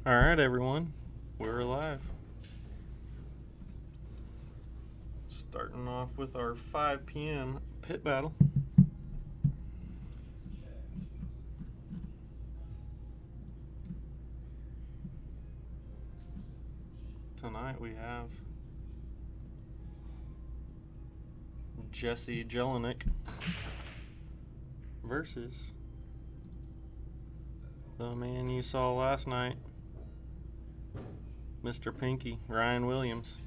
All right, everyone, we're alive. Starting off with our 5 p.m. pit battle. Tonight we have Jelinek versus the man you saw last night, Mr. Pinky, Ryan Williams.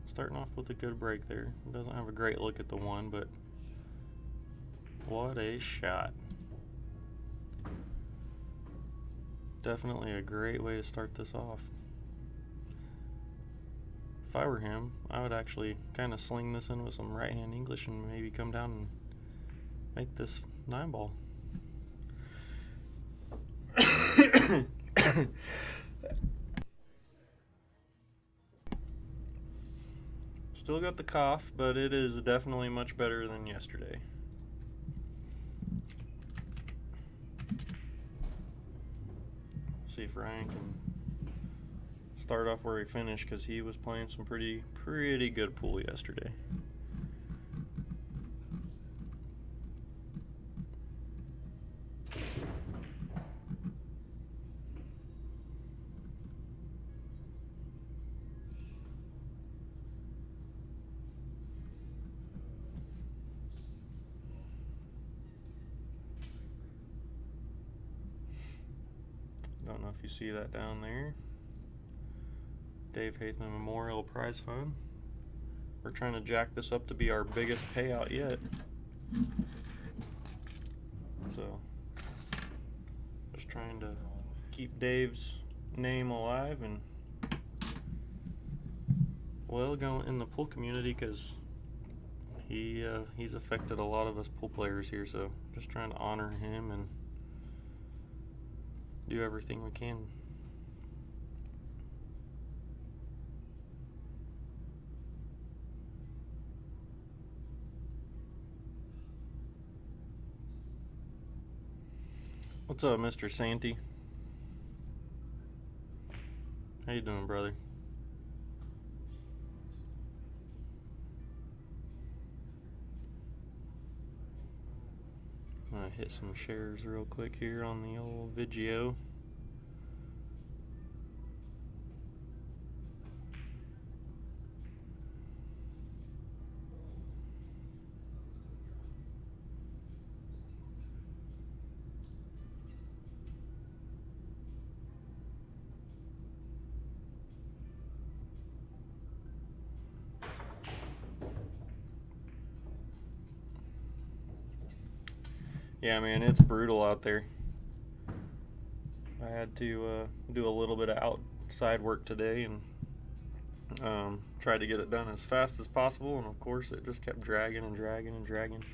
Starting off with a good break there. Doesn't have a great look at the one, but what a shot. Definitely a great way to start this off. If I were him, I would actually kind of sling this in with some right-hand English and maybe come down and make this 9-ball. Still got the cough, but it is definitely much better than yesterday. See if Ryan can start off where he finished, because he was playing some pretty good pool yesterday. Don't know if you see that down there. Dave Haithman Memorial Prize Fund. We're trying to jack this up to be our biggest payout yet. So, just trying to keep Dave's name alive and well going in the pool community, because he's affected a lot of us pool players here. So, just trying to honor him and do everything we can. What's up, Mr. Santee? How you doing, brother? I'm gonna hit some shares real quick here on the old video. Yeah, man, it's brutal out there. I had to do a little bit of outside work today and tried to get it done as fast as possible, and of course it just kept dragging and dragging and dragging.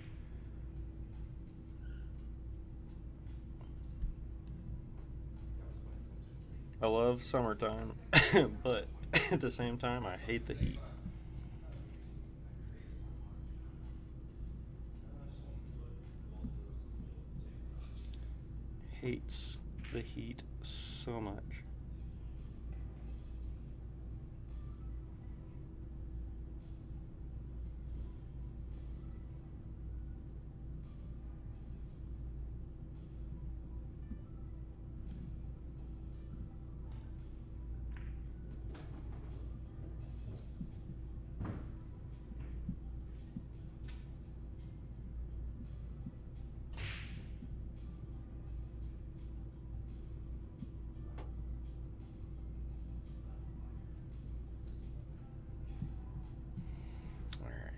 I love summertime, but at the same time I hate the heat. Hates the heat so much.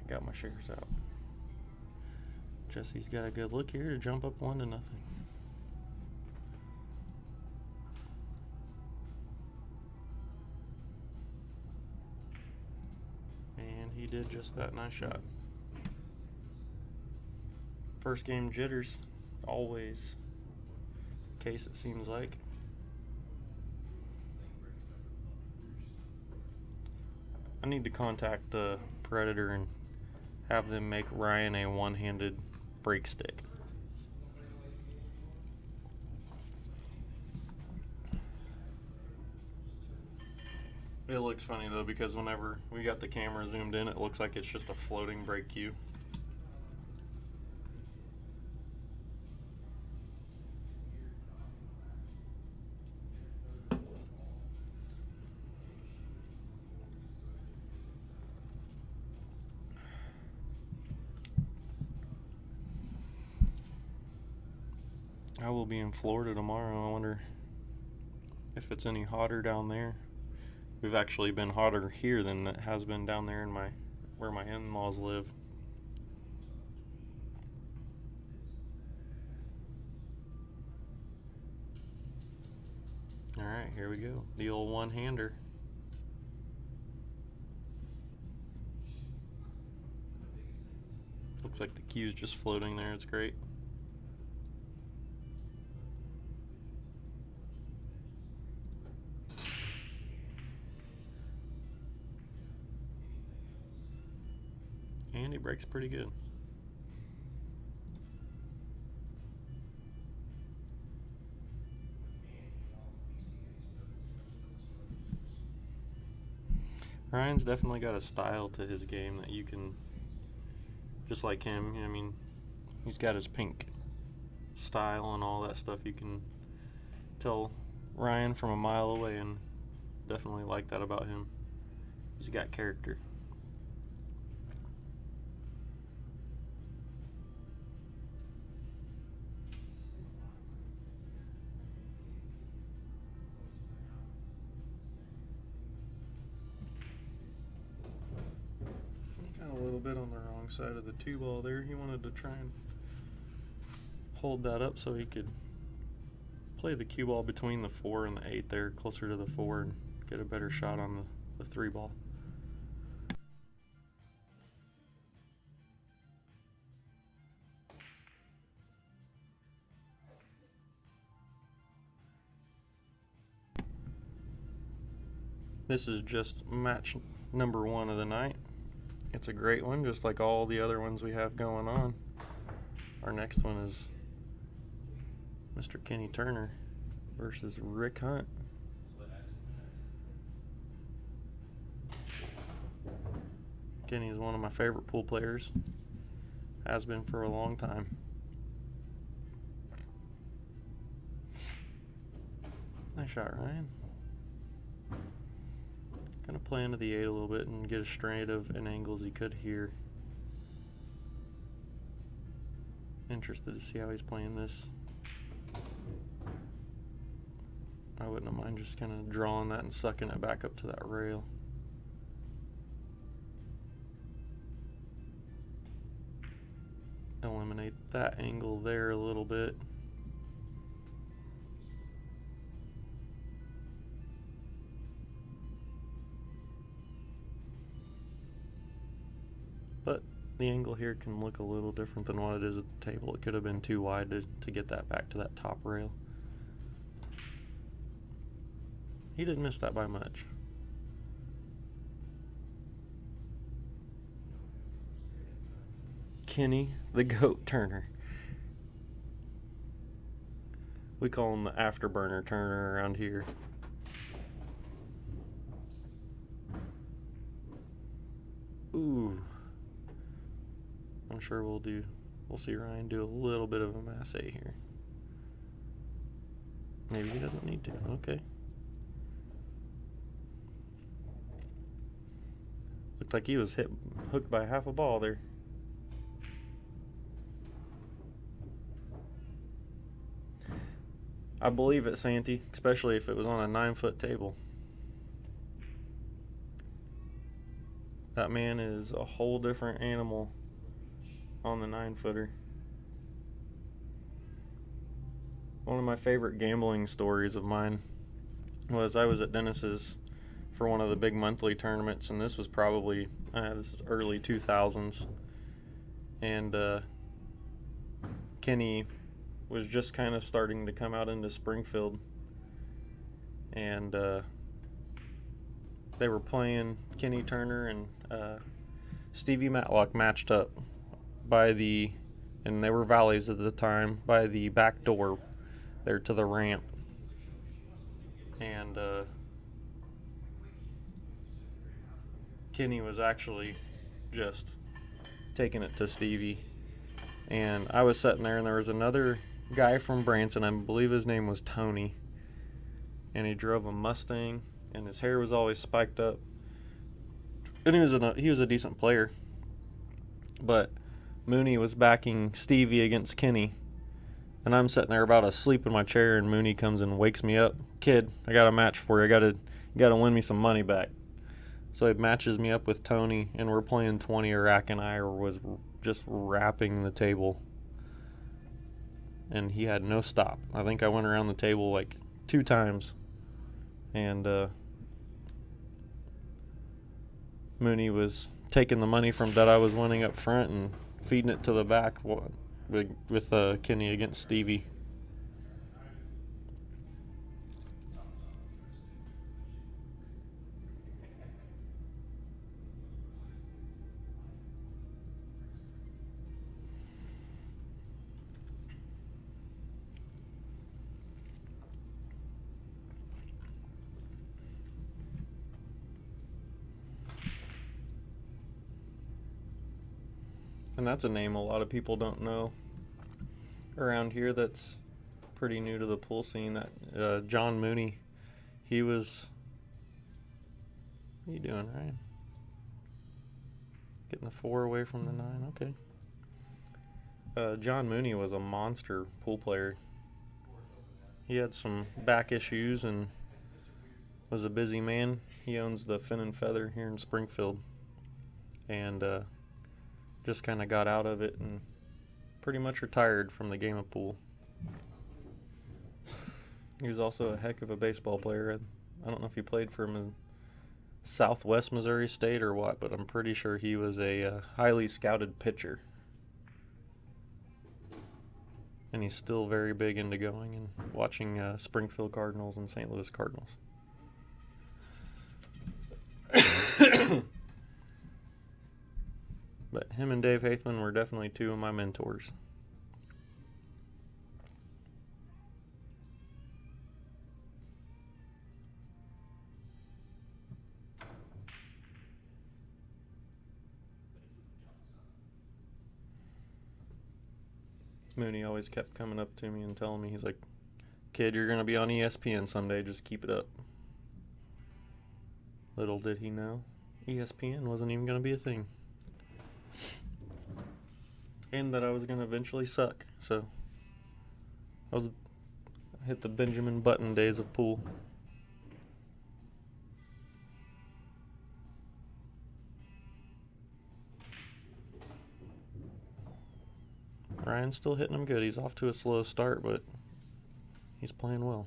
Got my shares out. Jesse's got a good look here to jump up 1-0. And he did just that. Nice shot. First game jitters, always. Case it seems like. I need to contact Predator and have them make Ryan a one-handed break stick. It looks funny though, because whenever we got the camera zoomed in, it looks like it's just a floating break cue. I will be in Florida tomorrow. I wonder if it's any hotter down there. We've actually been hotter here than it has been down there in where my in-laws live. All right, here we go. The old one-hander. Looks like the cue's just floating there. It's great. And he breaks pretty good. Ryan's definitely got a style to his game that you can, just like him, I mean, he's got his pink style and all that stuff. You can tell Ryan from a mile away, and definitely like that about him. He's got character. A little bit on the wrong side of the 2-ball there. He wanted to try and hold that up so he could play the cue ball between the 4 and the 8 there, closer to the 4, and get a better shot on the 3-ball. This is just match number 1 of the night. It's a great one, just like all the other ones we have going on. Our next one is Mr. Kenny Turner versus Rick Hunt. Kenny is one of my favorite pool players. Has been for a long time. Nice shot, Ryan. Gonna play into the 8 a little bit and get as straight of an angle as he could here. Interested to see how he's playing this. I wouldn't mind just kind of drawing that and sucking it back up to that rail. Eliminate that angle there a little bit. But the angle here can look a little different than what it is at the table. It could have been too wide to get that back to that top rail. He didn't miss that by much. Kenny the Goat Turner. We call him the afterburner Turner around here. Ooh. I'm sure we'll see Ryan do a little bit of a masse here. Maybe he doesn't need to. Okay. Looked like he was hooked by half a ball there. I believe it, Santy, especially if it was on a 9-foot table. That man is a whole different animal on the 9-footer. One of my favorite gambling stories of mine was I was at Dennis's for one of the big monthly tournaments, and this was probably this is early 2000s, and Kenny was just kind of starting to come out into Springfield, and they were playing Kenny Turner, and Stevie Matlock matched up by the, and they were valleys at the time, by the back door there to the ramp. And Kenny was actually just taking it to Stevie. And I was sitting there, and there was another guy from Branson, I believe his name was Tony, and he drove a Mustang, and his hair was always spiked up. And he was a decent player. But Mooney was backing Stevie against Kenny. And I'm sitting there about asleep in my chair, and Mooney comes and wakes me up. Kid, I got a match for you. You gotta win me some money back. So he matches me up with Tony, and we're playing 20. Iraq and I was just rapping the table. And he had no stop. I think I went around the table like 2 times. And Mooney was taking the money from that I was winning up front and feeding it to the back with Kenny against Stevie. And that's a name a lot of people don't know around here that's pretty new to the pool scene. That John Mooney, he was... What are you doing, Ryan? Getting the 4 away from the 9, okay. John Mooney was a monster pool player. He had some back issues and was a busy man. He owns the Fin and Feather here in Springfield. And just kind of got out of it and pretty much retired from the game of pool. He was also a heck of a baseball player. I don't know if he played for Southwest Missouri State or what, but I'm pretty sure he was a highly scouted pitcher. And he's still very big into going and watching Springfield Cardinals and St. Louis Cardinals. But him and Dave Haithman were definitely 2 of my mentors. Mooney always kept coming up to me and telling me, he's like, "Kid, you're going to be on ESPN someday, just keep it up." Little did he know, ESPN wasn't even going to be a thing. And that I was going to eventually suck. So I hit the Benjamin Button days of pool. Ryan's still hitting him good. He's off to a slow start, but he's playing well.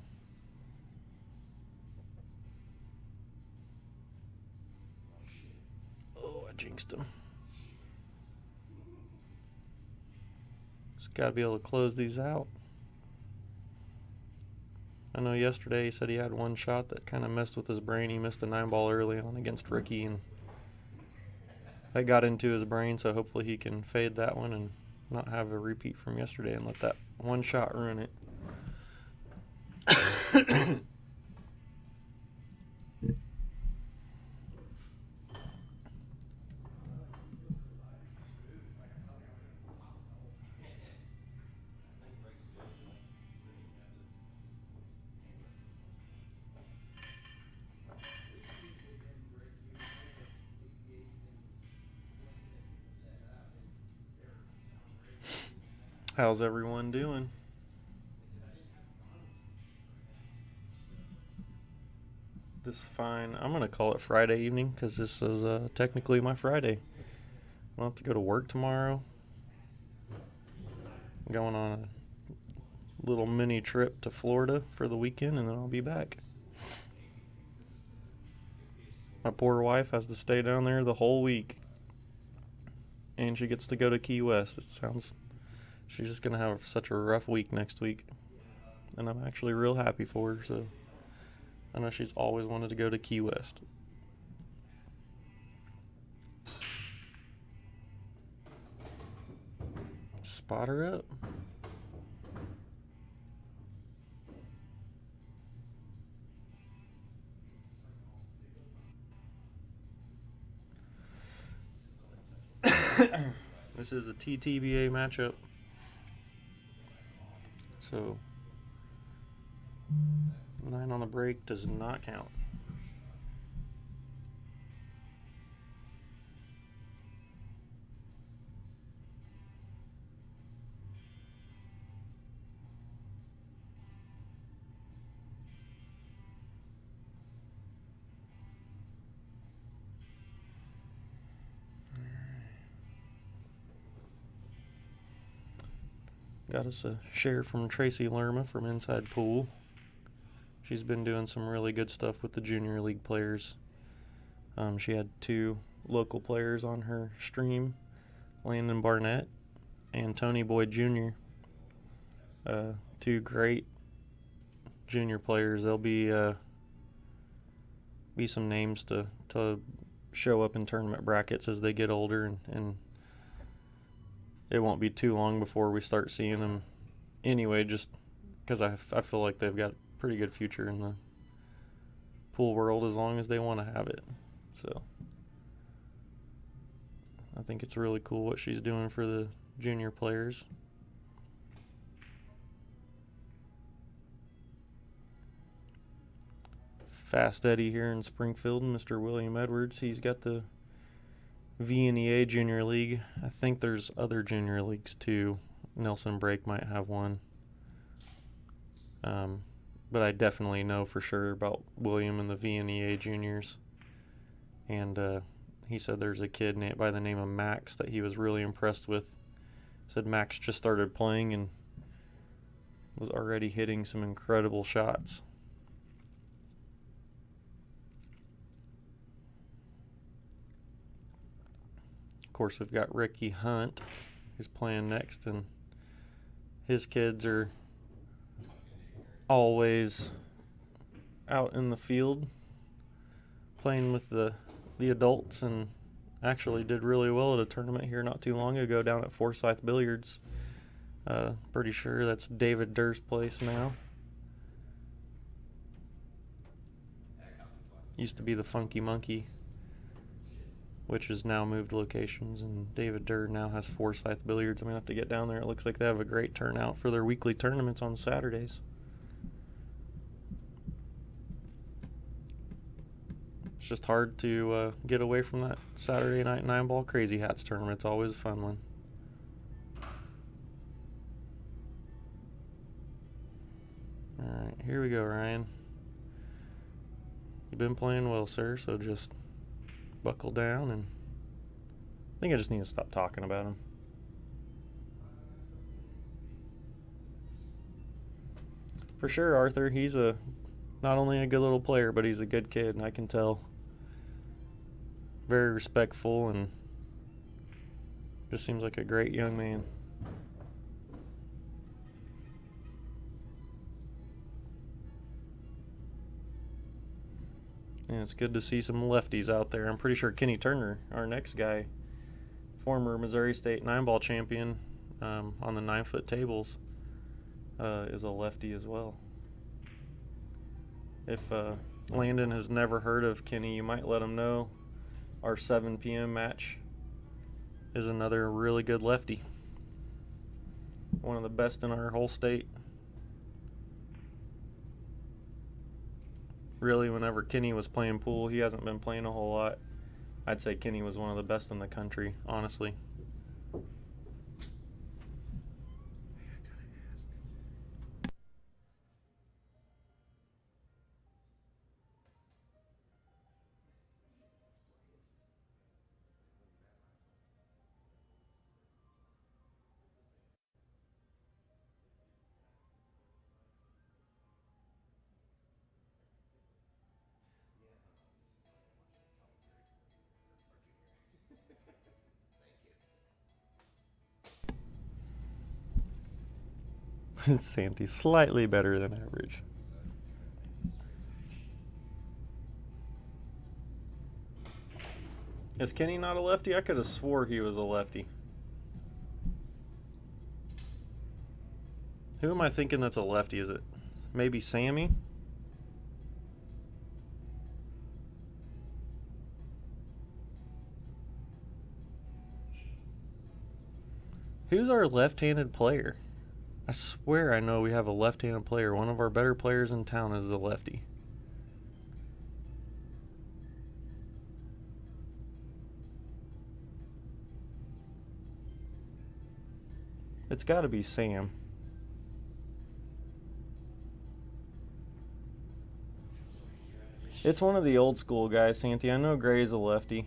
Oh, I jinxed him. Just got to be able to close these out. I know yesterday he said he had one shot that kind of messed with his brain. He missed a 9-ball early on against Ricky, and that got into his brain, so hopefully he can fade that one and not have a repeat from yesterday and let that one shot ruin it. How's everyone doing? This fine. I'm going to call it Friday evening because this is technically my Friday. I'll have to go to work tomorrow. I'm going on a little mini trip to Florida for the weekend, and then I'll be back. My poor wife has to stay down there the whole week. And she gets to go to Key West. She's just going to have such a rough week next week. And I'm actually real happy for her, so I know she's always wanted to go to Key West. Spot her up. This is a TTBA matchup. So 9 on the break does not count. Got us a share from Tracy Lerma from Inside Pool. She's been doing some really good stuff with the junior league players. She had 2 local players on her stream, Landon Barnett and Tony Boyd Jr. 2 great junior players. There'll be some names to show up in tournament brackets as they get older, and it won't be too long before we start seeing them anyway, just because I feel like they've got a pretty good future in the pool world as long as they want to have it. So I think it's really cool what she's doing for the junior players. Fast Eddie here in Springfield, Mr. William Edwards. He's got the VNEA Junior League. I think there's other junior leagues too. Nelson Brake might have one. But I definitely know for sure about William and the VNEA juniors. And he said there's a kid by the name of Max that he was really impressed with. Said Max just started playing and was already hitting some incredible shots. Of course, we've got Ricky Hunt, who's playing next, and his kids are always out in the field playing with the adults, and actually did really well at a tournament here not too long ago down at Forsyth Billiards. Pretty sure that's David Durr's place now. Used to be the Funky Monkey, which has now moved locations, and David Durr now has Forsyth Billiards. I'm going to have to get down there. It looks like they have a great turnout for their weekly tournaments on Saturdays. It's just hard to get away from that Saturday night 9-ball Crazy Hats tournament. It's always a fun one. Alright, here we go, Ryan. You've been playing well, sir, so just buckle down, and I think I just need to stop talking about him. For sure, Arthur, he's not only a good little player, but he's a good kid, and I can tell. Very respectful, and just seems like a great young man. And it's good to see some lefties out there. I'm pretty sure Kenny Turner, our next guy, former Missouri State 9-ball champion on the 9-foot tables, is a lefty as well. If Landon has never heard of Kenny, you might let him know. Our 7 p.m. match is another really good lefty. One of the best in our whole state. Really, whenever Kenny was playing pool, he hasn't been playing a whole lot. I'd say Kenny was one of the best in the country, honestly. Santi, slightly better than average. Is Kenny not a lefty? I could have swore he was a lefty. Who am I thinking that's a lefty? Is it maybe Sammy? Who's our left-handed player? I swear I know we have a left-handed player. One of our better players in town is a lefty. It's got to be Sam. It's one of the old school guys, Santi. I know Gray's a lefty.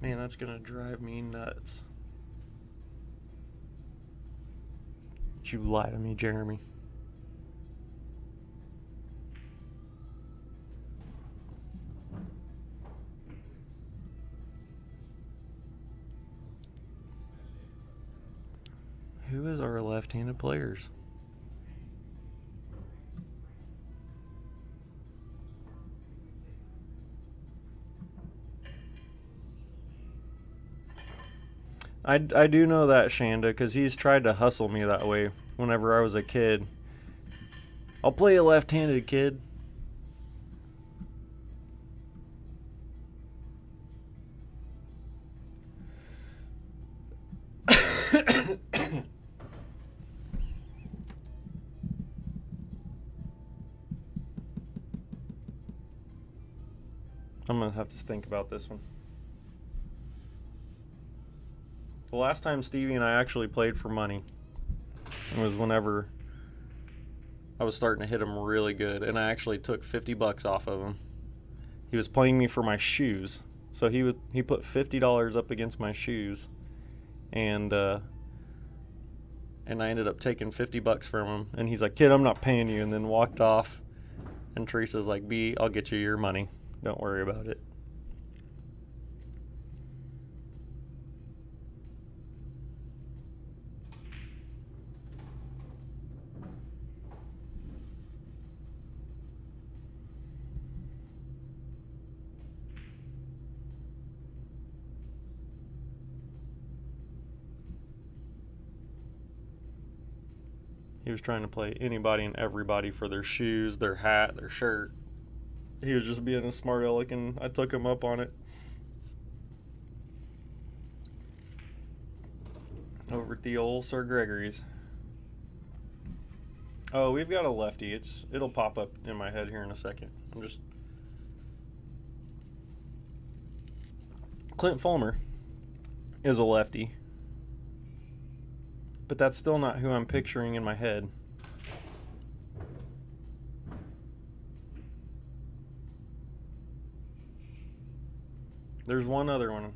Man, that's going to drive me nuts. You lie to me, Jeremy. Who is our left-handed players? I do know that, Shanda, because he's tried to hustle me that way whenever I was a kid. I'll play a left-handed, kid. I'm going to have to think about this one. The last time Stevie and I actually played for money was whenever I was starting to hit him really good, and I actually took $50 off of him. He was playing me for my shoes, so he put $50 up against my shoes, and I ended up taking $50 from him, and he's like, "Kid, I'm not paying you," and then walked off. And Teresa's like, "B, I'll get you your money. Don't worry about it." He was trying to play anybody and everybody for their shoes, their hat, their shirt. He was just being a smart aleck, and I took him up on it. Over at the old Sir Gregory's. Oh, we've got a lefty. It'll pop up in my head here in a second. Clint Fulmer is a lefty, but that's still not who I'm picturing in my head. There's one other one.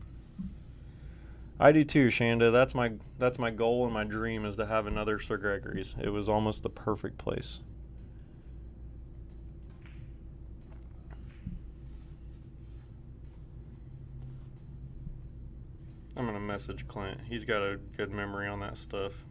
I do too, Shanda. That's my goal and my dream is to have another Sir Gregory's. It was almost the perfect place. I'm gonna message Clint. He's got a good memory on that stuff.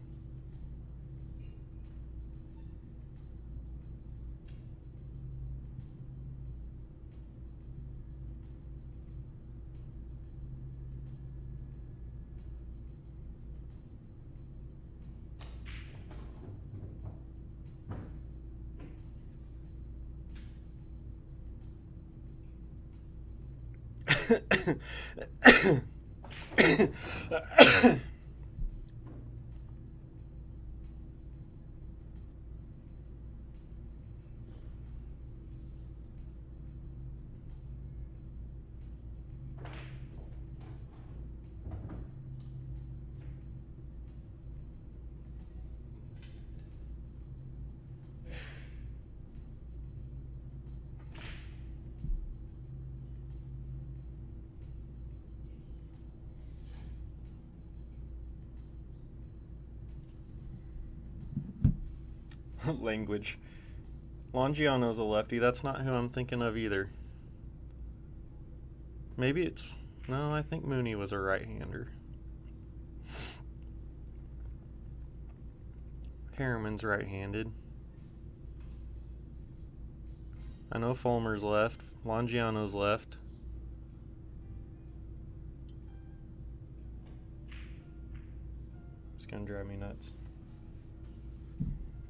Language. Longiano's a lefty. That's not who I'm thinking of either. Maybe it's... No, I think Mooney was a right-hander. Harriman's right-handed. I know Fulmer's left. Longiano's left. It's gonna drive me nuts.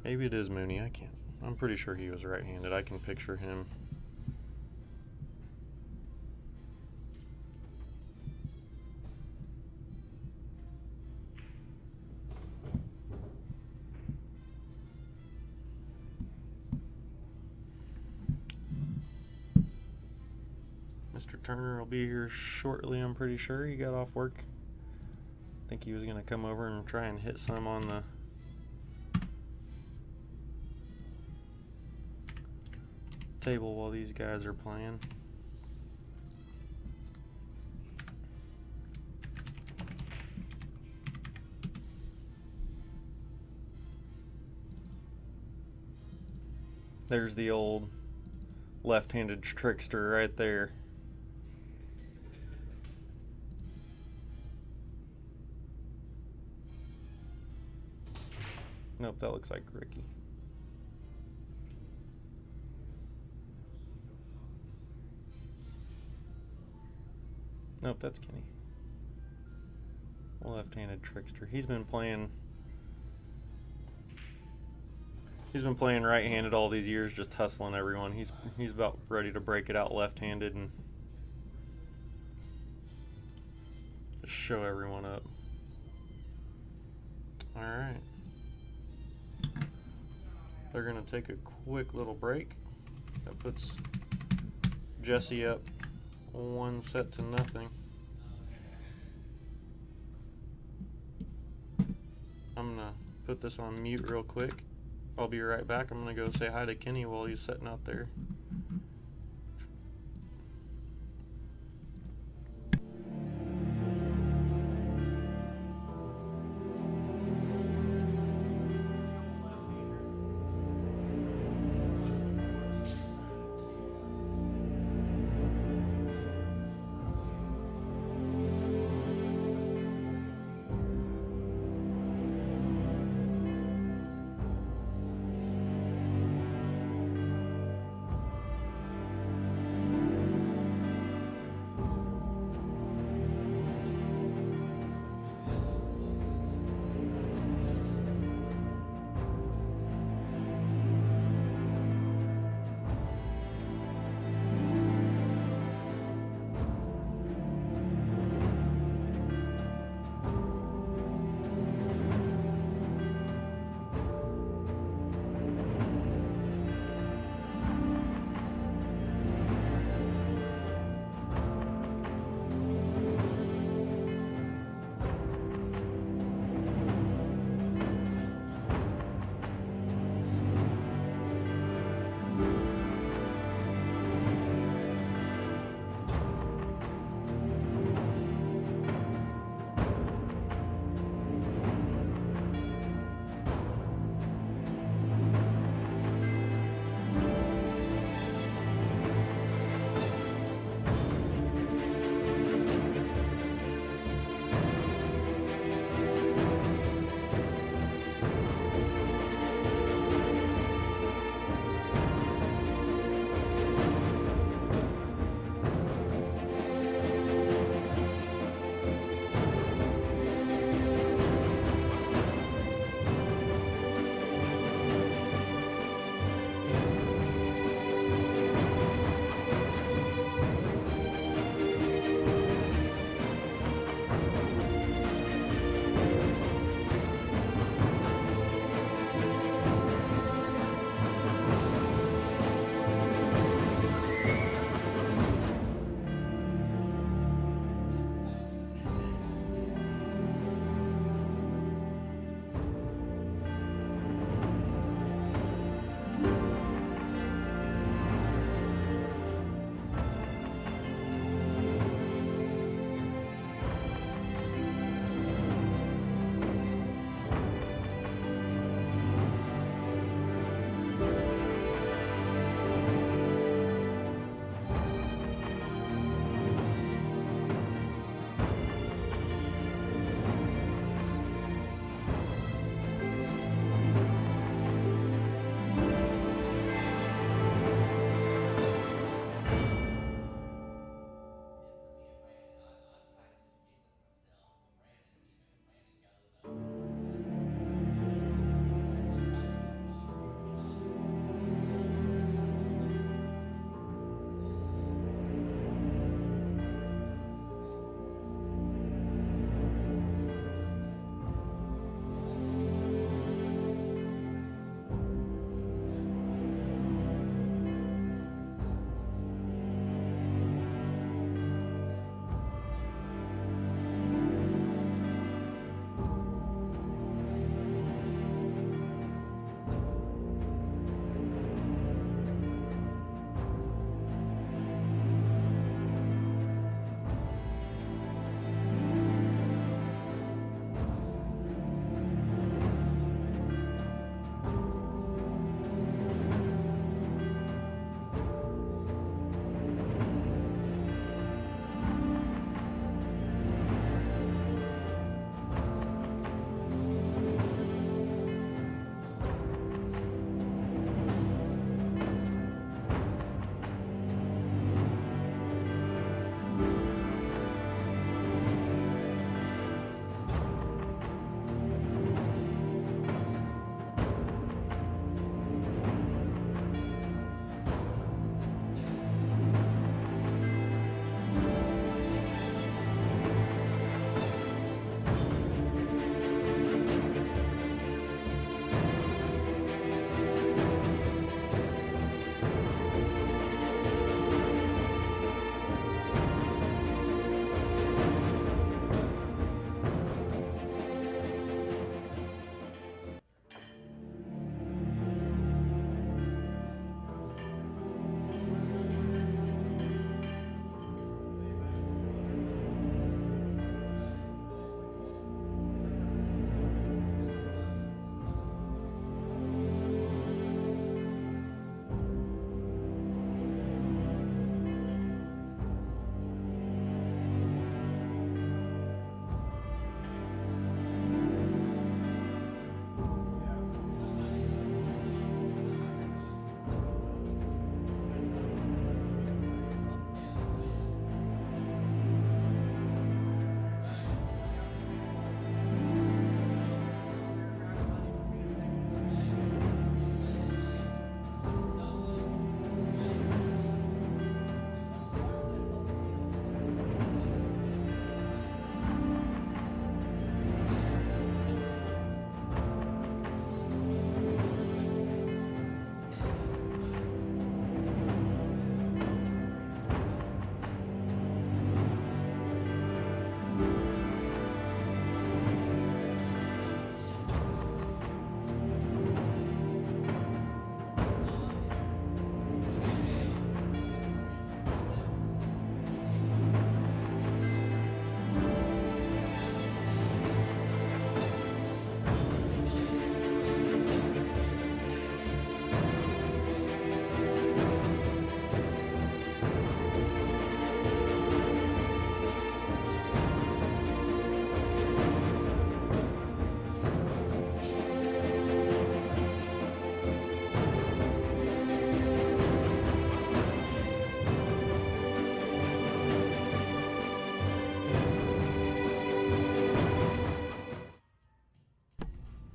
Maybe it is Mooney. I can't. I'm pretty sure he was right-handed. I can picture him. Mr. Turner will be here shortly, I'm pretty sure. He got off work. I think he was going to come over and try and hit some on the table while these guys are playing. There's the old left-handed trickster right there. Nope, that looks like Ricky. Nope, that's Kenny. Left-handed trickster. He's been playing right-handed all these years, just hustling everyone. He's about ready to break it out left-handed and just show everyone up. All right. They're gonna take a quick little break. That puts Jesse up 1-0. I'm gonna put this on mute real quick. I'll be right back. I'm gonna go say hi to Kenny while he's sitting out there.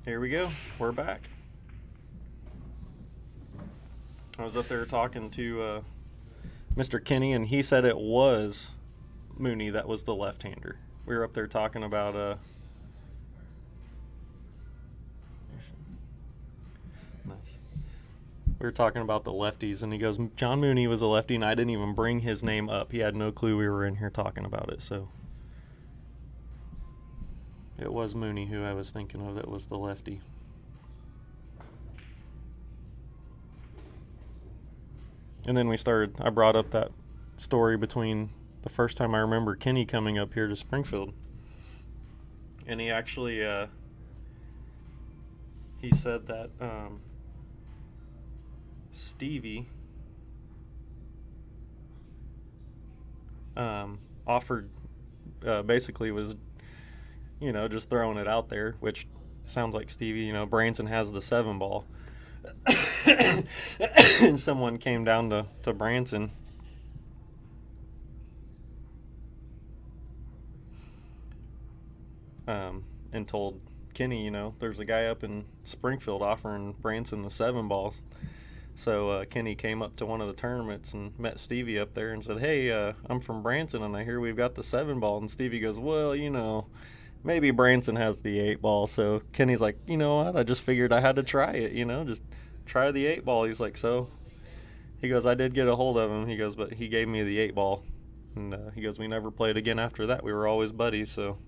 Here we go. We're back. I was up there talking to Mr. Kenny, and he said it was Mooney that was the left-hander. We were up there talking about nice. We were talking about the lefties, and he goes, John Mooney was a lefty, and I didn't even bring his name up. He had no clue we were in here talking about it, so it was Mooney who I was thinking of that was the lefty. And then I brought up that story between the first time I remember Kenny coming up here to Springfield. And he actually, he said that Stevie offered, basically was, just throwing it out there, which sounds like Stevie, Branson has the 7 ball. And someone came down to Branson and told Kenny, there's a guy up in Springfield offering Branson the 7 balls. So Kenny came up to one of the tournaments and met Stevie up there and said, hey, I'm from Branson and I hear we've got the 7 ball. And Stevie goes, well, maybe Branson has the 8 ball. So Kenny's like, you know what? I just figured I had to try it, just try the 8 ball. He's like, so he goes, I did get a hold of him. He goes, but he gave me the 8 ball. And he goes, we never played again after that. We were always buddies. So,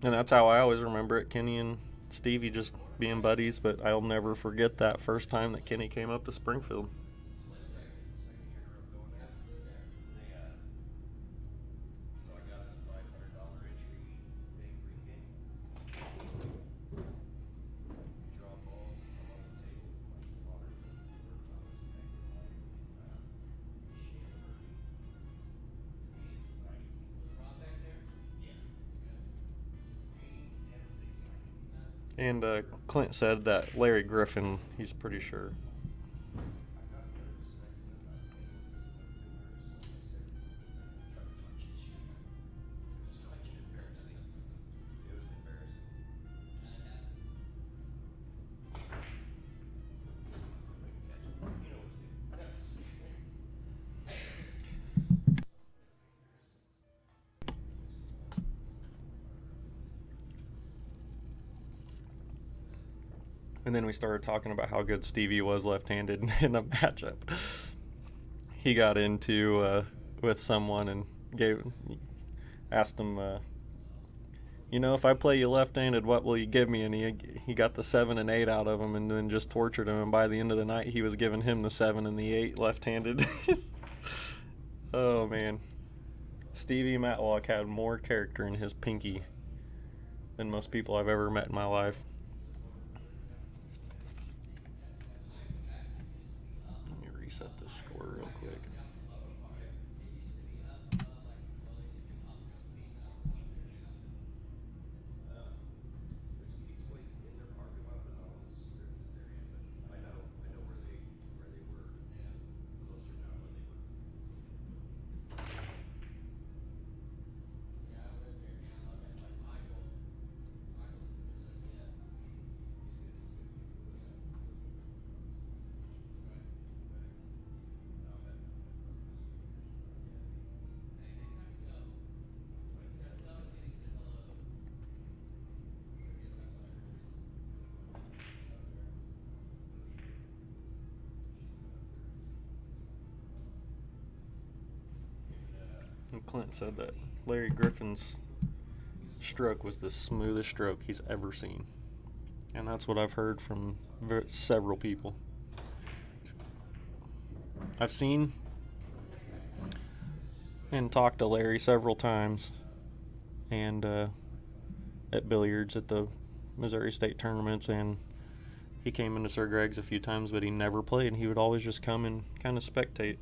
and that's how I always remember it. Kenny and Stevie just being buddies, but I'll never forget that first time that Kenny came up to Springfield. And Clint said that Larry Griffin, he's pretty sure. And then we started talking about how good Stevie was left-handed in a matchup. He got into with someone and asked him, if I play you left-handed, what will you give me? And he got the 7 and 8 out of him, and then just tortured him. And by the end of the night, he was giving him the 7 and the 8 left-handed. Oh man, Stevie Matlock had more character in his pinky than most people I've ever met in my life. Set this score real quick. And Clint said that Larry Griffin's stroke was the smoothest stroke he's ever seen. And that's what I've heard from several people. I've seen and talked to Larry several times, and at billiards at the Missouri State tournaments, and he came into Sir Greg's a few times, but he never played, and he would always just come and kind of spectate.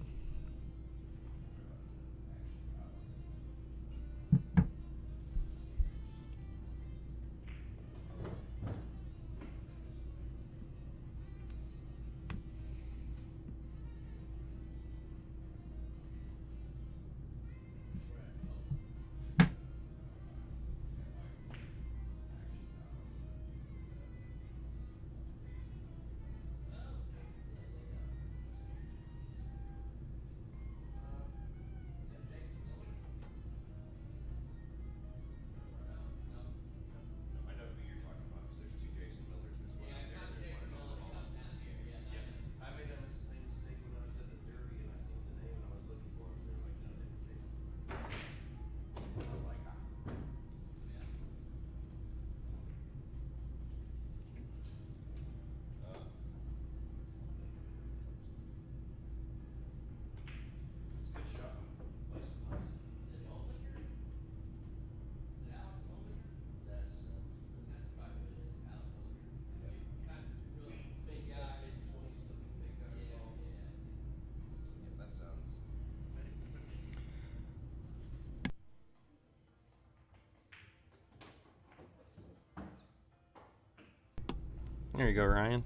There you go, Ryan.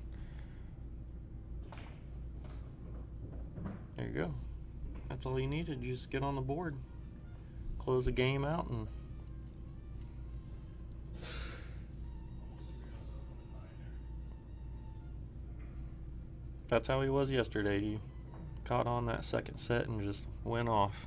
There you go. That's all you needed. You just get on the board, close the game out, and that's how he was yesterday. He caught on that second set and just went off.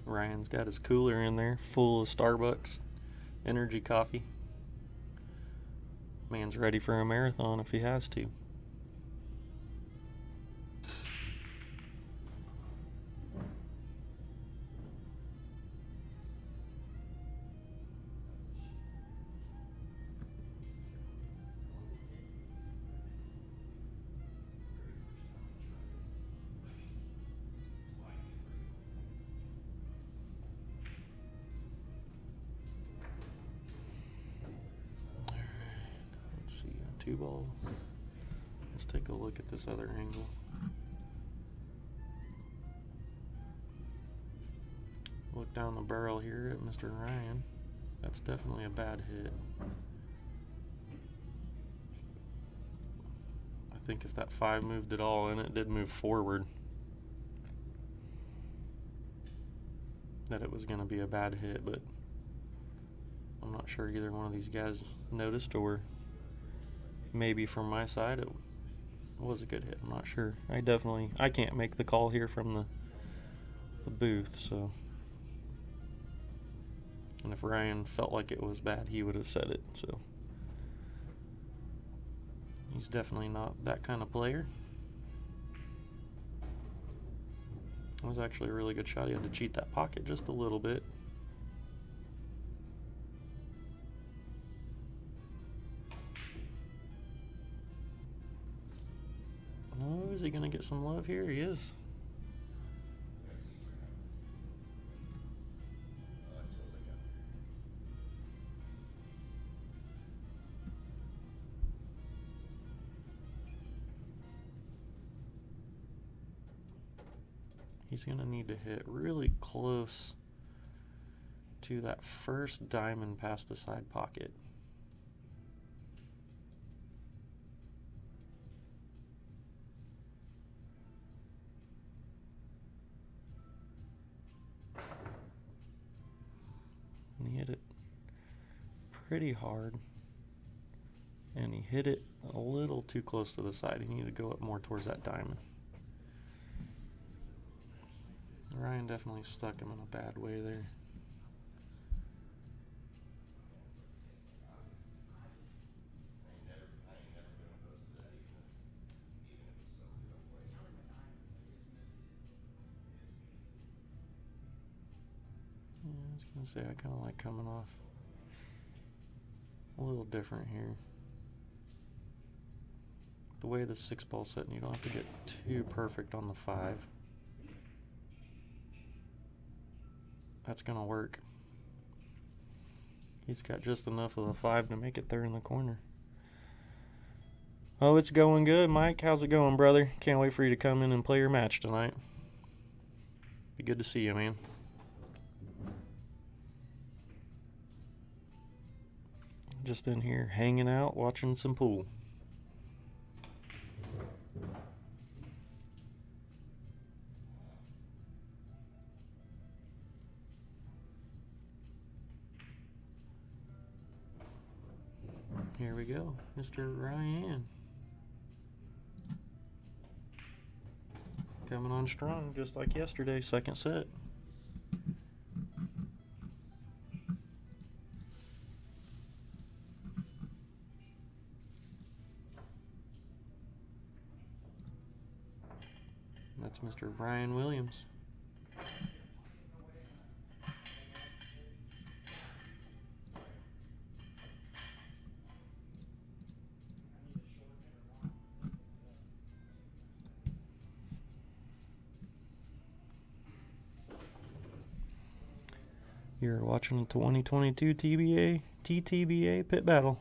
Ryan's got his cooler in there full of Starbucks energy coffee. Man's ready for a marathon if he has to. Two ball. Let's take a look at this other angle. Look down the barrel here at Mr. Ryan. That's definitely a bad hit. I think if that 5 moved at all, and it did move forward, that it was going to be a bad hit, but I'm not sure either one of these guys noticed, or maybe from my side it was a good hit. I'm not sure. I can't make the call here from the booth, so. And if Ryan felt like it was bad, he would have said it, so. He's definitely not that kind of player. It was actually a really good shot. He had to cheat that pocket just a little bit. Oh, is he going to get some love here? He is. He's going to need to hit really close to that first diamond past the side pocket. And he hit it pretty hard. And he hit it a little too close to the side. He needed to go up more towards that diamond. Ryan definitely stuck him in a bad way there. Yeah, I was going to say, I kind of like coming off a little different here. The way the 6-ball's setting, you don't have to get too perfect on the 5. That's going to work. He's got just enough of the 5 to make it there in the corner. Oh, it's going good, Mike. How's it going, brother? Can't wait for you to come in and play your match tonight. Be good to see you, man. Just in here hanging out, watching some pool. Here we go, Mr. Ryan. Coming on strong, just like yesterday, second set. That's Mr. Ryan Williams. You're watching the 2022 TTBA Pit Battle.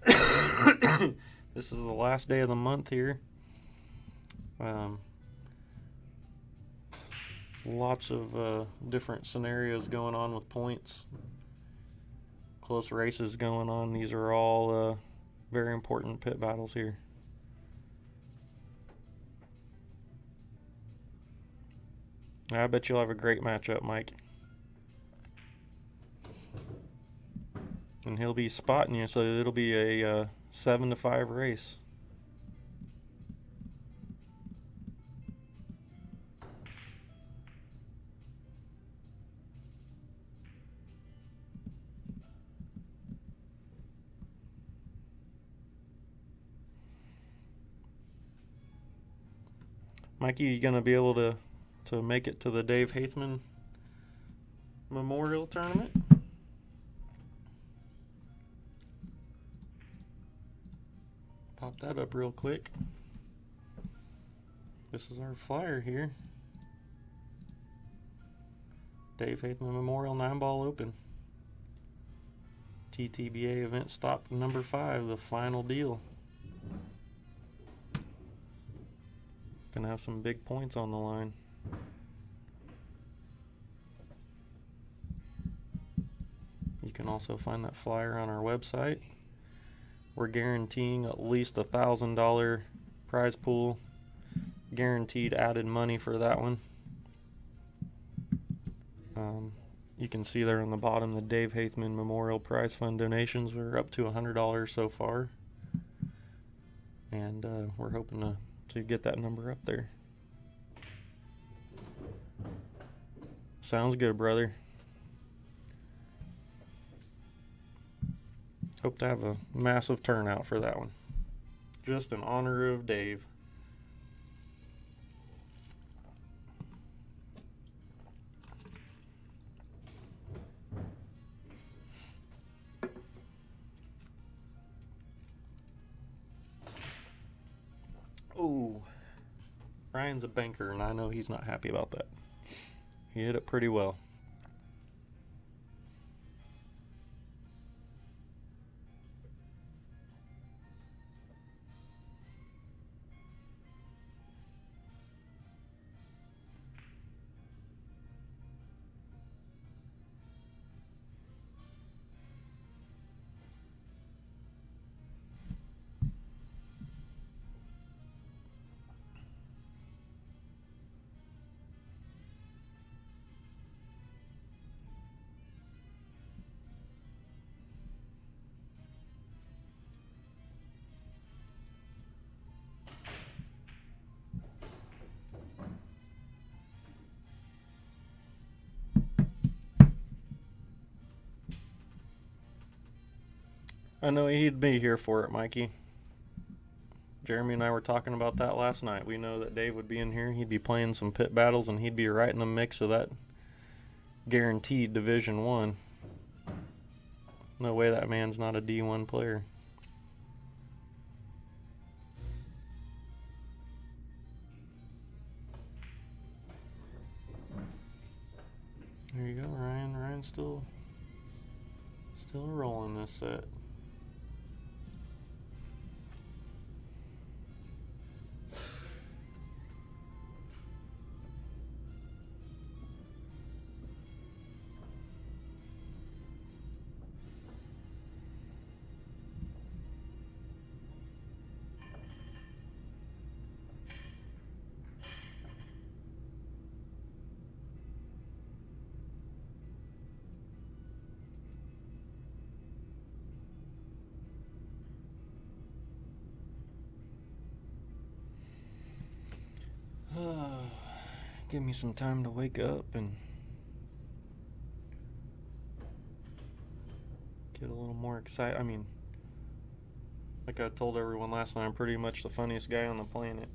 This is the last day of the month here. Lots of different scenarios going on with points. Close races going on. These are all very important pit battles here. I bet you'll have a great matchup, Mike. And he'll be spotting you, so it'll be a 7-5 race. Mikey, you gonna be able to make it to the Dave Haithman Memorial Tournament? Pop that up real quick. This is our flyer here. Dave Haithman Memorial 9-Ball Open. TTBA event stop number 5, the final deal. Gonna have some big points on the line. You can also find that flyer on our website. We're guaranteeing at least $1,000 prize pool. Guaranteed added money for that one. You can see there on the bottom the Dave Haithman Memorial Prize Fund donations. We're up to $100 so far. And we're hoping to get that number up there. Sounds good, brother. Hope to have a massive turnout for that one. Just in honor of Dave. Oh, Ryan's a banker, and I know he's not happy about that. He hit it pretty well. I know he'd be here for it, Mikey. Jeremy and I were talking about that last night. We know that Dave would be in here. He'd be playing some pit battles, and he'd be right in the mix of that guaranteed Division 1. No way that man's not a D1 player. There you go, Ryan. Ryan's still rolling this set. Give me some time to wake up and get a little more excited. I mean, like I told everyone last night, I'm pretty much the funniest guy on the planet.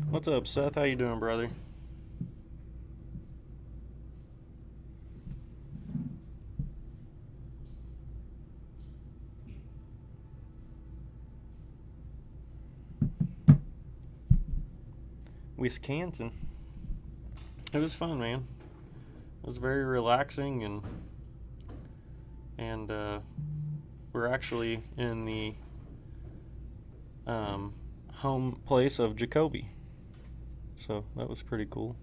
What's up, Seth? How you doing, brother? Wisconsin. It was fun, man. It was very relaxing, and we're actually in the home place of Jacoby, so that was pretty cool.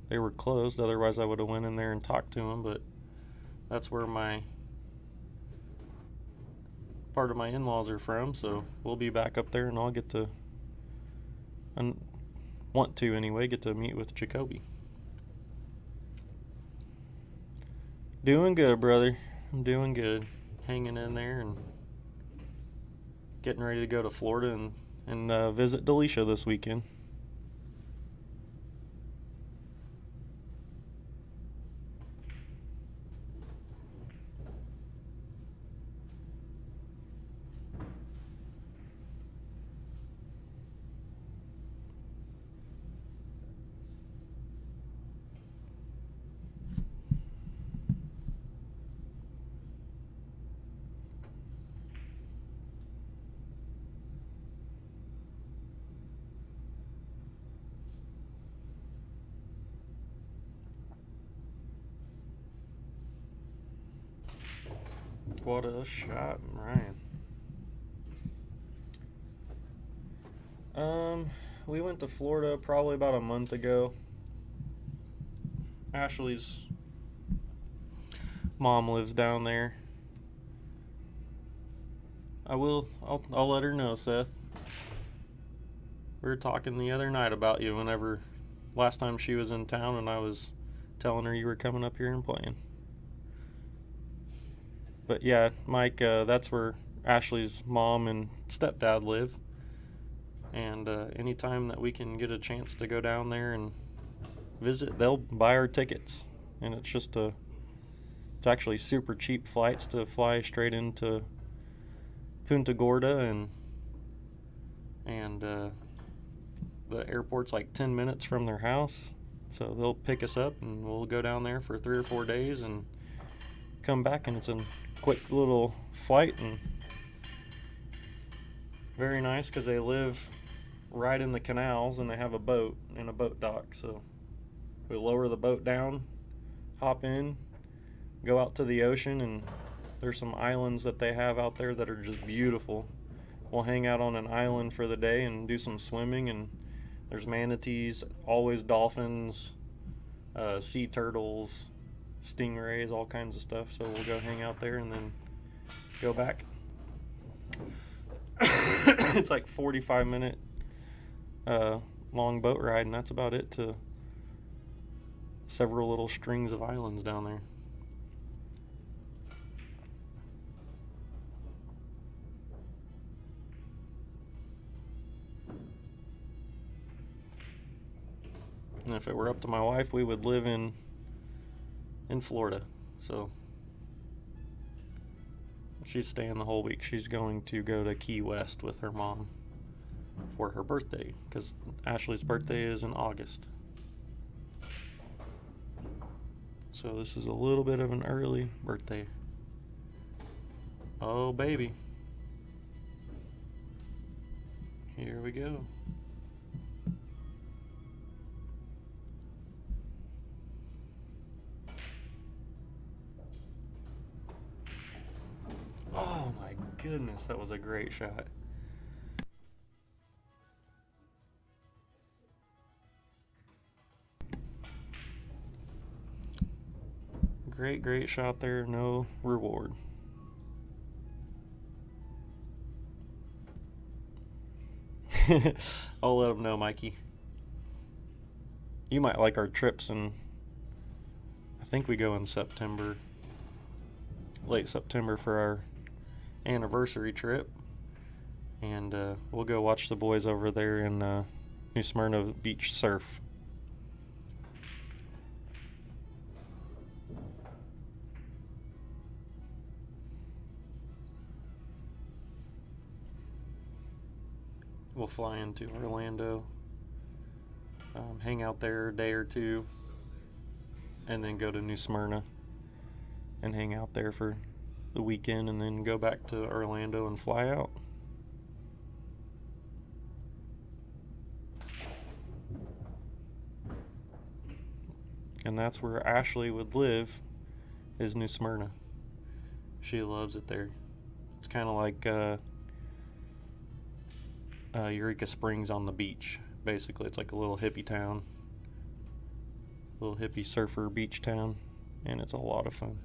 They were closed, otherwise I would have went in there and talked to them, but that's where my part of my in-laws are from, so we'll be back up there, and I'll get to, and want to anyway, get to meet with Jacoby. Doing good, brother. I'm doing good. Hanging in there and getting ready to go to Florida and visit Delisha this weekend. What a shot, Ryan. We went to Florida probably about a month ago. Ashley's mom lives down there. I'll let her know, Seth. We were talking the other night about you whenever last time she was in town, and I was telling her you were coming up here and playing. But yeah, Mike, that's where Ashley's mom and stepdad live. And anytime that we can get a chance to go down there and visit, they'll buy our tickets. And it's actually super cheap flights to fly straight into Punta Gorda, and the airport's like 10 minutes from their house. So they'll pick us up and we'll go down there for 3 or 4 days and come back, and it's a quick little flight and very nice because they live right in the canals and they have a boat and a boat dock. So we lower the boat down, hop in, go out to the ocean, and there's some islands that they have out there that are just beautiful. We'll hang out on an island for the day and do some swimming, and there's manatees, always dolphins, sea turtles, stingrays, all kinds of stuff. So we'll go hang out there and then go back. It's like 45-minute long boat ride, and that's about it to several little strings of islands down there. And if it were up to my wife, we would live in Florida. So she's staying the whole week. She's going to go to Key West with her mom for her birthday, because Ashley's birthday is in August. So this is a little bit of an early birthday. Oh, baby. Here we go. Oh my goodness, that was a great shot. Great shot there, no reward. I'll let him know, Mikey. You might like our trips, and I think we go in September, late September, for our anniversary trip, and we'll go watch the boys over there in New Smyrna Beach surf. We'll fly into Orlando hang out there a day or two, and then go to New Smyrna and hang out there for the weekend, and then go back to Orlando and fly out. And that's where Ashley would live, is New Smyrna. She loves it there. It's kind of like Eureka Springs on the beach. Basically, it's like a little hippie town, little hippie surfer beach town, and it's a lot of fun.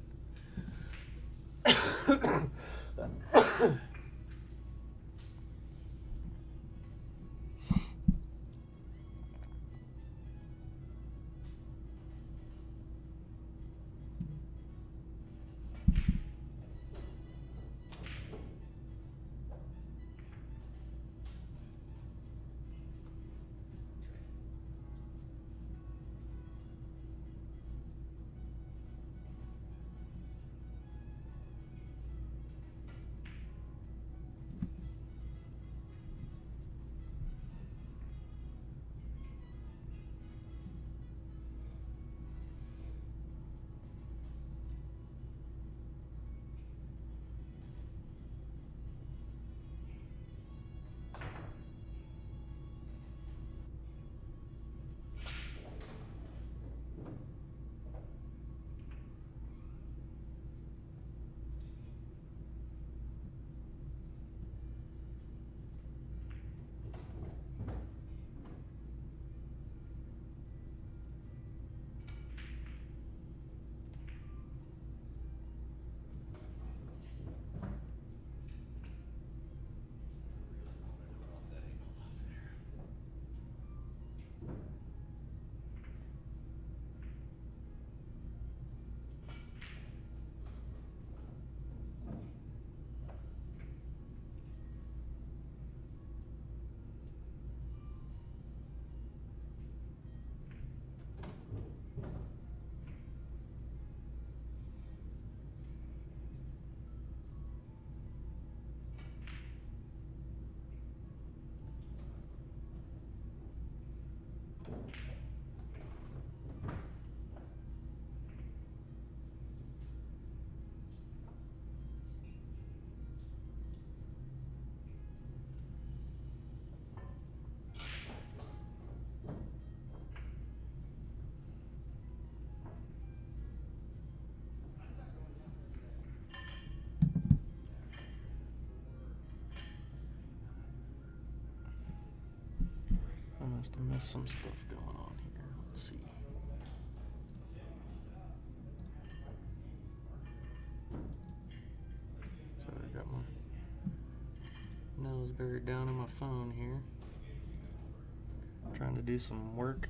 I must have missed some stuff going on here. Let's see. So I got my nose buried down in my phone here. Trying to do some work.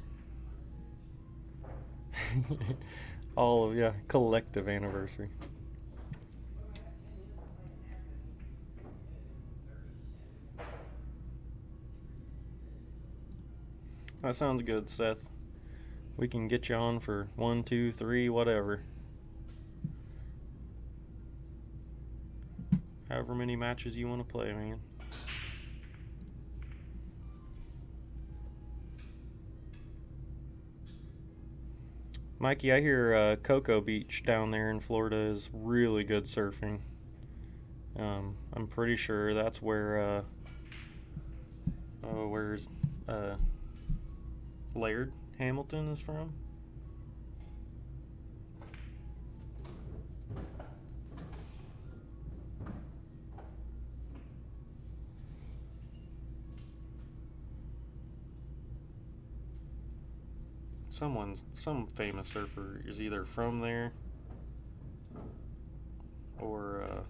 All of, yeah, collective anniversary. That sounds good, Seth. We can get you on for 1, 2, 3, whatever. However many matches you want to play, man. Mikey, I hear Cocoa Beach down there in Florida is really good surfing. I'm pretty sure that's where where's Laird Hamilton is from. Some famous surfer is either from there or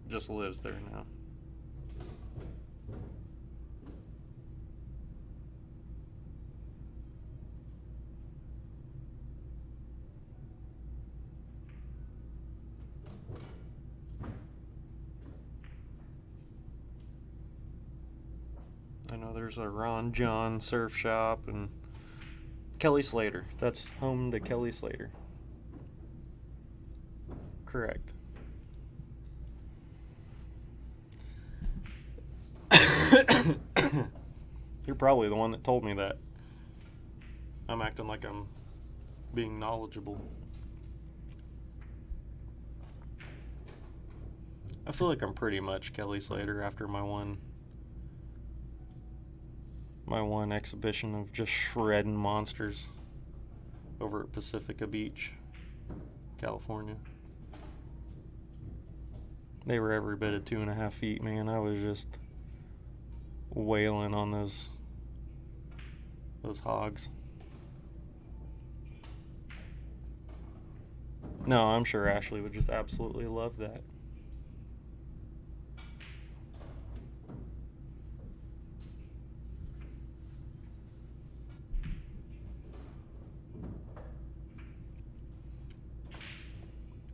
just lives there now. I know there's a Ron John surf shop and Kelly Slater. That's home to Kelly Slater. Correct. You're probably the one that told me that. I'm acting like I'm being knowledgeable. I feel like I'm pretty much Kelly Slater after my one exhibition of just shredding monsters over at Pacifica Beach, California. They were every bit of 2.5 feet, man. I was just wailing on those hogs. No, I'm sure Ashley would just absolutely love that.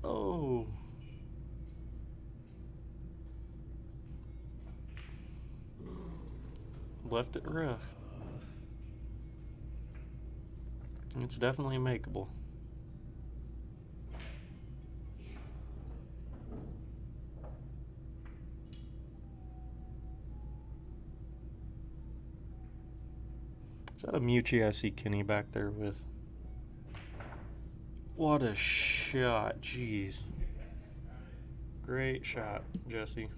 Oh. Left it rough. It's definitely makeable. Is that a Mucci I see Kenny back there with? What a shot. Jeez. Great shot, Jesse.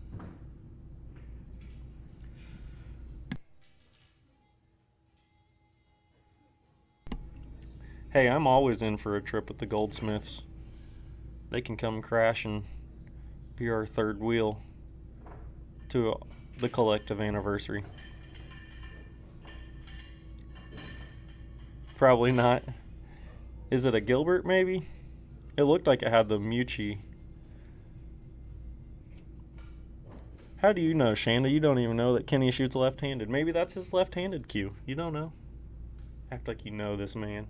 Hey, I'm always in for a trip with the Goldsmiths. They can come crash and be our third wheel to the collective anniversary. Probably not. Is it a Gilbert, maybe? It looked like it had the Mucci. How do you know, Shanda? You don't even know that Kenny shoots left-handed. Maybe that's his left-handed cue. You don't know. Act like you know this man.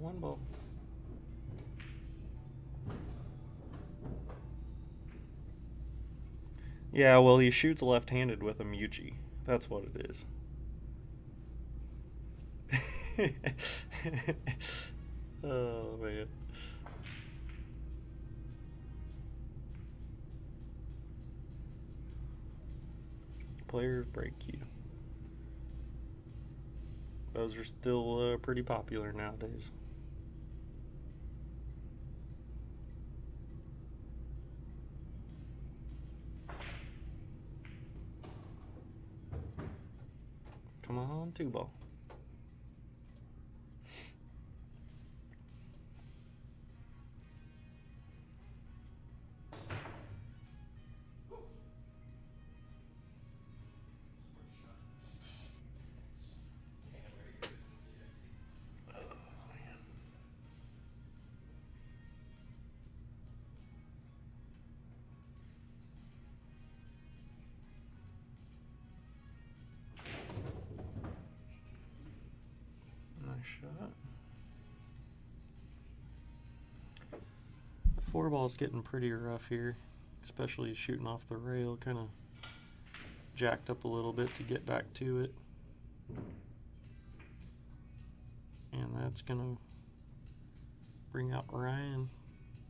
One ball. Yeah, well, he shoots left-handed with a Mucci. That's what it is. Oh, man. Players break cue. Those are still pretty popular nowadays. Come on, 2-ball. Nice shot. The 4-ball's getting pretty rough here, especially shooting off the rail. Kind of jacked up a little bit to get back to it. And that's going to bring out Ryan.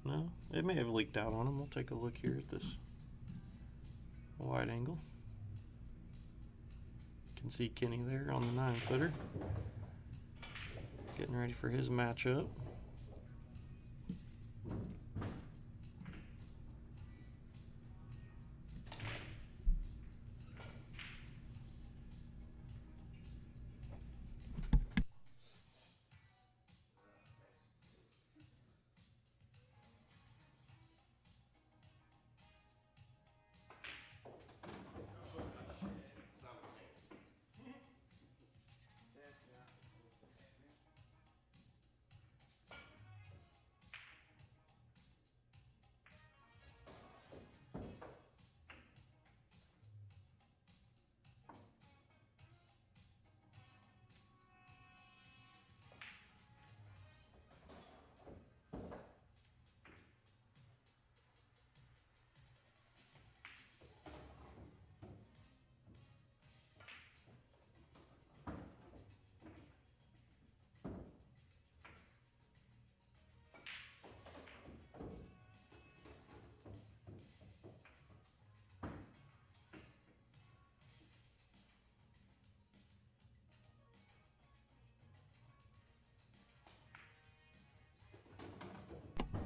No, it may have leaked out on him. We'll take a look here at this wide angle. You can see Kenny there on the 9-footer. Getting ready for his matchup.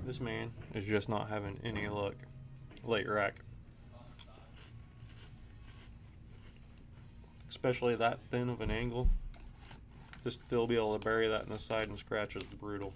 This man is just not having any luck. Late rack. Especially that thin of an angle. To still be able to bury that in the side and scratch is brutal.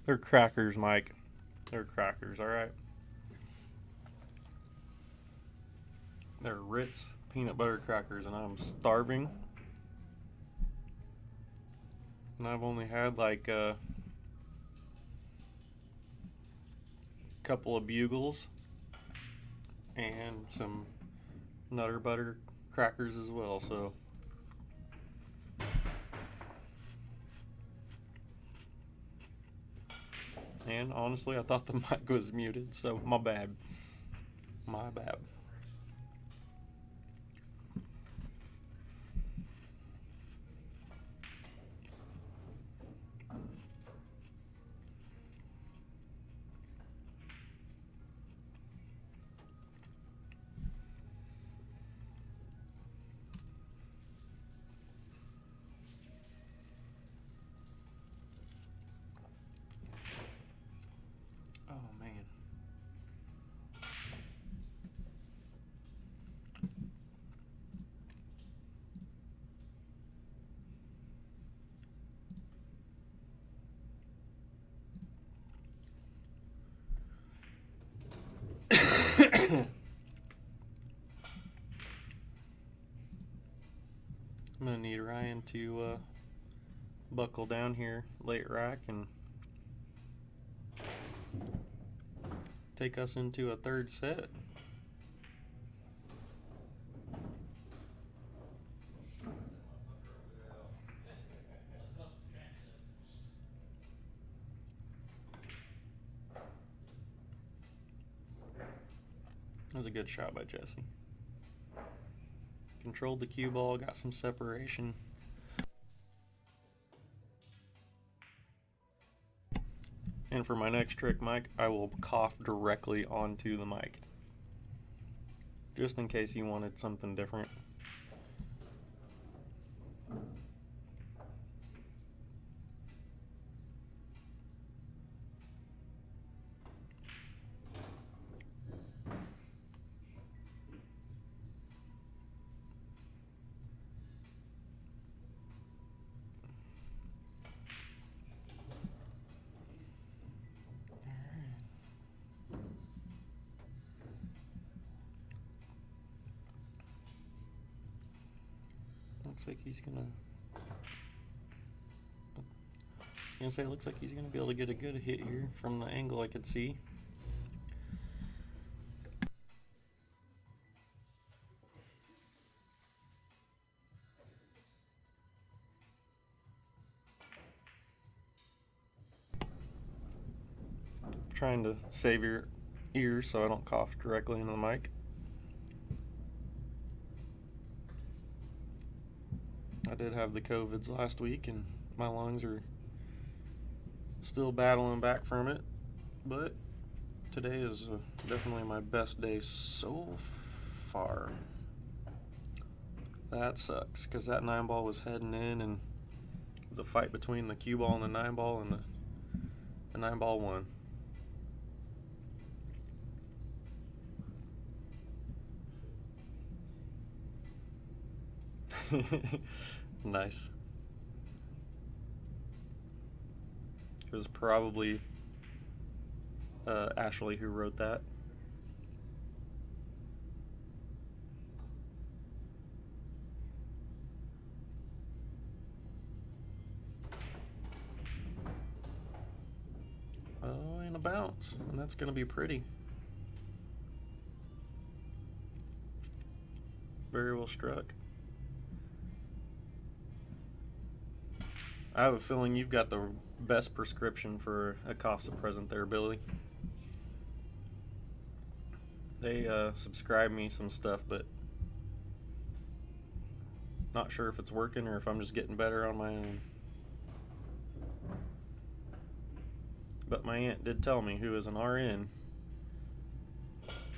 They're crackers, Mike. They're crackers, alright? They're Ritz peanut butter crackers, and I'm starving. And I've only had like a couple of Bugles and some Nutter Butter crackers as well, so. And honestly, I thought the mic was muted, so my bad. My bad. Oh, man. I'm gonna need Ryan to buckle down here late rack and take us into a third set. That was a good shot by Jesse. Controlled the cue ball, got some separation. And for my next trick, Mike, I will cough directly onto the mic. Just in case you wanted something different. Looks like he's gonna. I was gonna say, it looks like he's gonna be able to get a good hit here from the angle I could see. Trying to save your ears so I don't cough directly into the mic. I did have the COVIDs last week and my lungs are still battling back from it, but today is definitely my best day so far. That sucks because that 9-ball was heading in and it was a fight between the cue ball and the 9-ball, and the 9-ball won. Nice. It was probably Ashley who wrote that. Oh, and a bounce. And that's going to be pretty. Very well struck. I have a feeling you've got the best prescription for a cough suppressant there, Billy. They subscribe me some stuff, but not sure if it's working or if I'm just getting better on my own. But my aunt did tell me, who is an RN,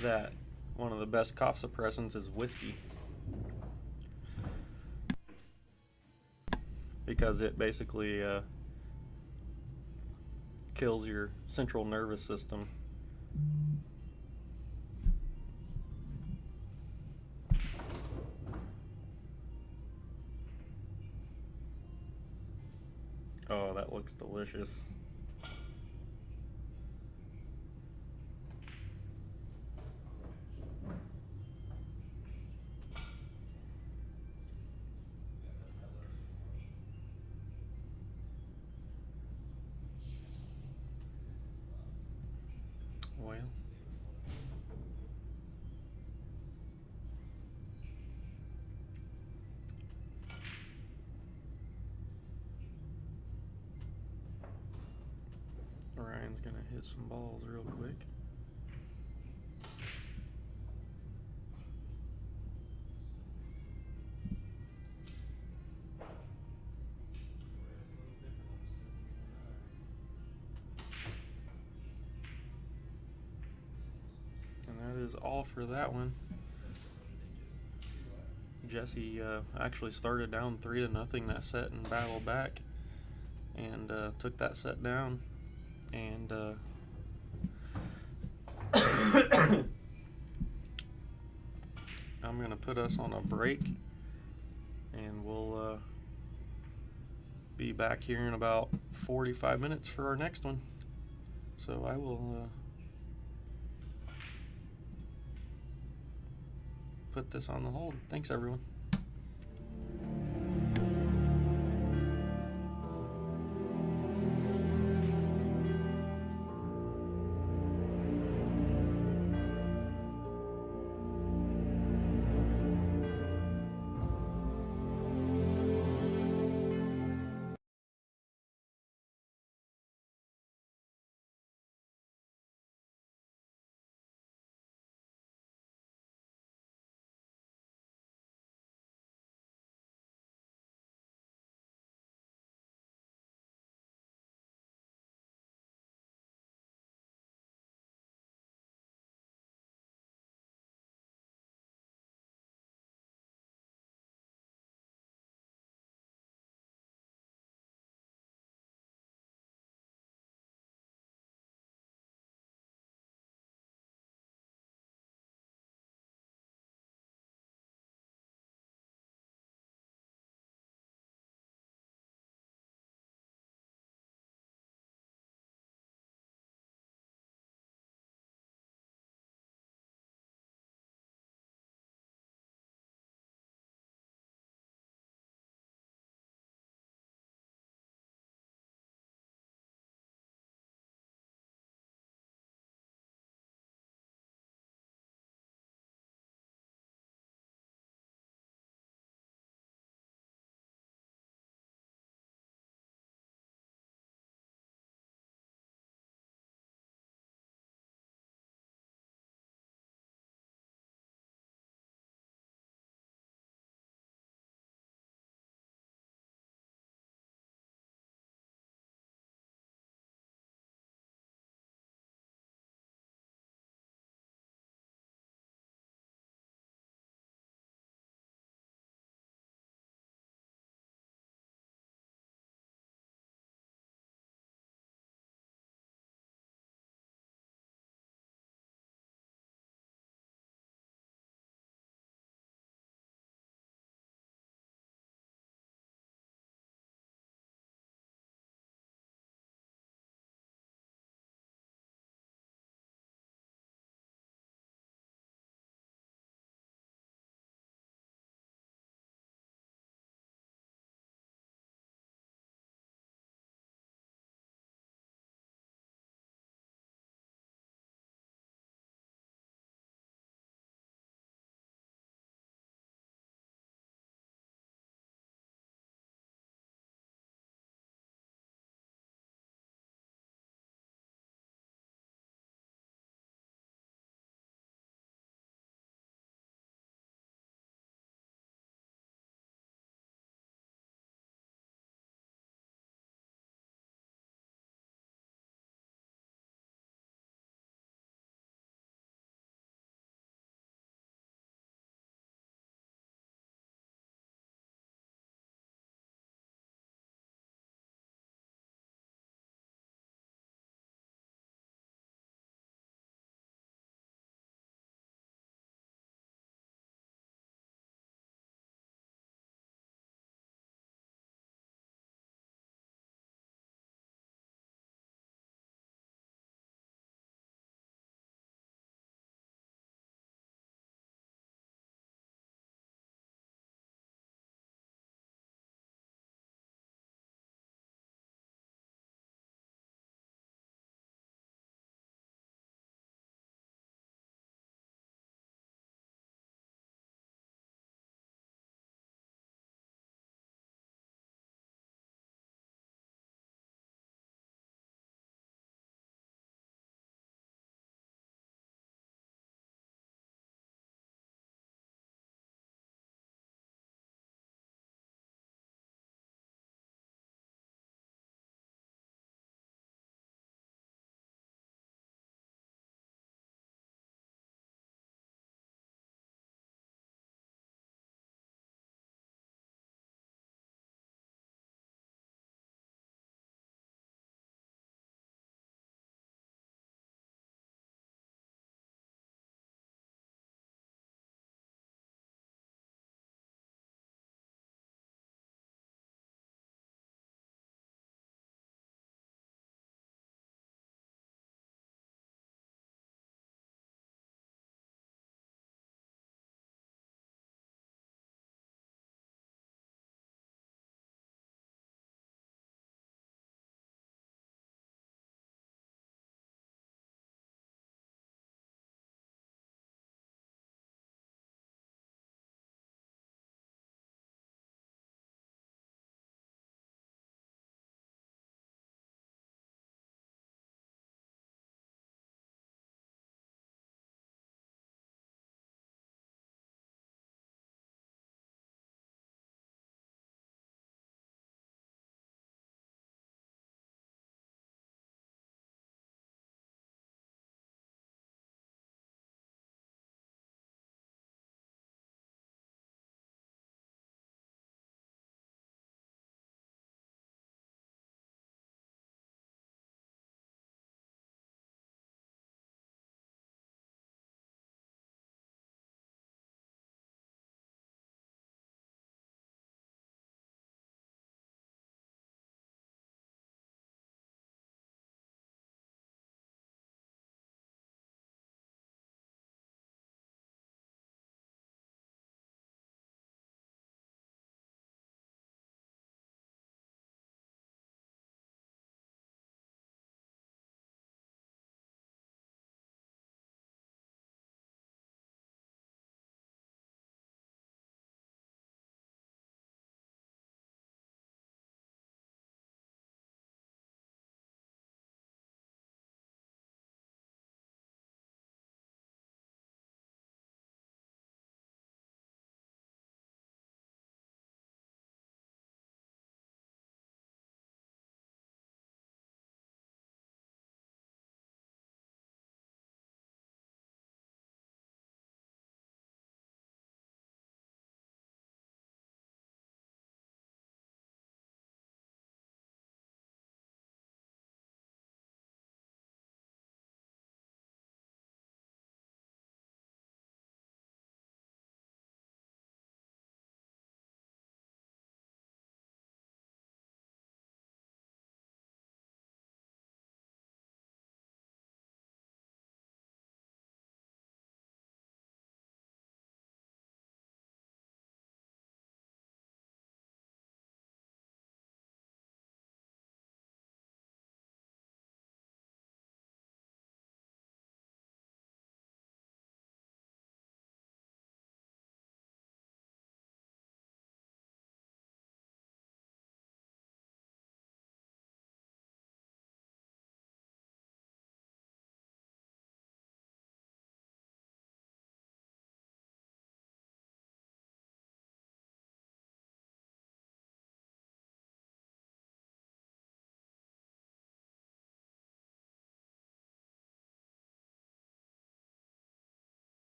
that one of the best cough suppressants is whiskey. Because it basically kills your central nervous system. Oh, that looks delicious. Well, Ryan's gonna hit some balls real quick. And that is all for that one. Jesse actually started down 3-0 that set and battled back and took that set down. And I'm going to put us on a break, and we'll be back here in about 45 minutes for our next one. So I will put this on the hold. Thanks, everyone.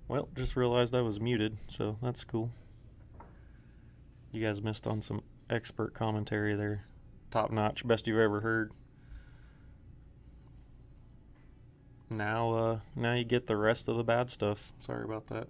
Well, just realized I was muted, so that's cool. You guys missed on some expert commentary there. Top notch, best you've ever heard. Now you get the rest of the bad stuff. Sorry about that.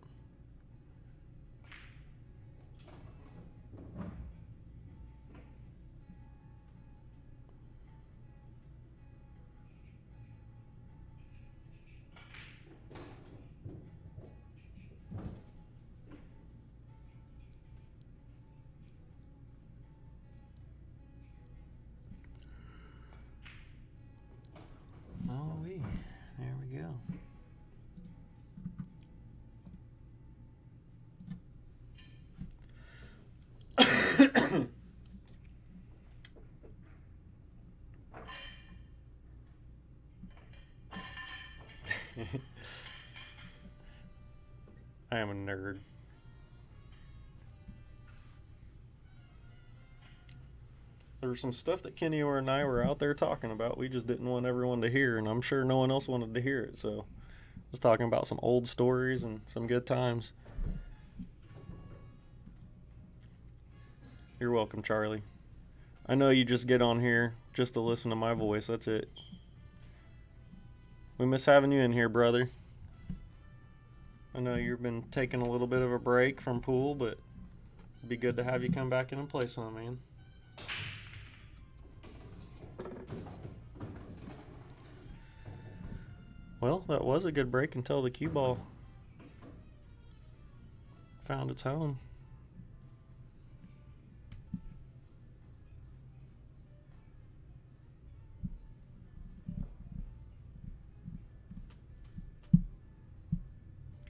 Oh, there we go. I am a nerd. There was some stuff that Kenny and I were out there talking about. We just didn't want everyone to hear, and I'm sure no one else wanted to hear it. So, I was talking about some old stories and some good times. You're welcome, Charlie. I know you just get on here just to listen to my voice. That's it. We miss having you in here, brother. I know you've been taking a little bit of a break from pool, but it'd be good to have you come back in and play some, man. Well, that was a good break until the cue ball found its home.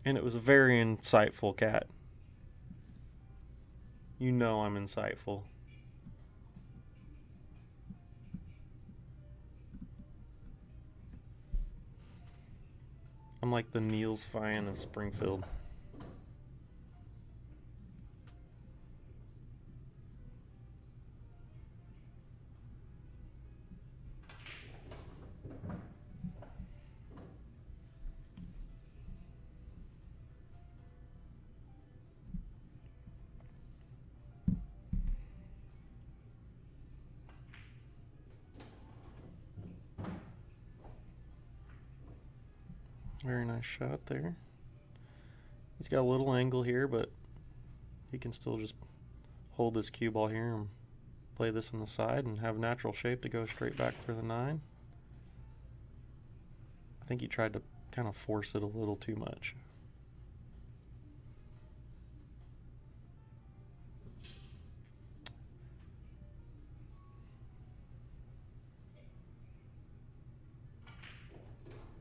And it was a very insightful, Cat. You know I'm insightful. I'm like the Niels Fine of Springfield. Very nice shot there. He's got a little angle here, but he can still just hold this cue ball here and play this on the side and have natural shape to go straight back for the 9. I think he tried to kind of force it a little too much.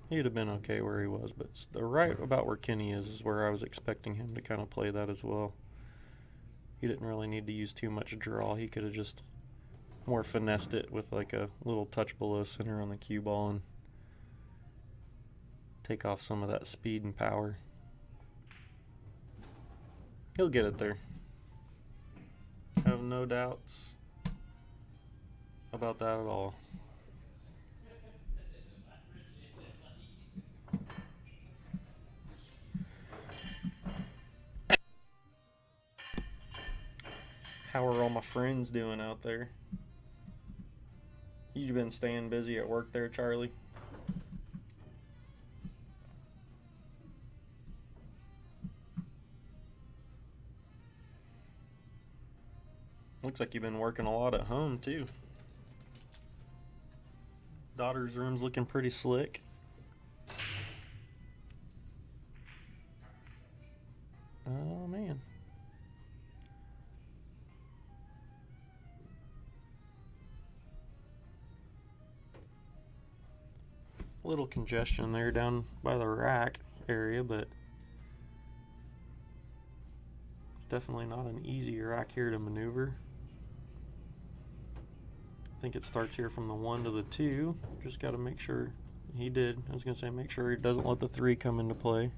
He'd have been okay where he was, but the right about where Kenny is where I was expecting him to kind of play that as well. He didn't really need to use too much draw. He could have just more finessed it with like a little touch below center on the cue ball and take off some of that speed and power. He'll get it there. Have no doubts about that at all. How are all my friends doing out there? You've been staying busy at work there, Charlie? Looks like you've been working a lot at home, too. Daughter's room's looking pretty slick. Oh, man. A little congestion there down by the rack area, but it's definitely not an easy rack here to maneuver. I think it starts here from the 1 to the 2. Just got to make sure he did. I was going to say make sure he doesn't let the 3 come into play.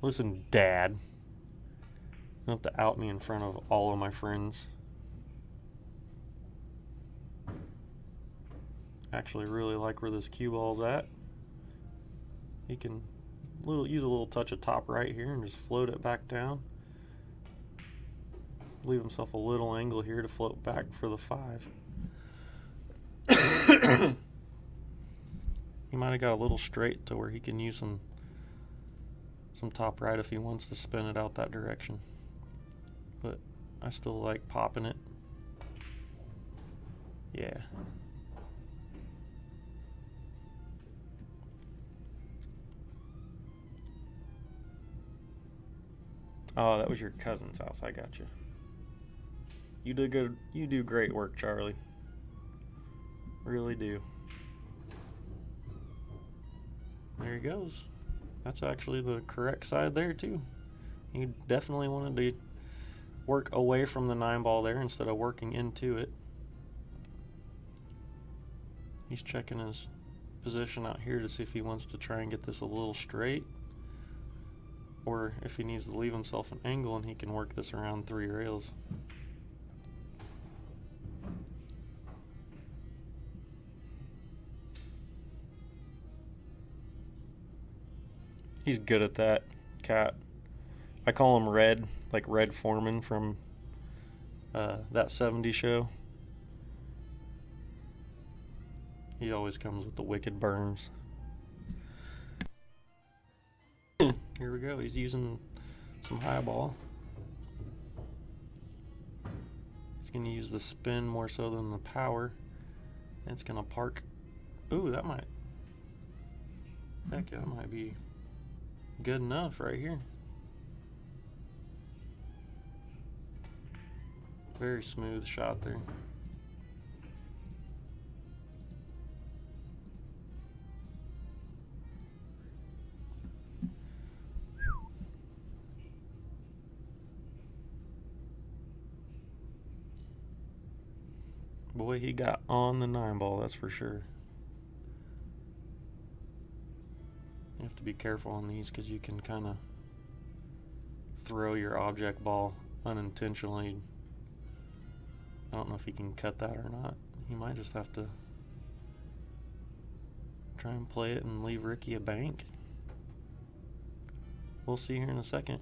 Listen, Dad. You don't have to out me in front of all of my friends. Actually really like where this cue ball's at. He can use a little touch of top right here and just float it back down. Leave himself a little angle here to float back for the 5. He might have got a little straight to where he can use some top right if he wants to spin it out that direction. But I still like popping it. Yeah. Oh, that was your cousin's house. I got you. You did good. You do great work, Charlie. Really do. There he goes. That's actually the correct side there too. He definitely wanted to work away from the 9 ball there instead of working into it. He's checking his position out here to see if he wants to try and get this a little straight, or if he needs to leave himself an angle and he can work this around 3 rails. He's good at that, Cat. I call him Red, like Red Foreman from that 70s show. He always comes with the wicked burns. Here we go. He's using some high ball. He's going to use the spin more so than the power. And it's going to park. Ooh, that might be good enough right here. Very smooth shot there. Boy, he got on the 9 ball, that's for sure. You have to be careful on these because you can kind of throw your object ball unintentionally. I don't know if he can cut that or not. He might just have to try and play it and leave Ricky a bank. We'll see here in a second.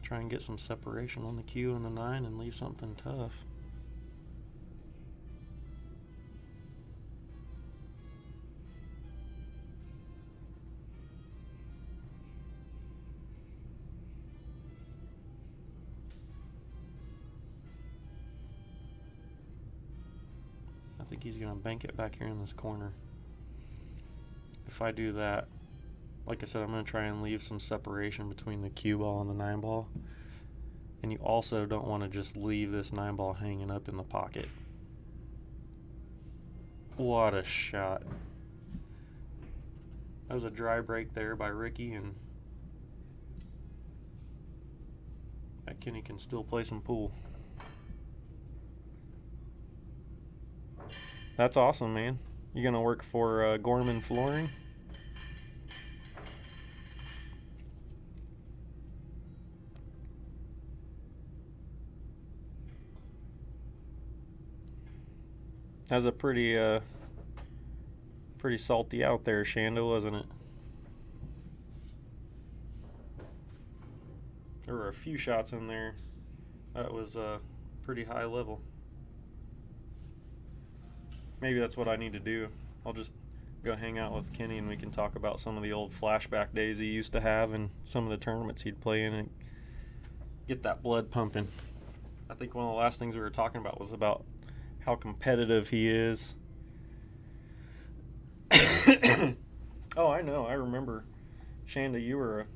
Try and get some separation on the cue and the 9 and leave something tough. I think he's going to bank it back here in this corner. If I do that, like I said, I'm going to try and leave some separation between the cue ball and the 9 ball. And you also don't want to just leave this 9 ball hanging up in the pocket. What a shot. That was a dry break there by Ricky, and that Kenny can still play some pool. That's awesome, man. You gonna work for Gorman Flooring? That was a pretty salty out there, Shanda, wasn't it? There were a few shots in there that was pretty high level. Maybe that's what I need to do. I'll just go hang out with Kenny and we can talk about some of the old flashback days he used to have and some of the tournaments he'd play in and get that blood pumping. I think one of the last things we were talking about was about how competitive he is. Oh, I know. I remember, Shanda, you were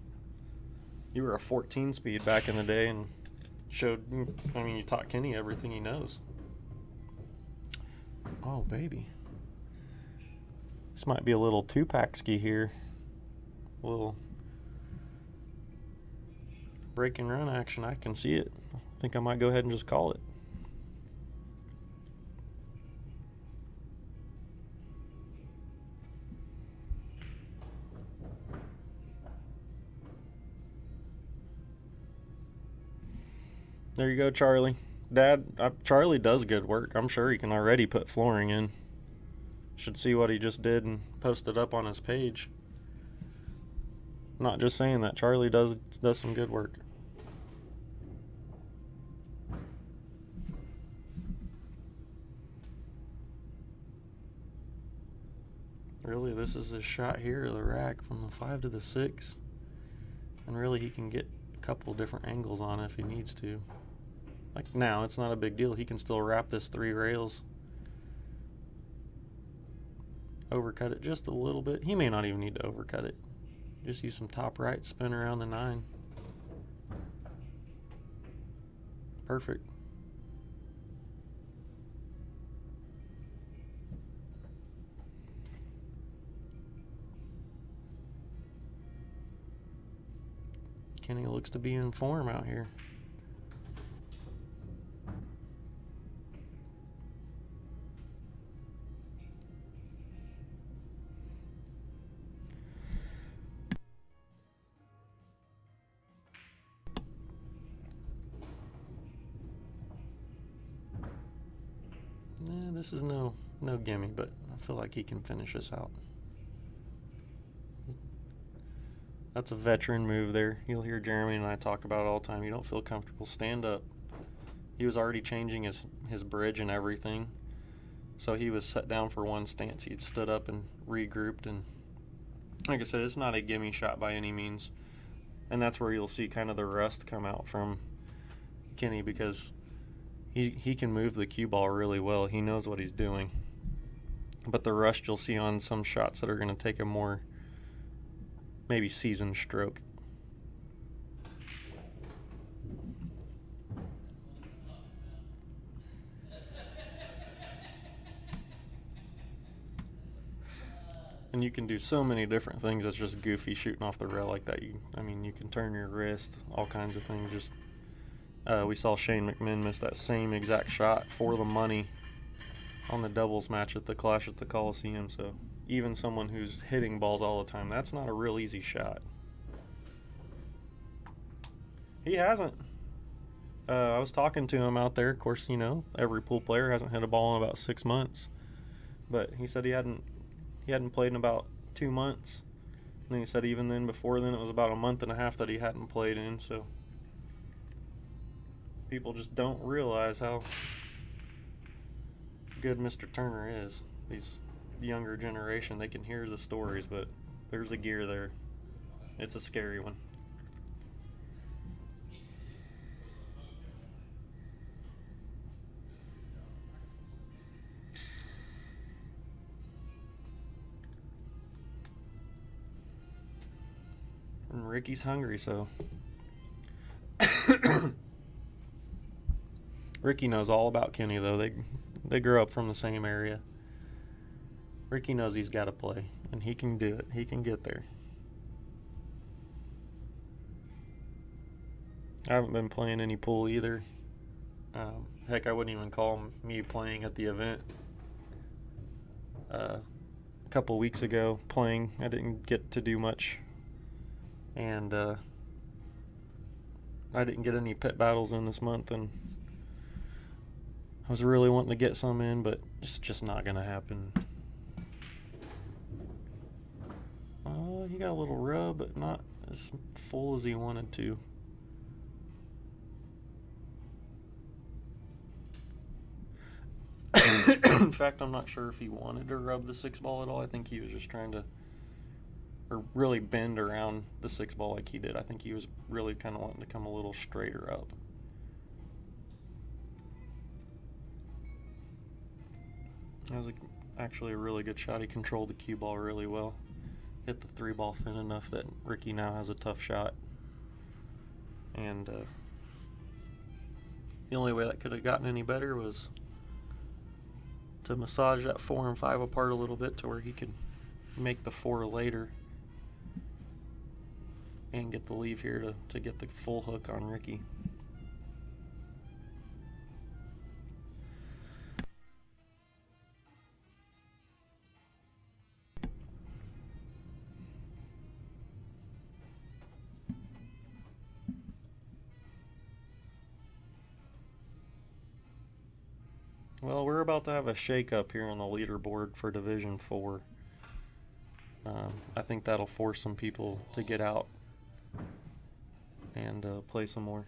a 14 speed back in the day and you taught Kenny everything he knows. Oh, baby. This might be a little 2-pack ski here. A little break and run action. I can see it. I think I might go ahead and just call it. There you go, Charlie. Dad, Charlie does good work. I'm sure he can already put flooring in. Should see what he just did and post it up on his page. Not just saying that. Charlie does some good work. Really, this is his shot here of the rack from the 5 to the 6. And really, he can get a couple different angles on it if he needs to. Like now, it's not a big deal. He can still wrap this 3 rails. Overcut it just a little bit. He may not even need to overcut it. Just use some top right, spin around the 9. Perfect. Kenny looks to be in form out here. This is no gimme, but I feel like he can finish this out. That's a veteran move there. You'll hear Jeremy and I talk about it all the time. You don't feel comfortable, stand up. He was already changing his bridge and everything. So he was set down for one stance. He stood up and regrouped. And like I said, it's not a gimme shot by any means. And that's where you'll see kind of the rust come out from Kenny, because he can move the cue ball really well. He knows what he's doing. But the rust you'll see on some shots that are going to take a more maybe seasoned stroke. And you can do so many different things that's just goofy shooting off the rail like that. You can turn your wrist, all kinds of things. Just we saw Shane McMahon miss that same exact shot for the money on the doubles match at the Clash at the Coliseum. So even someone who's hitting balls all the time, that's not a real easy shot. He hasn't. I was talking to him out there. Of course, every pool player hasn't hit a ball in about 6 months. But he said he hadn't played in about 2 months. And then he said even then, before then, it was about a month and a half that he hadn't played in. So people just don't realize how good Mr. Turner is. These younger generation, they can hear the stories, but there's a gear there. It's a scary one. And Ricky's hungry, so Ricky knows all about Kenny, though. They grew up from the same area. Ricky knows he's got to play, and he can do it. He can get there. I haven't been playing any pool either. Heck, I wouldn't even call me playing at the event. A couple weeks ago, playing, I didn't get to do much. And I didn't get any pit battles in this month, and I was really wanting to get some in, but it's just not going to happen. He got a little rub, but not as full as he wanted to. In fact, I'm not sure if he wanted to rub the 6 ball at all. I think he was just trying to, or really bend around the 6 ball like he did. I think he was really kind of wanting to come a little straighter up. That was actually a really good shot. He controlled the cue ball really well. Hit the 3 ball thin enough that Ricky now has a tough shot. And the only way that could have gotten any better was to massage that 4 and 5 apart a little bit to where he could make the 4 later and get the leave here to get the full hook on Ricky. Well, we're about to have a shake-up here on the leaderboard for Division 4. I think that'll force some people to get out and play some more.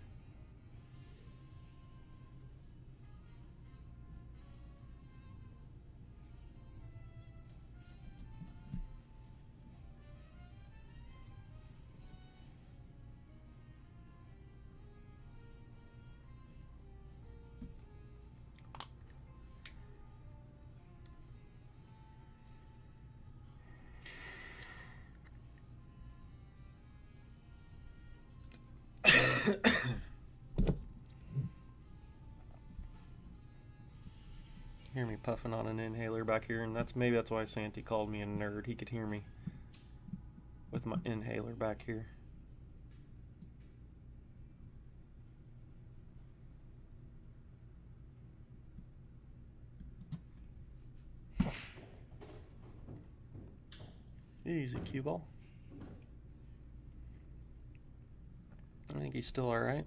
Hear me puffing on an inhaler back here, and maybe that's why Santy called me a nerd. He could hear me with my inhaler back here. Easy cue ball. I think he's still alright.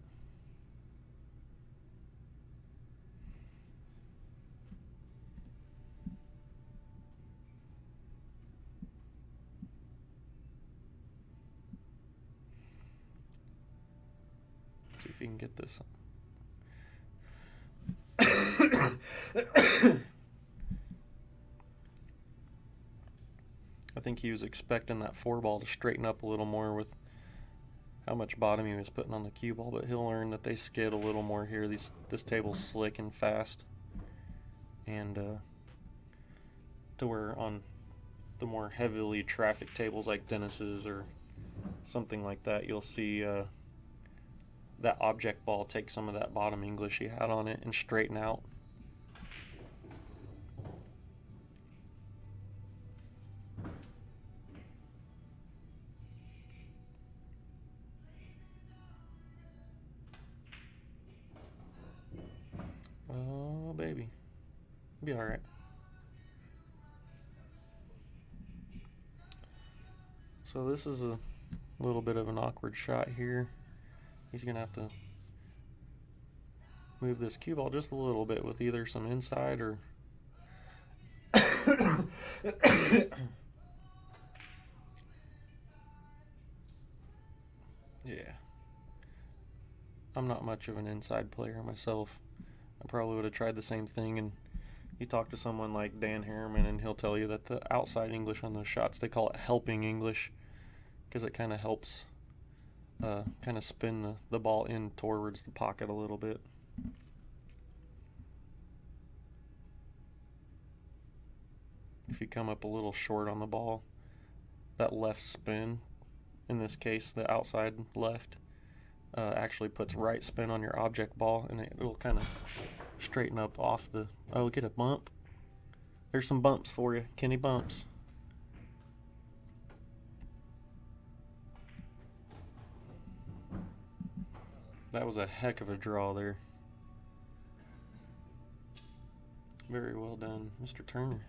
See if you can get this. I think he was expecting that 4-ball to straighten up a little more with how much bottom he was putting on the cue ball, but he'll learn that they skid a little more here. This table's slick and fast, and to where on the more heavily trafficked tables like Dennis's or something like that, you'll see that object ball take some of that bottom English he had on it and straighten out. Oh, baby. Be alright. So this is a little bit of an awkward shot here. He's going to have to move this cue ball just a little bit with either some inside or... Yeah. I'm not much of an inside player myself. I probably would have tried the same thing, and you talk to someone like Dan Harriman and he'll tell you that the outside English on those shots, they call it helping English, because it kind of helps kind of spin the ball in towards the pocket a little bit. If you come up a little short on the ball, that left spin, in this case the outside left, actually puts right spin on your object ball, and it'll kind of straighten up off the... Oh, get a bump. There's some bumps for you, Kenny Bumps. That was a heck of a draw there. Very well done, Mr. Turner.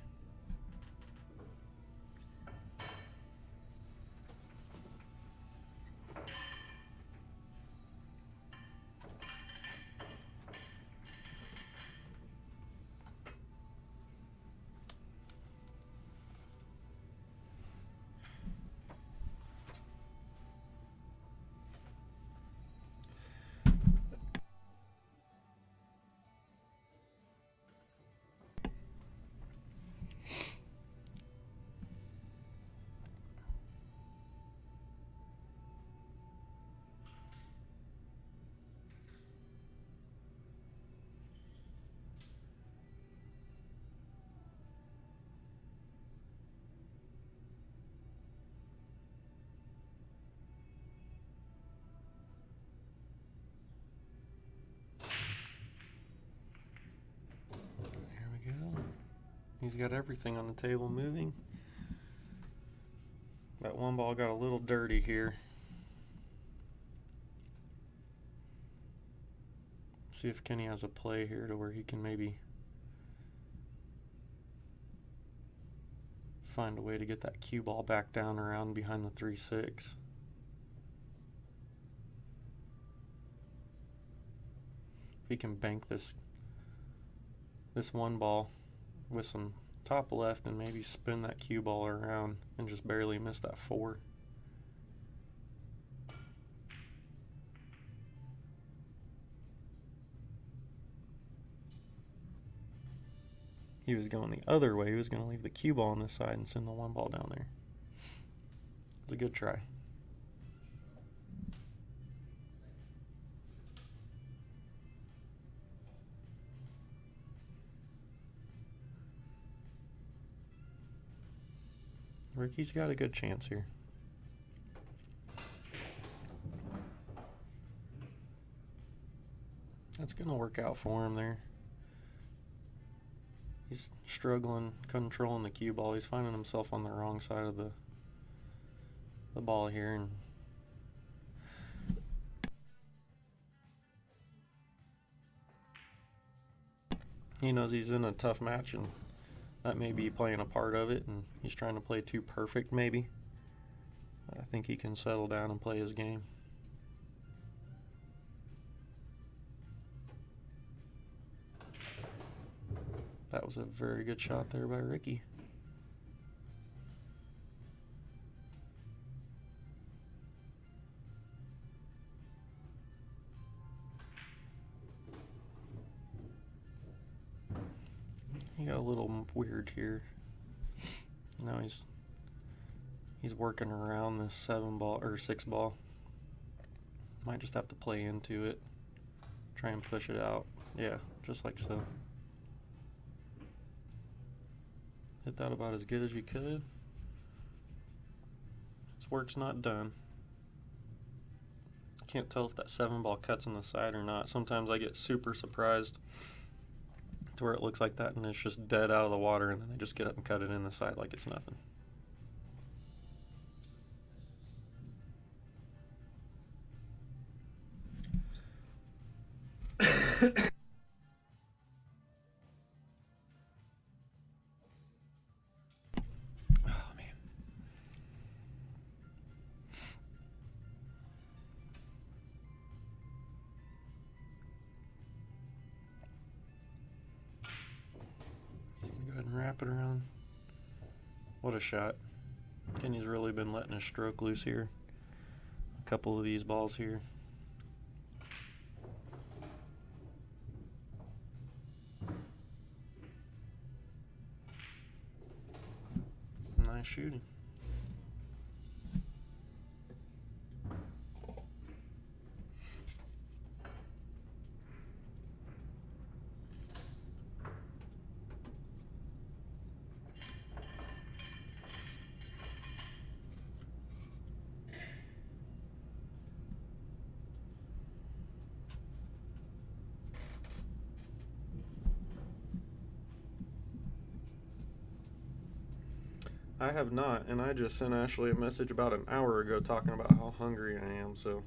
He's got everything on the table moving. That one ball got a little dirty here. See if Kenny has a play here to where he can maybe find a way to get that cue ball back down around behind the 3-6. If he can bank this this one ball with some top left and maybe spin that cue ball around and just barely miss that 4. He was going the other way. He was going to leave the cue ball on this side and send the 1 ball down there. It was a good try. Ricky's got a good chance here. That's going to work out for him there. He's struggling controlling the cue ball. He's finding himself on the wrong side of the ball here, and he knows he's in a tough match, and that may be playing a part of it, and he's trying to play too perfect maybe. I think he can settle down and play his game. That was a very good shot there by Ricky. He got a little weird here. Now he's working around this 7 ball or 6 ball. Might just have to play into it. Try and push it out. Yeah, just like so. Hit that about as good as you could. This work's not done. Can't tell if that 7 ball cuts on the side or not. Sometimes I get super surprised to where it looks like that and it's just dead out of the water, and then they just get up and cut it in the side like it's nothing. Wrap it around. What a shot. Kenny's really been letting his stroke loose here. A couple of these balls here. Nice shooting. I have not, and I just sent Ashley a message about an hour ago talking about how hungry I am, so.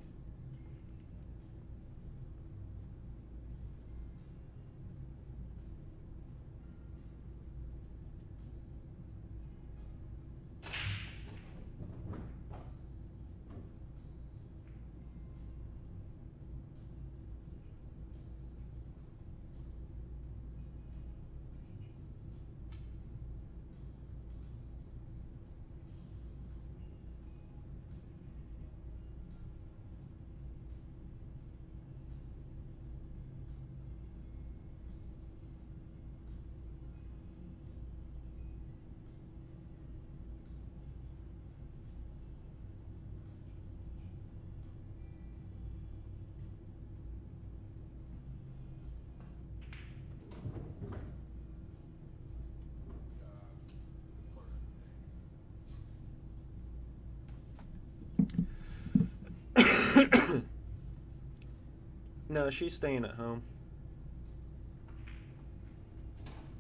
No, she's staying at home.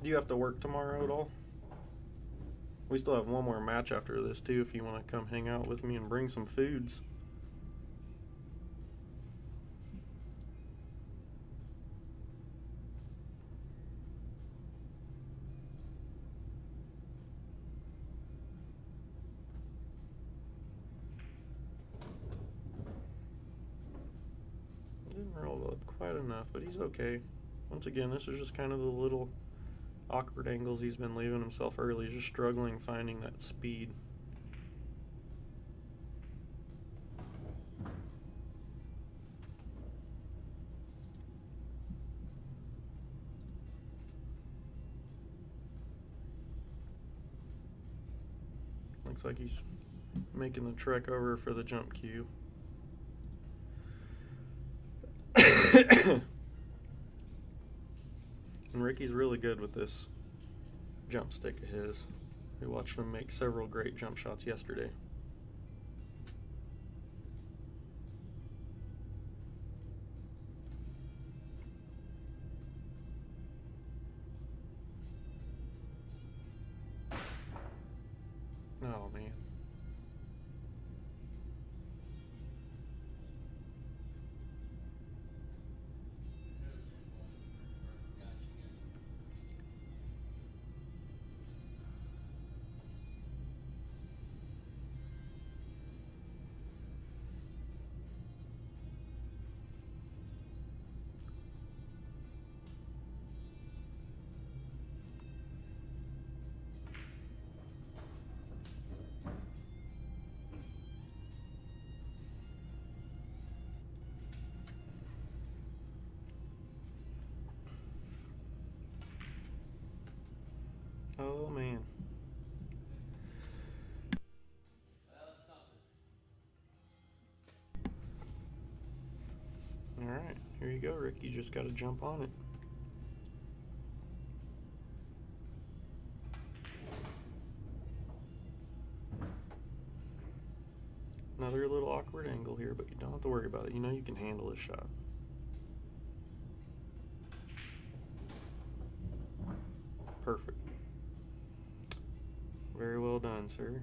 Do you have to work tomorrow at all? We still have one more match after this too if you want to come hang out with me and bring some foods. Didn't roll up quite enough, but he's okay. Once again, this is just kind of the little awkward angles he's been leaving himself early. He's just struggling finding that speed. Looks like he's making the trek over for the jump cue. And Ricky's really good with this jump stick of his. We watched him make several great jump shots yesterday. Oh, man. Oh, man. All right, here you go, Rick. You just got to jump on it. Another little awkward angle here, but you don't have to worry about it. You know you can handle this shot. Perfect. Very well done, sir.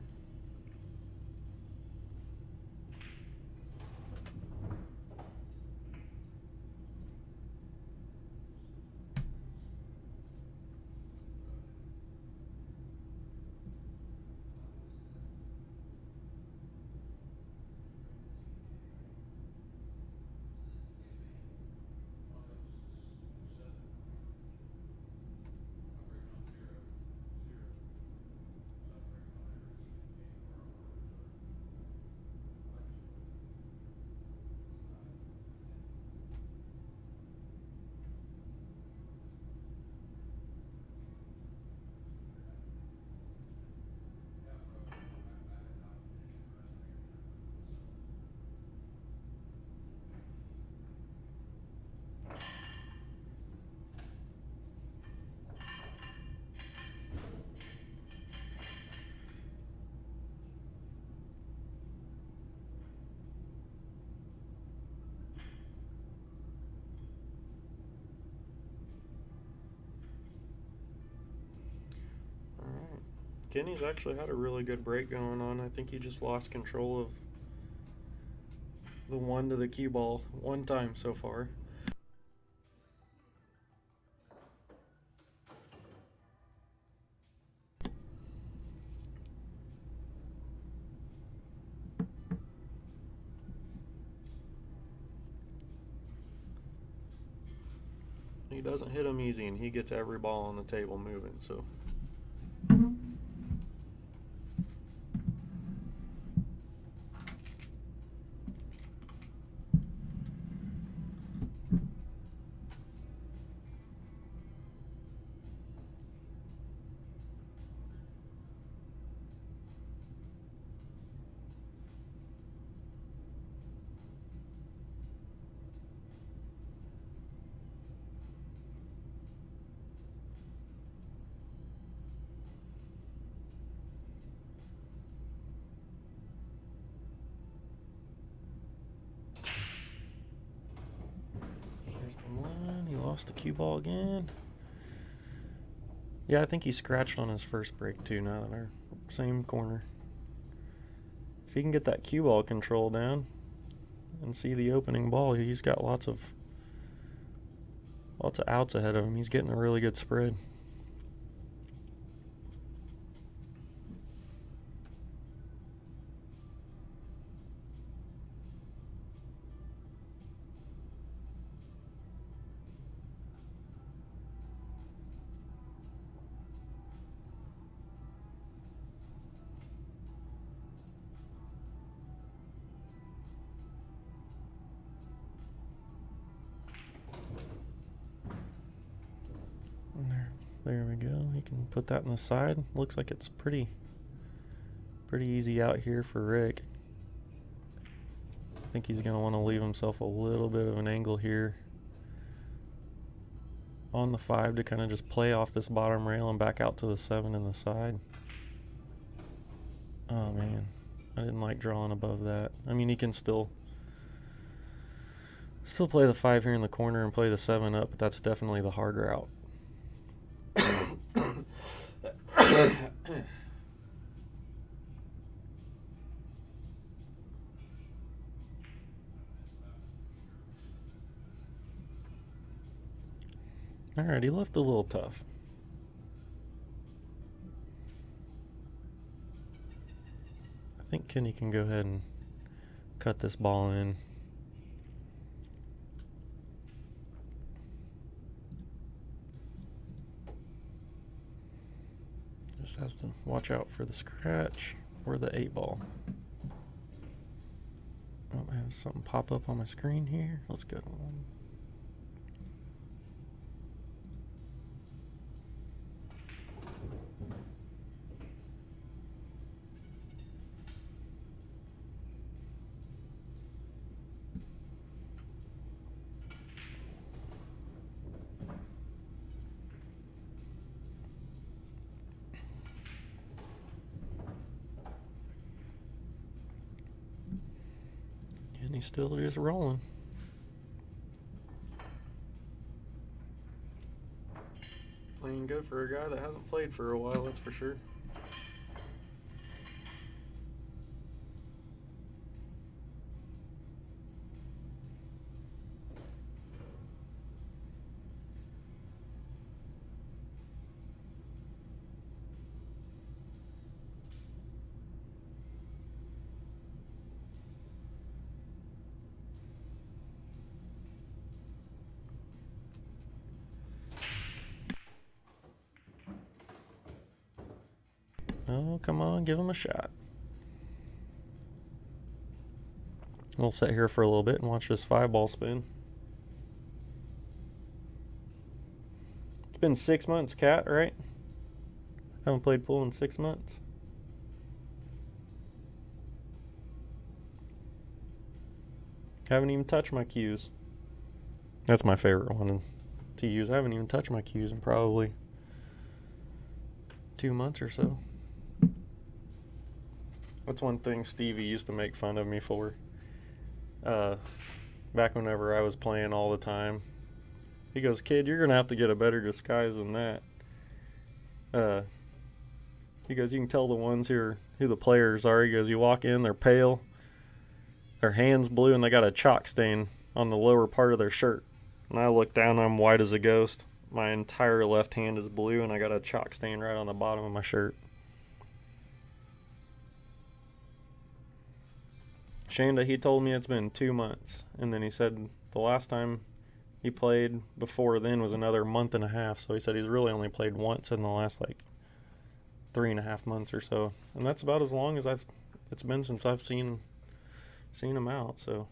Kenny's actually had a really good break going on. I think he just lost control of the one to the cue ball one time so far. He doesn't hit them easy, and he gets every ball on the table moving, so. There's the one. He lost the cue ball again. Yeah, I think he scratched on his first break too. Now that our same corner. If he can get that cue ball control down and see the opening ball, he's got lots of outs ahead of him. He's getting a really good spread. There we go. You can put that on the side. Looks like it's pretty easy out here for Rick. I think he's going to want to leave himself a little bit of an angle here on the 5 to kind of just play off this bottom rail and back out to the 7 in the side. Oh man, I didn't like drawing above that. I mean, he can still play the 5 here in the corner and play the 7 up, but that's definitely the hard route. Alright, he left a little tough. I think Kenny can go ahead and cut this ball in. Just has to watch out for the scratch or the 8 ball. Oh, I have something pop up on my screen here. Let's go. And he's still just rolling. Playing good for a guy that hasn't played for a while, that's for sure. Oh, come on, give him a shot. We'll sit here for a little bit and watch this 5 ball spin. It's been 6 months, Cat, right? Haven't played pool in 6 months. Haven't even touched my cues. That's my favorite one to use. I haven't even touched my cues in probably 2 months or so. That's one thing Stevie used to make fun of me for. Back whenever I was playing all the time. He goes, "Kid, you're going to have to get a better disguise than that." He goes, "You can tell the ones who the players are." He goes, "You walk in, they're pale, their hands blue, and they got a chalk stain on the lower part of their shirt." And I look down, I'm white as a ghost. My entire left hand is blue, and I got a chalk stain right on the bottom of my shirt. Shanda, he told me it's been 2 months, and then he said the last time he played before then was another month and a half, so he said he's really only played once in the last 3.5 months or so, and that's about as long as it's been since I've seen him out. So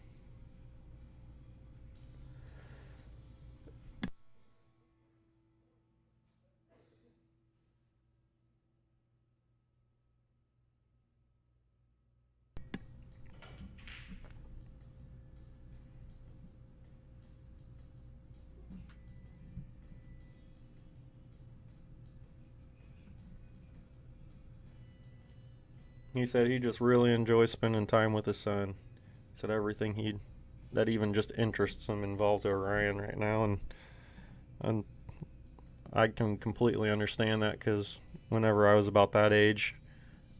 he said he just really enjoys spending time with his son. He said everything that even just interests him involves Orion right now, and I can completely understand that, because whenever I was about that age,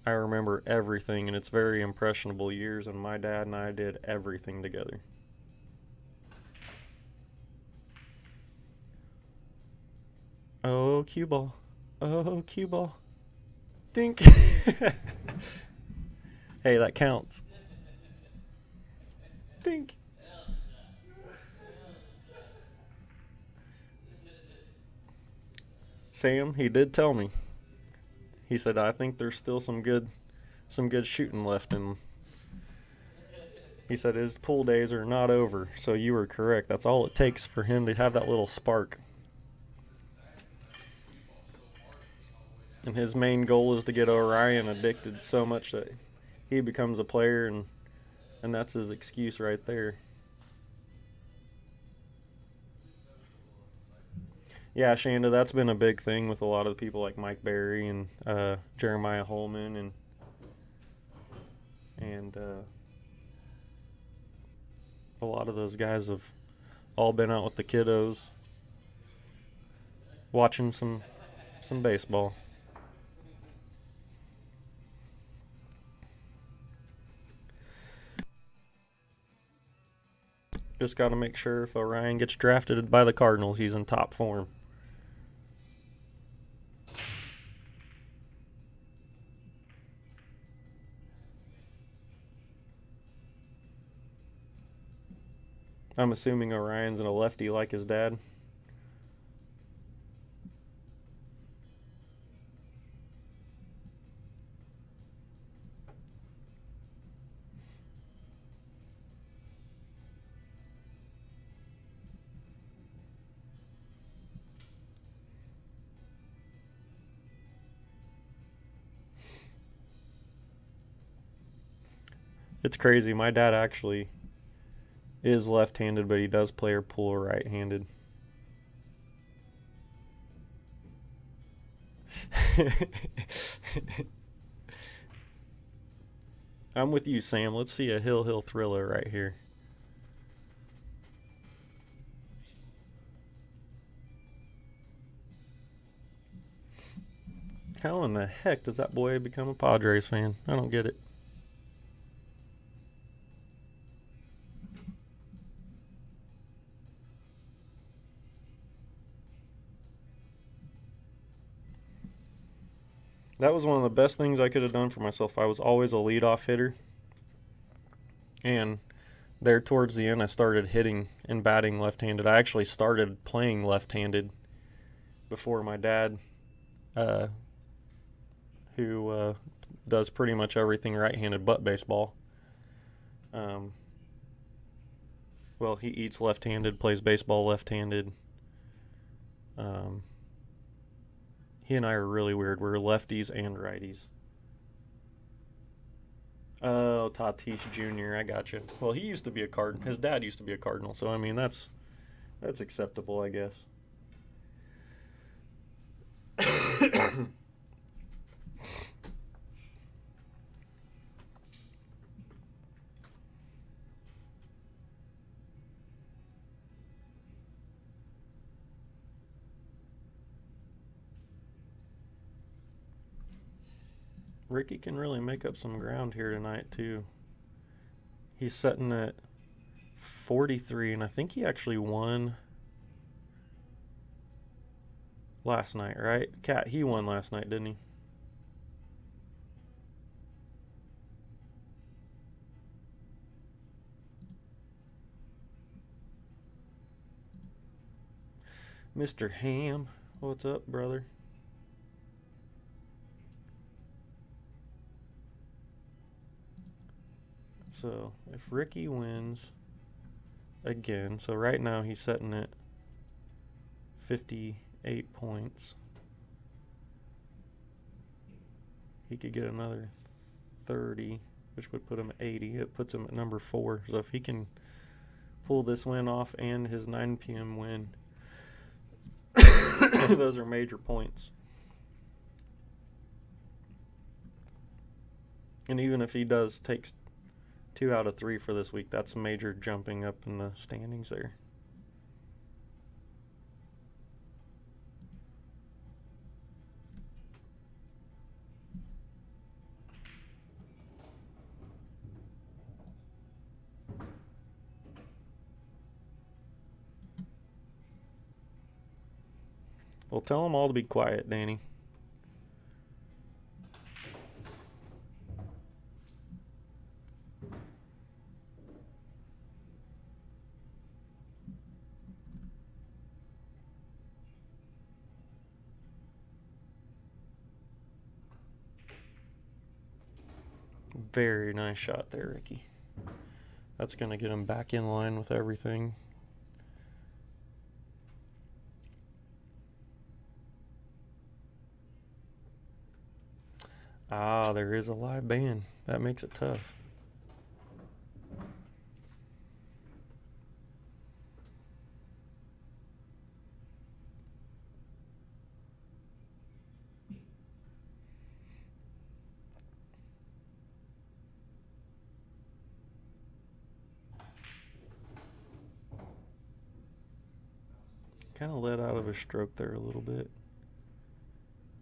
I remember everything, and it's very impressionable years, and my dad and I did everything together. Oh, cue ball. Oh, cue ball. Dink. Hey, that counts. Dink. Sam, he did tell me. He said, "I think there's still some good shooting left in." He said his pool days are not over, so you were correct. That's all it takes for him to have that little spark. And his main goal is to get Orion addicted so much that he becomes a player, and that's his excuse right there. Yeah, Shanda, that's been a big thing with a lot of the people like Mike Berry and Jeremiah Holman and a lot of those guys have all been out with the kiddos watching some baseball. Just got to make sure if Orion gets drafted by the Cardinals, he's in top form. I'm assuming Orion's a lefty like his dad. It's crazy. My dad actually is left-handed, but he does play or pull right-handed. I'm with you, Sam. Let's see a Hill thriller right here. How in the heck does that boy become a Padres fan? I don't get it. That was one of the best things I could have done for myself. I was always a leadoff hitter. And there towards the end, I started hitting and batting left-handed. I actually started playing left-handed before my dad, who does pretty much everything right-handed but baseball. Well, he eats left-handed, plays baseball left-handed. He and I are really weird. We're lefties and righties. Oh, Tatis Jr. I gotcha. Well, he used to be a Cardinal. His dad used to be a Cardinal, so I mean that's acceptable, I guess. Ricky can really make up some ground here tonight, too. He's sitting at 43, and I think he actually won last night, right? Cat, he won last night, didn't he? Mr. Ham, what's up, brother? So if Ricky wins again, so right now he's sitting at 58 points. He could get another 30, which would put him at 80. It puts him at number 4. So if he can pull this win off and his 9 p.m. win, those are major points. And even if he does takes 2 out of 3 for this week, that's major jumping up in the standings there. Well, tell them all to be quiet, Danny. Very nice shot there, Ricky. That's going to get him back in line with everything. Ah, there is a live band. That makes it tough. Kind of let out of his stroke there a little bit.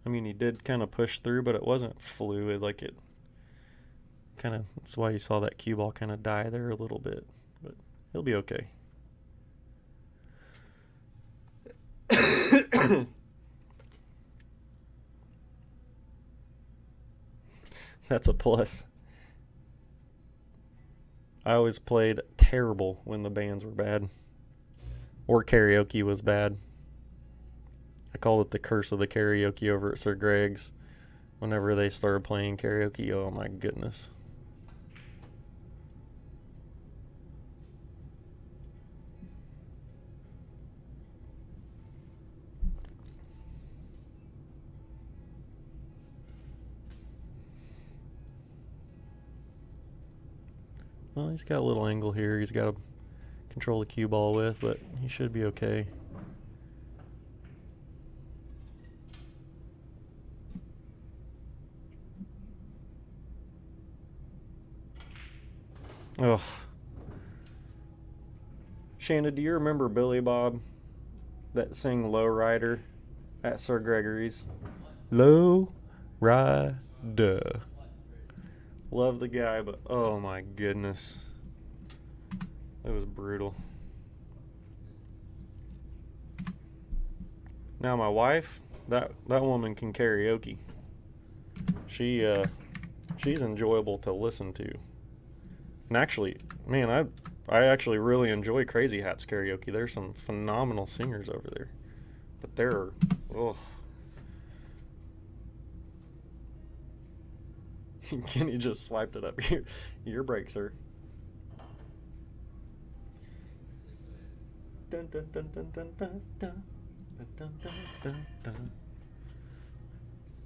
I mean, he did kind of push through, but it wasn't fluid. Like it kind of, that's why you saw that cue ball kind of die there a little bit. But he'll be okay. That's a plus. I always played terrible when the bands were bad. Or karaoke was bad. I called it the curse of the karaoke over at Sir Greg's. Whenever they started playing karaoke, oh my goodness. Well, he's got a little angle here he's got to control the cue ball with, but he should be okay. Oh. Shanna, do you remember Billy Bob that sang Low Rider at Sir Gregory's? Low Rider. Love the guy, but oh my goodness. It was brutal. Now my wife, that woman can karaoke. She's enjoyable to listen to. And actually, man, I actually really enjoy Crazy Hats karaoke. There's some phenomenal singers over there. But they're, oh. Kenny just swiped it up. Your break, sir. Dun, dun, dun, dun, dun, dun, dun. Dun, dun, dun, dun.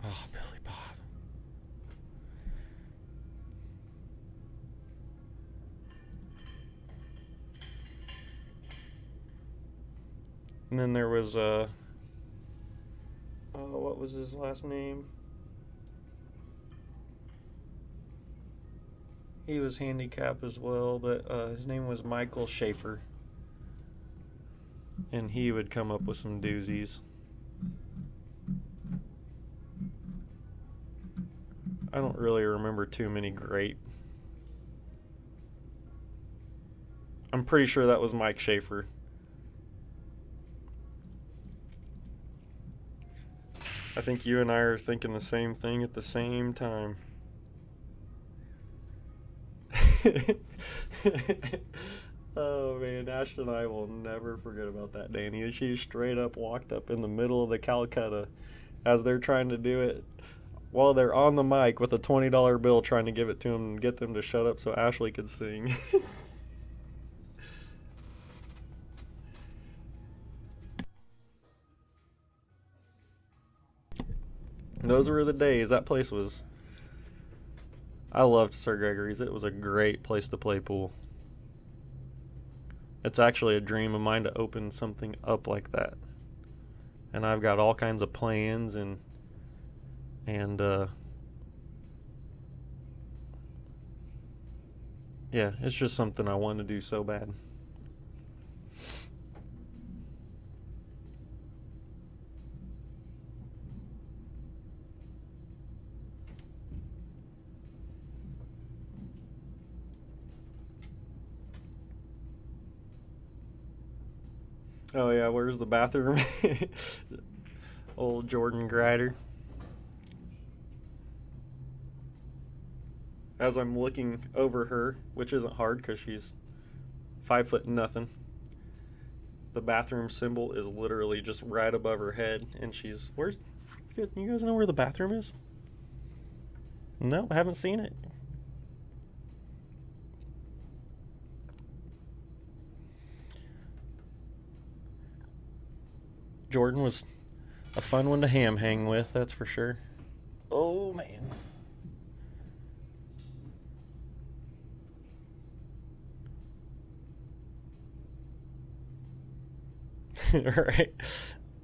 Oh, Billy Bob. And then there was what was his last name? He was handicapped as well, but his name was Michael Schaefer. And he would come up with some doozies. I don't really remember too many great. I'm pretty sure that was Mike Schaefer. I think you and I are thinking the same thing at the same time. Oh man, Ash and I will never forget about that, Danny. She straight up walked up in the middle of the Calcutta as they're trying to do it while they're on the mic with a $20 bill trying to give it to them and get them to shut up so Ashley could sing. Those were the days. That place was... I loved Sir Gregory's. It was a great place to play pool. It's actually a dream of mine to open something up like that. And I've got all kinds of plans and yeah, it's just something I want to do so bad. Oh yeah, where's the bathroom? Old Jordan Grider. As I'm looking over her, which isn't hard because she's 5 foot nothing. The bathroom symbol is literally just right above her head, and she's where's? You guys know where the bathroom is? No, I haven't seen it. Jordan was a fun one to ham hang with, that's for sure. Oh man. Right.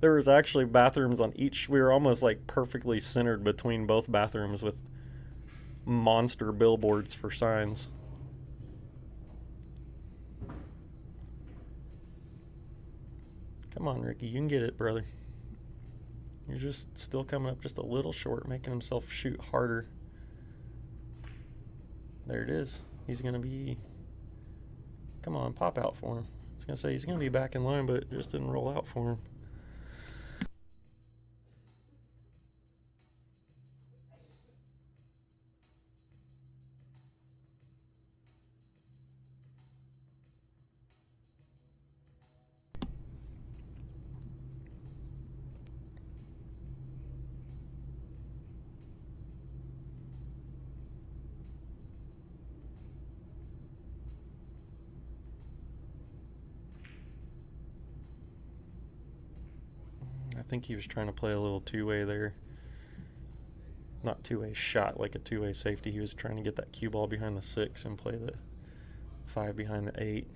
There was actually bathrooms on each. We were almost like perfectly centered between both bathrooms with monster billboards for signs. Come on, Ricky, you can get it, brother. You're just still coming up just a little short, making himself shoot harder. There it is. He's going to be... Come on, pop out for him. I was going to say he's going to be back in line, but it just didn't roll out for him. I think he was trying to play a little two-way there. Not two-way shot, like a two-way safety. He was trying to get that cue ball behind the 6 and play the 5 behind the 8.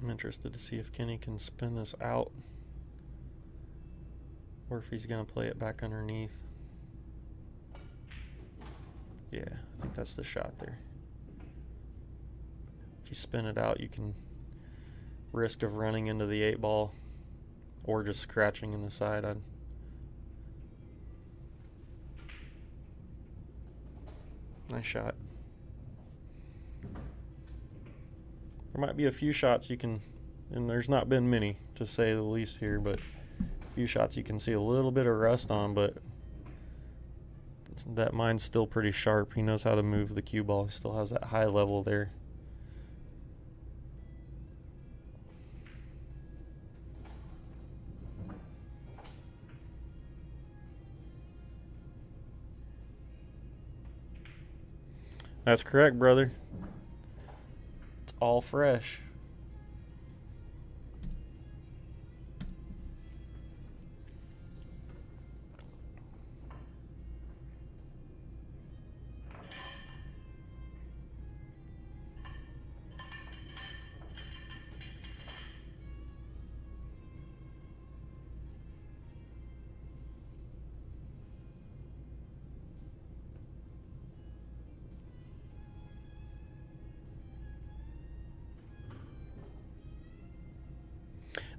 I'm interested to see if Kenny can spin this out or if he's going to play it back underneath. Yeah, I think that's the shot there. If you spin it out, you can risk of running into the 8 ball or just scratching in the side. Nice shot. There might be a few shots you can, and there's not been many to say the least here, but a few shots you can see a little bit of rust on, but that mind's still pretty sharp. He knows how to move the cue ball. He still has that high level there. That's correct, brother. It's all fresh.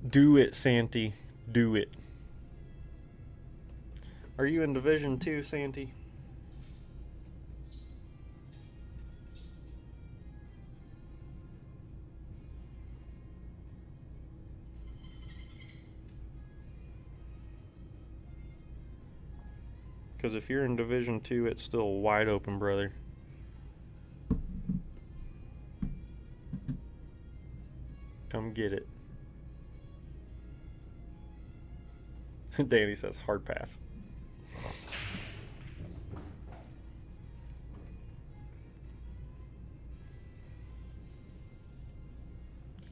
Do it, Santy. Do it. Are you in Division 2, Santy? Because if you're in Division 2, it's still wide open, brother. Come get it. Danny says hard pass.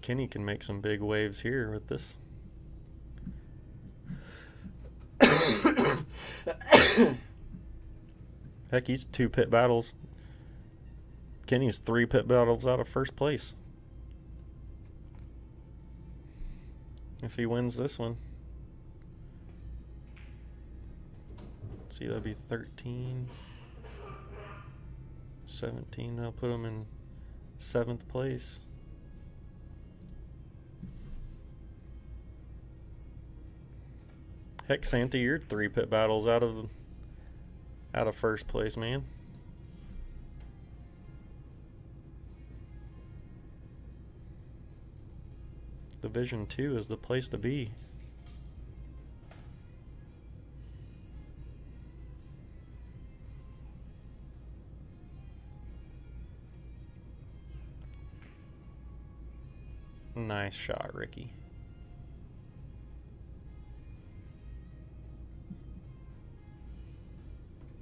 Kenny can make some big waves here with this. Heck, he's 2 pit battles. Kenny's 3 pit battles out of first place. If he wins this one. Let's see, that'd be 13. 17. That'll put him in 7th place. Heck, Santa, you're 3 pit battles out of first place, man. Division 2 is the place to be. Nice shot, Ricky.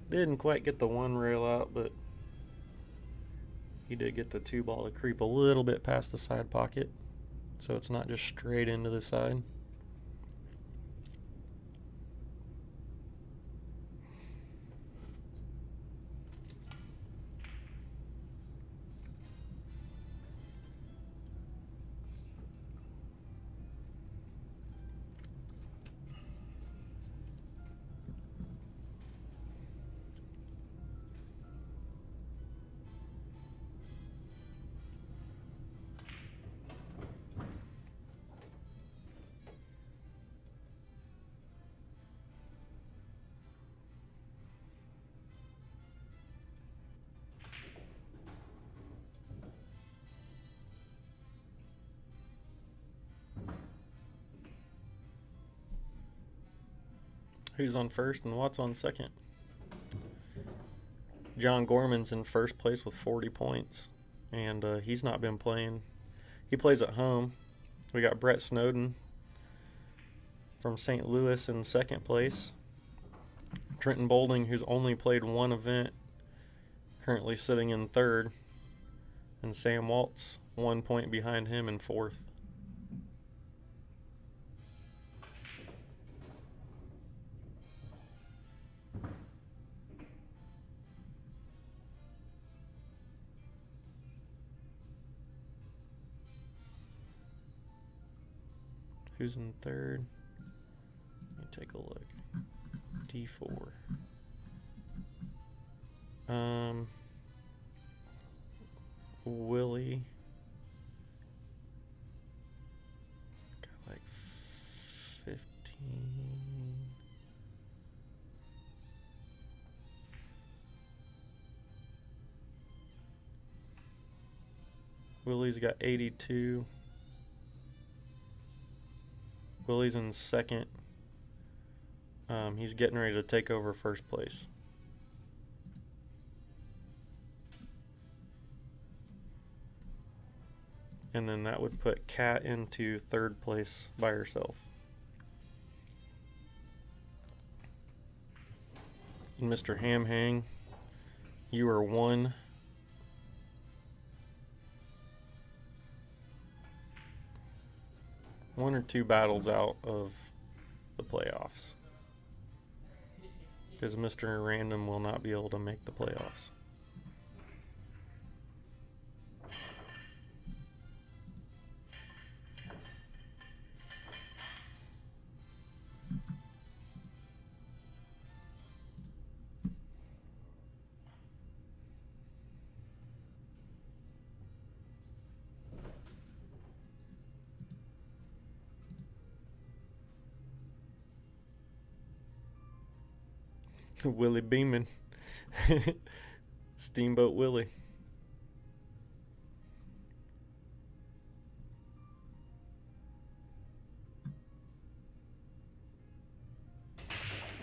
Didn't quite get the 1 rail out, but he did get the 2 ball to creep a little bit past the side pocket, so it's not just straight into the side. who's on first and what's on second. John Gorman's in first place with 40 points, and he's not been playing. He plays at home. We got Brett Snowden from St. Louis in second place. Trenton Boulding, who's only played one event, currently sitting in third. And Sam Waltz, 1 point behind him in fourth. Who's in third? Let me take a look. D4. Willie. Got like 15. Willie's got 82. Willie's in second. He's getting ready to take over first place. And then that would put Kat into third place by herself. And Mr. Hamhang, you are one or two battles out of the playoffs, because Mr. Random will not be able to make the playoffs. Willie Beeman. Steamboat Willie.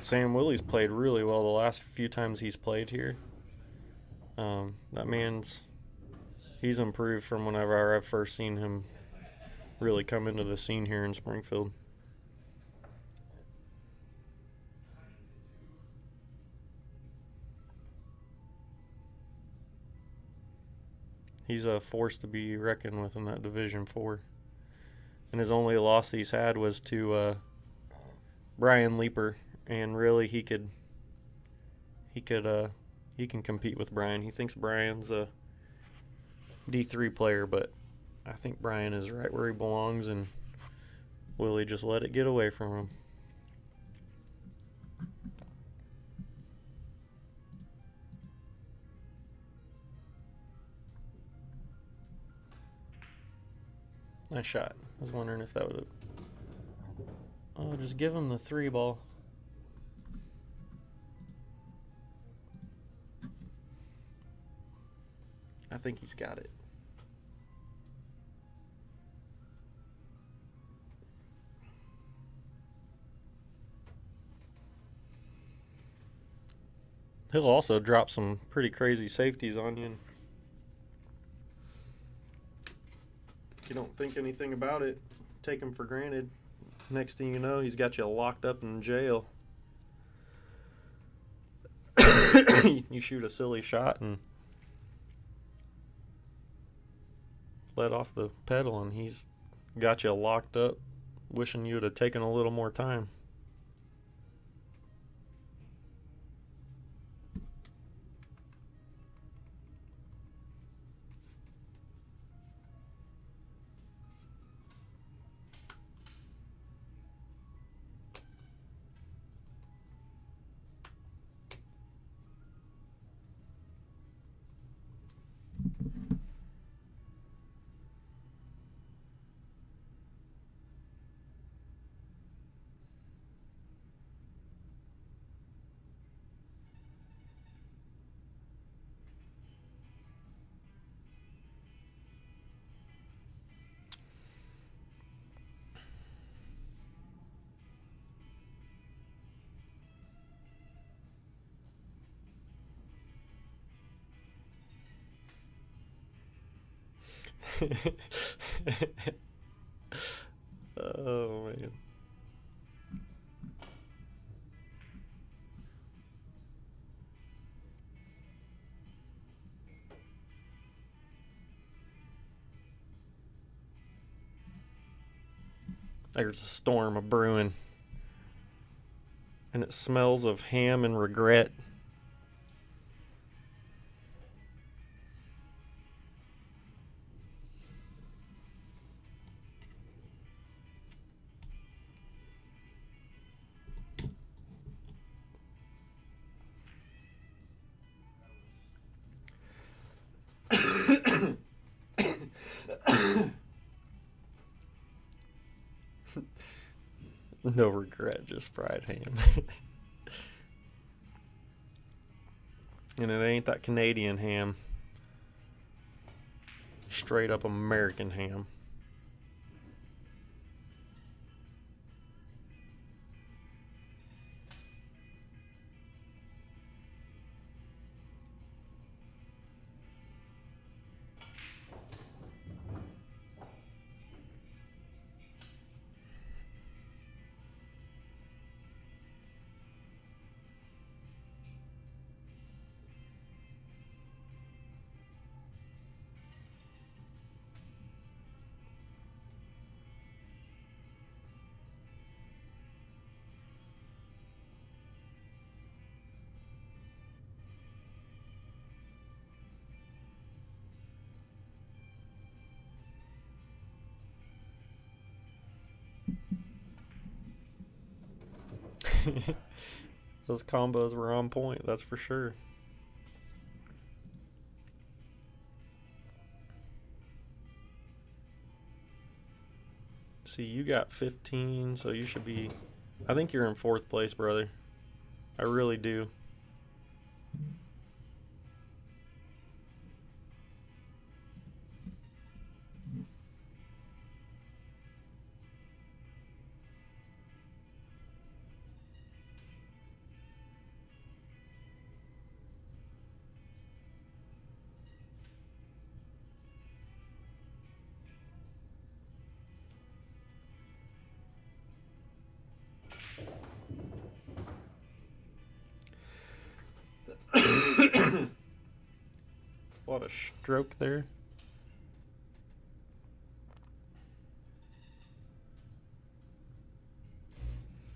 Sam Willie's played really well the last few times he's played here. He's improved from whenever I've first seen him really come into the scene here in Springfield. He's a force to be reckoned with in that Division 4. And his only loss he's had was to Brian Leeper, and really he can compete with Brian. He thinks Brian's a D3 player, but I think Brian is right where he belongs, and Willie just let it get away from him. Nice shot. I was wondering if that would have... Oh, just give him the 3 ball. I think he's got it. He'll also drop some pretty crazy safeties on you. You don't think anything about it, take him for granted. Next thing you know, he's got you locked up in jail. You shoot a silly shot and let off the pedal, and he's got you locked up, wishing you would have taken a little more time. Oh man. There's a storm a brewing. And it smells of ham and regret. No regret, just fried ham. And it ain't that Canadian ham. Straight up American ham. Those combos were on point, that's for sure. See, you got 15, so you should be... I think you're in 4th place, brother. I really do. What a stroke there.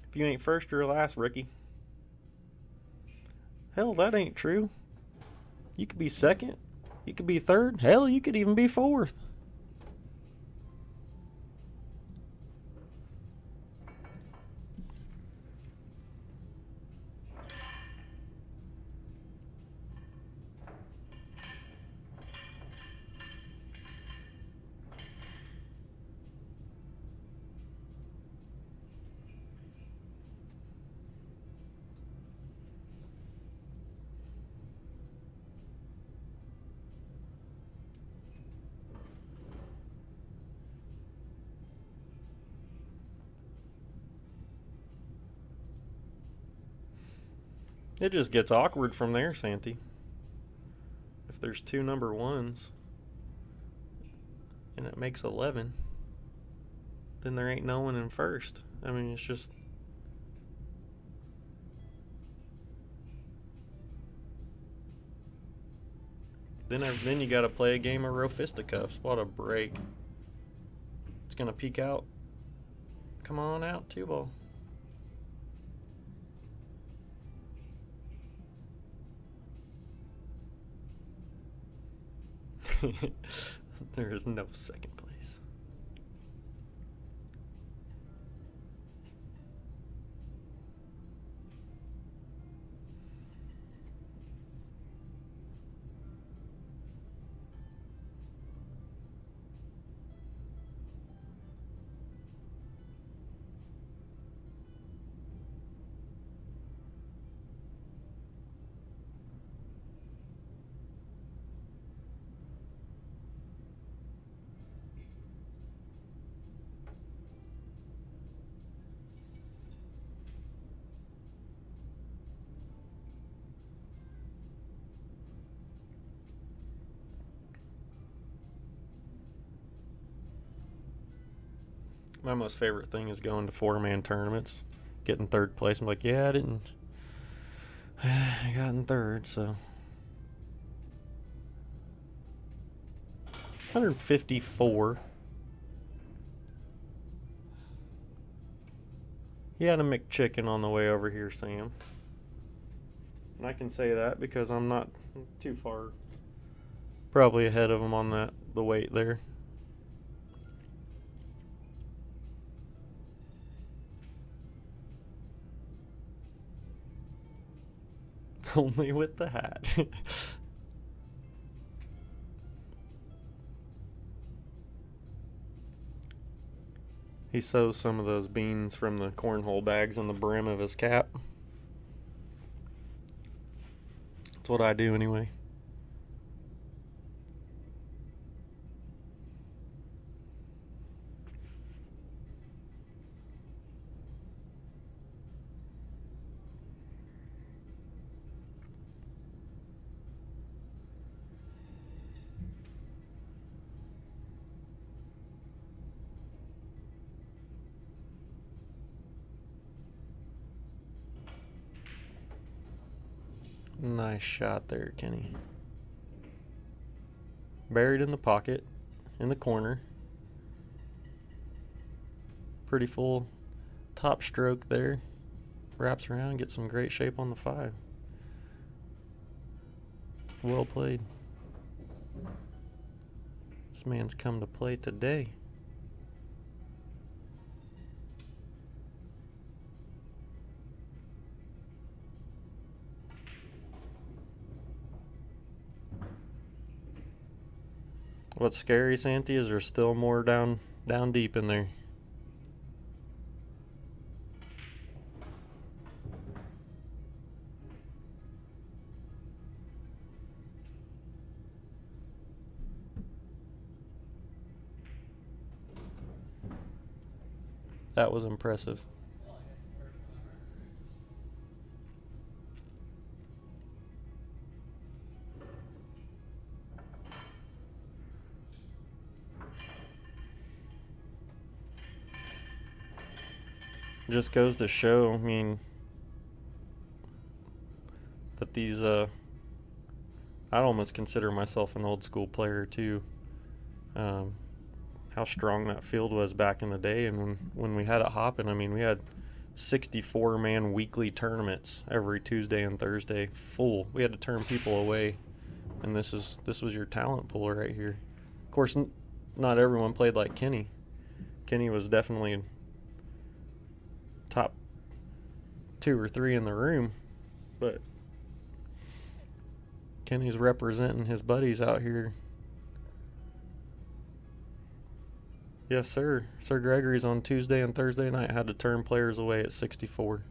If you ain't first, you're last, Ricky. Hell, that ain't true. You could be second. You could be third. Hell, you could even be fourth. It just gets awkward from there, Santi. If there's 2 number 1s and it makes 11, then there ain't no one in first. I mean, it's just... Then you gotta play a game of real fisticuffs. What a break. It's gonna peek out. Come on out, 2-ball. There is no second place. My most favorite thing is going to 4-man tournaments, getting third place. I'm like, yeah, I got in third, so. 154. He had a McChicken on the way over here, Sam. And I can say that because I'm not too far, probably ahead of him on the weight there. Only with the hat. He sews some of those beans from the cornhole bags on the brim of his cap. That's what I do anyway. Nice shot there, Kenny. Buried in the pocket, in the corner. Pretty full top stroke there. Wraps around, gets some great shape on the 5. Well played. This man's come to play today. What's scary, Santi, is there's still more down deep in there. That was impressive. Just goes to show, I mean, that these, I'd almost consider myself an old school player too. How strong that field was back in the day, and when we had it hopping, I mean, we had 64-man weekly tournaments every Tuesday and Thursday, full. We had to turn people away, and this was your talent pool right here. Of course, not everyone played like Kenny. Kenny was definitely top 2 or 3 in the room, but Kenny's representing his buddies out here. Yes, sir. Sir Gregory's on Tuesday and Thursday night had to turn players away at 64.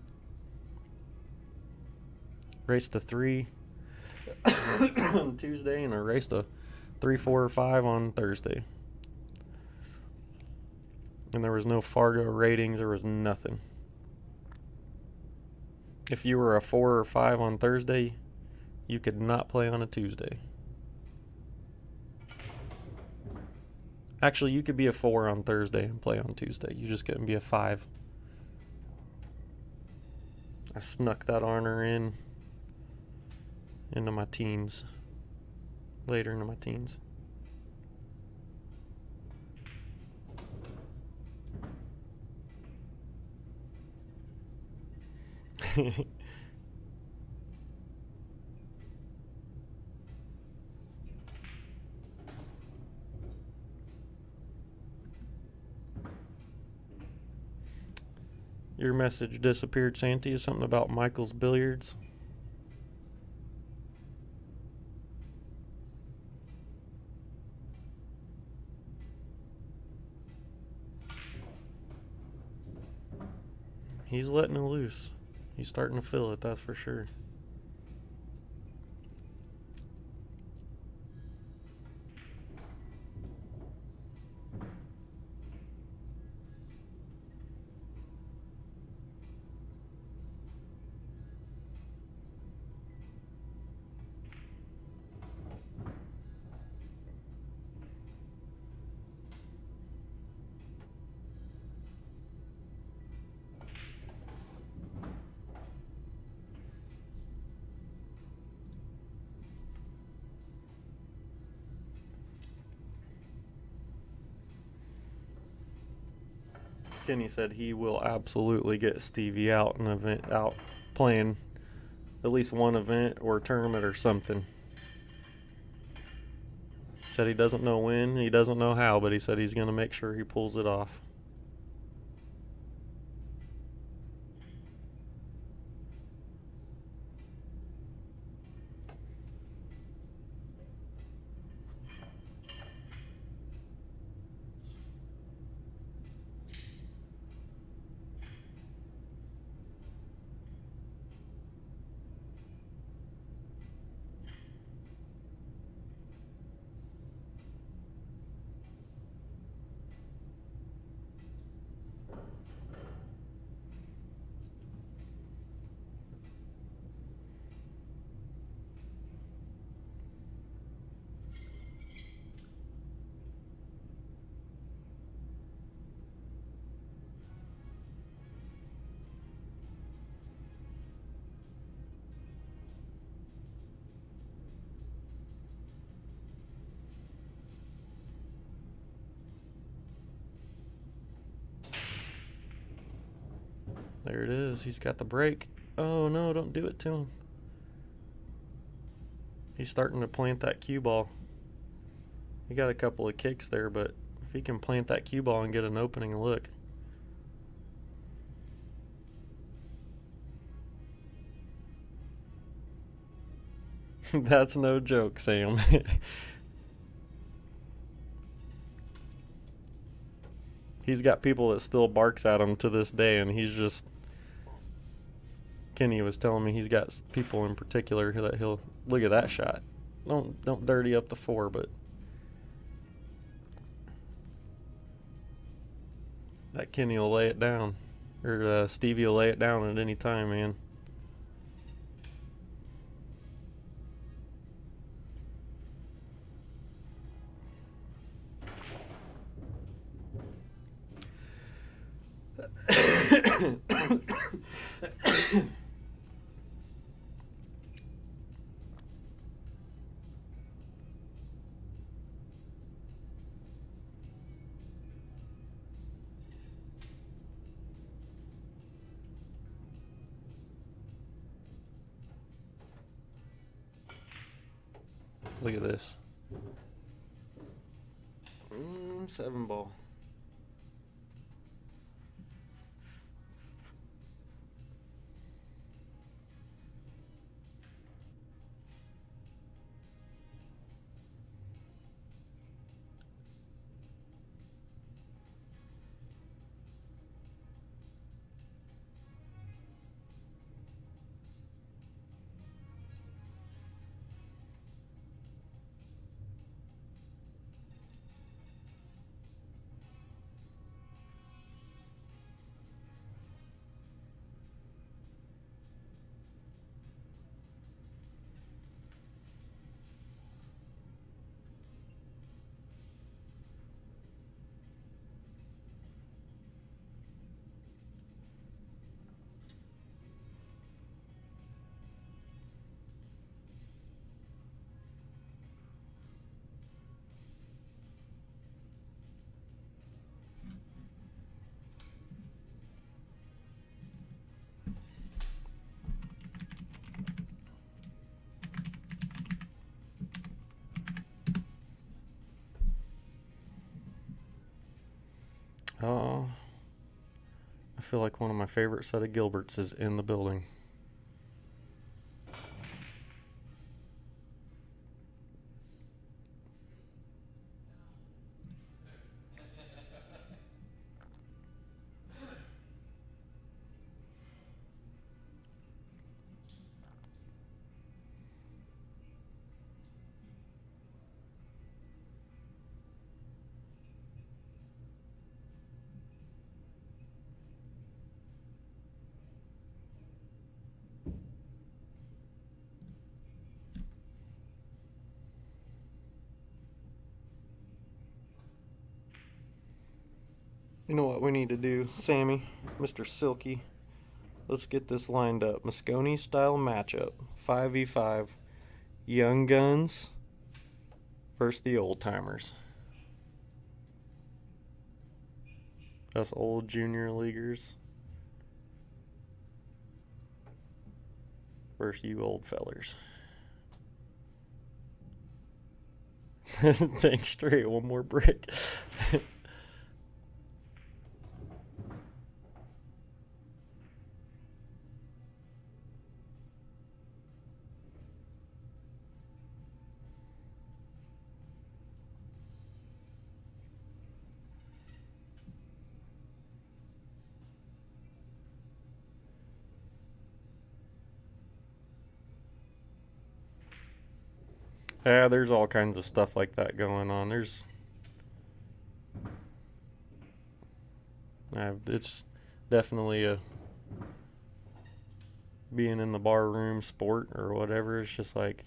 Raced a 3 on Tuesday and raced a 3, 4, or 5 on Thursday. And there was no Fargo ratings. There was nothing. If you were a 4 or 5 on Thursday, you could not play on a Tuesday. Actually, you could be a 4 on Thursday and play on Tuesday. You just couldn't be a 5. I snuck that honor into my teens. Later into my teens. Your message disappeared, Santi. Is something about Michael's Billiards? He's letting it loose. He's starting to feel it, that's for sure. Kenny said he will absolutely get Stevie out in an event, out playing at least one event or tournament or something. Said he doesn't know when, he doesn't know how, but he said he's going to make sure he pulls it off. There it is. He's got the break. Oh, no, don't do it to him. He's starting to plant that cue ball. He got a couple of kicks there, but if he can plant that cue ball and get an opening look. That's no joke, Sam. He's got people that still barks at him to this day, and he's just... Kenny was telling me he's got people in particular that he'll... Look at that shot. Don't dirty up the 4, but... That Kenny will lay it down. Or Stevie will lay it down at any time, man. Look at this. 7 ball. Oh, I feel like one of my favorite set of Gilberts is in the building. You know what we need to do, Sammy, Mr. Silky? Let's get this lined up. Moscone style matchup. 5v5. Young Guns versus the Old Timers. Us old junior leaguers versus you old fellers. Think straight, one more break. Yeah, there's all kinds of stuff like that going on. It's definitely a being in the bar room sport or whatever. It's just like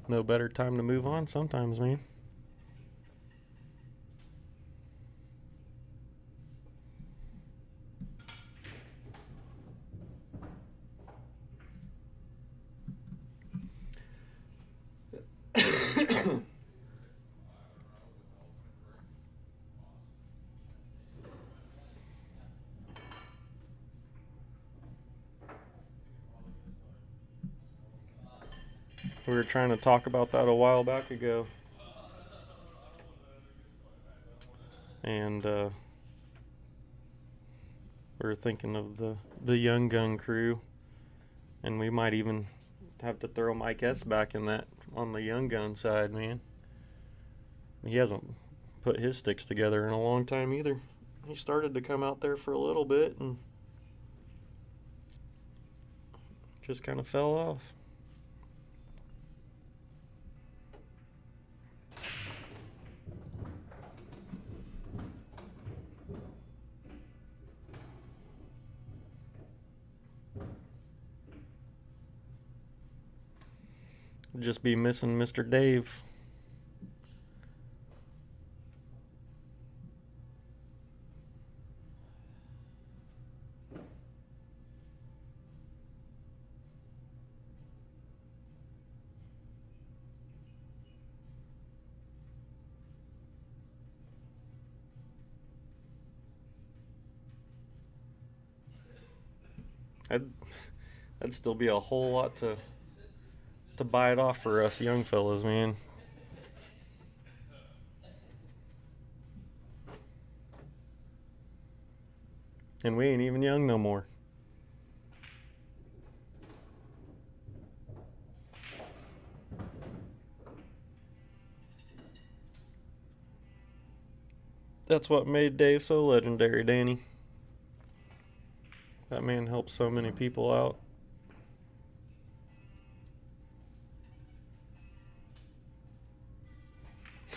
no better time to move on sometimes, man. We were trying to talk about that a while back ago. And we were thinking of the young gun crew. And we might even have to throw Mike S back in that on the young gun side, man. He hasn't put his sticks together in a long time either. He started to come out there for a little bit and just kind of fell off. Just be missing Mr. Dave. That'd still be a whole lot to buy it off for us young fellas, man. And we ain't even young no more. That's what made Dave so legendary, Danny. That man helps so many people out.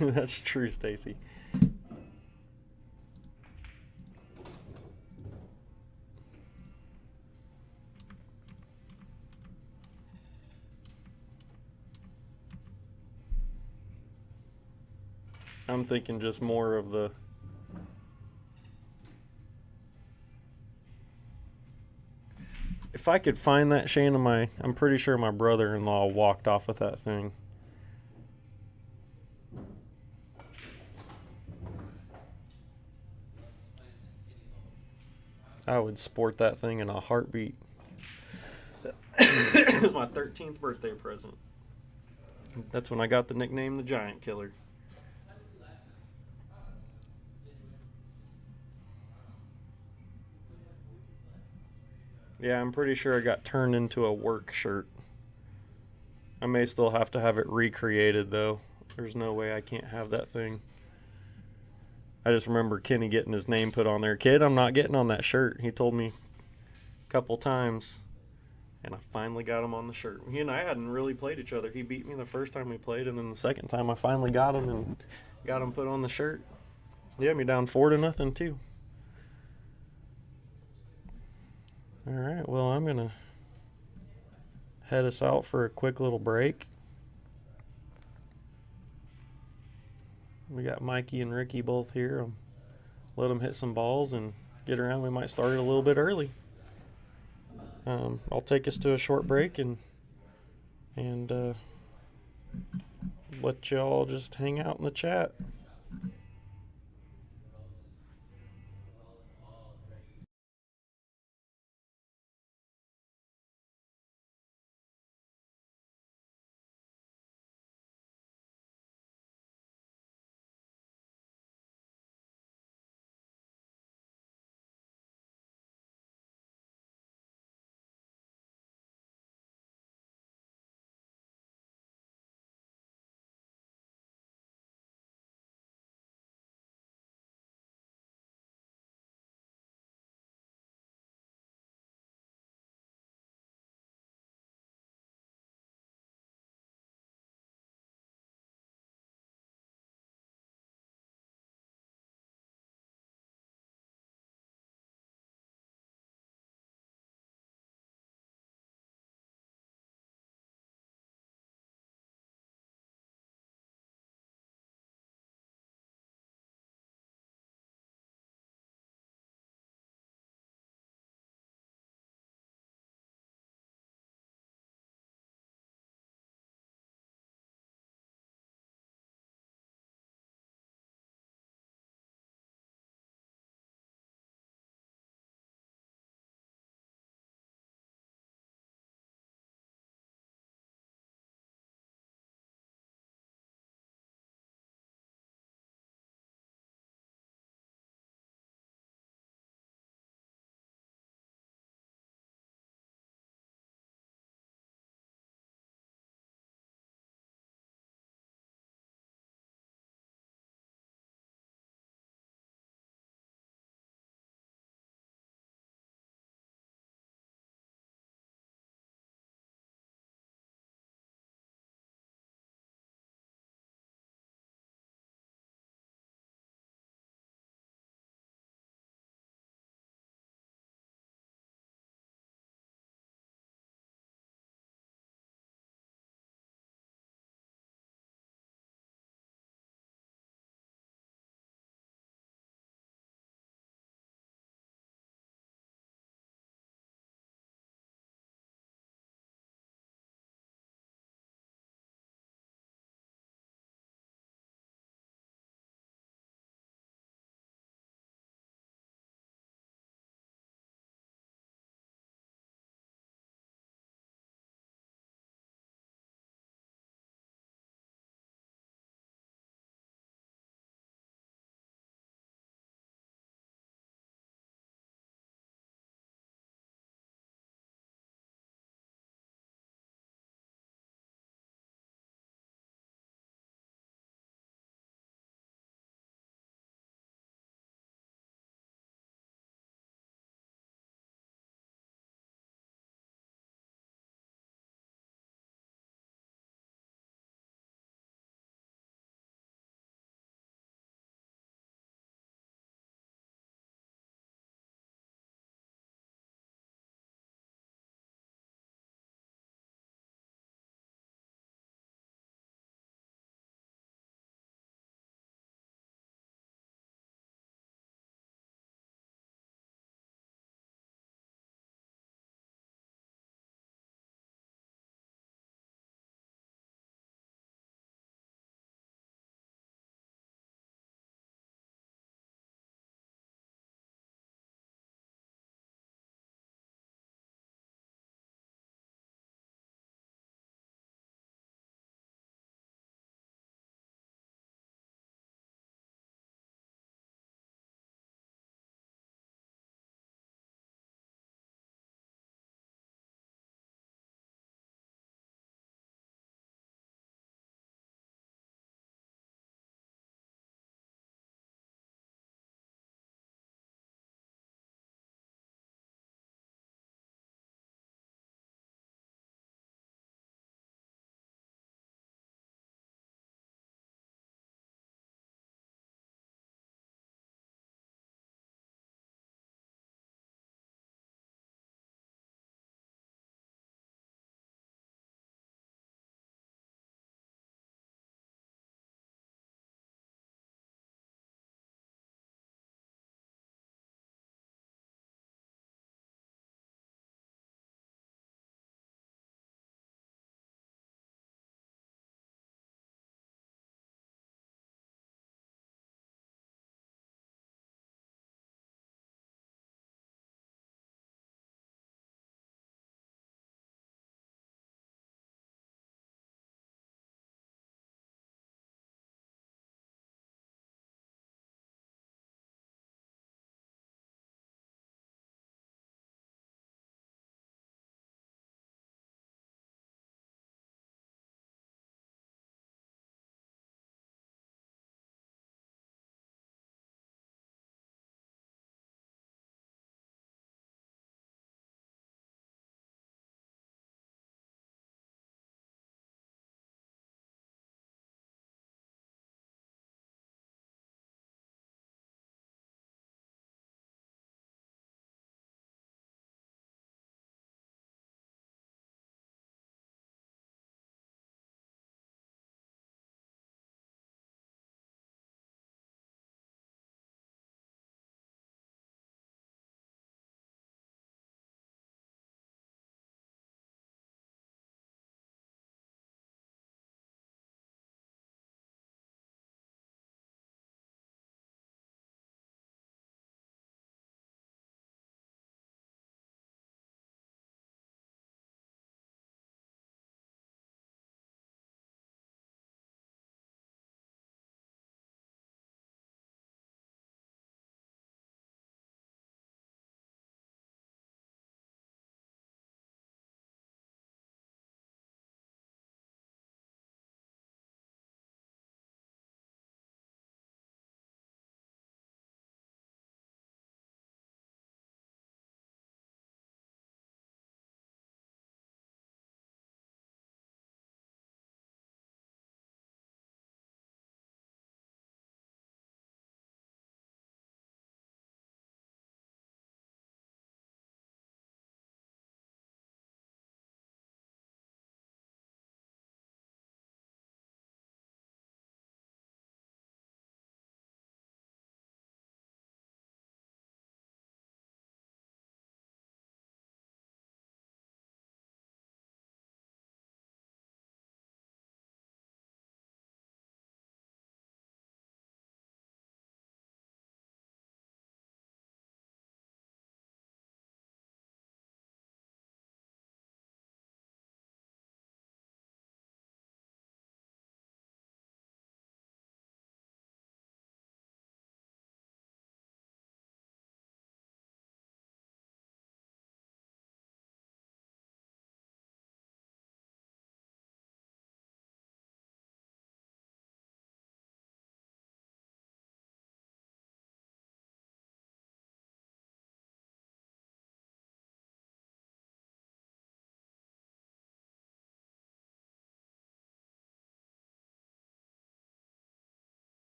That's true, Stacy. I'm thinking just more of the if I could find that Shane, I'm pretty sure my brother-in-law walked off with that thing. I would sport that thing in a heartbeat. It was my 13th birthday present. That's when I got the nickname the Giant Killer. Yeah, I'm pretty sure it got turned into a work shirt. I may still have to have it recreated, though. There's no way I can't have that thing. I just remember Kenny getting his name put on there. Kid, I'm not getting on that shirt. He told me a couple times, and I finally got him on the shirt. He and I hadn't really played each other. He beat me the first time we played, and then the second time I finally got him and got him put on the shirt. He had me down 4-0, too. All right, well, I'm going to head us out for a quick little break. We got Mikey and Ricky both here. Let them hit some balls and get around. We might start it a little bit early. I'll take us to a short break and let y'all just hang out in the chat.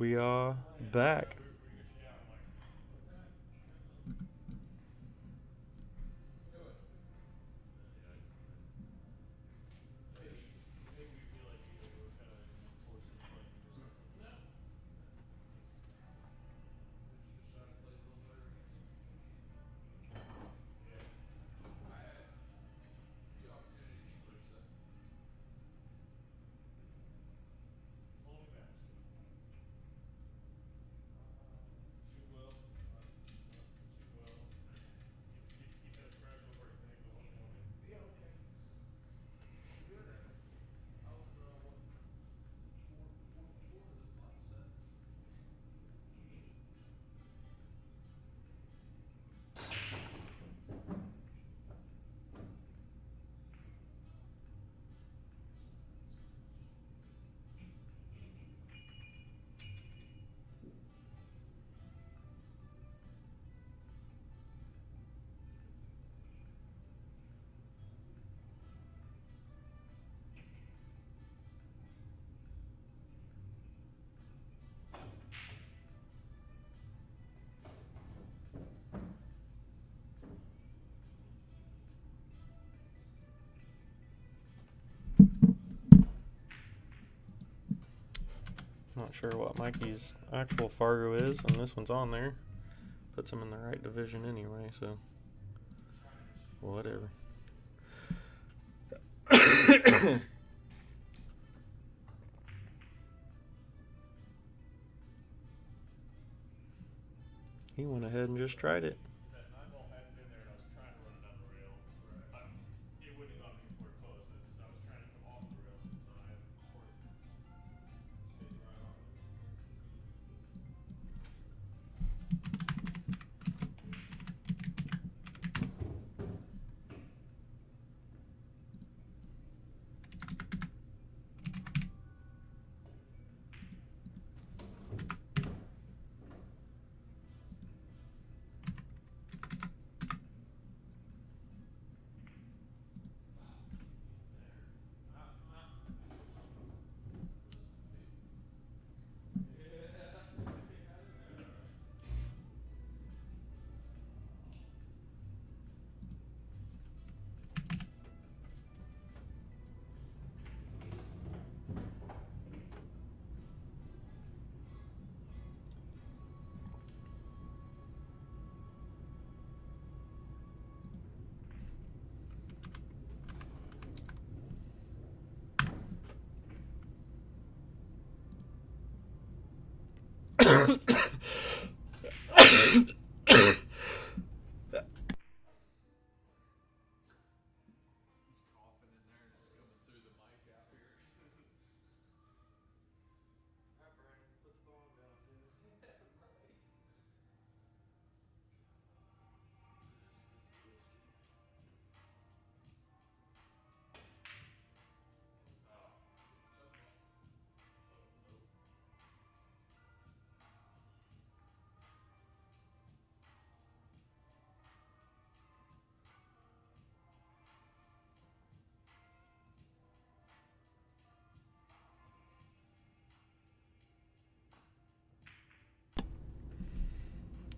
We are back. Not sure what Mikey's actual Fargo is, and this one's on there. Puts him in the right division anyway, so whatever. He went ahead and just tried it.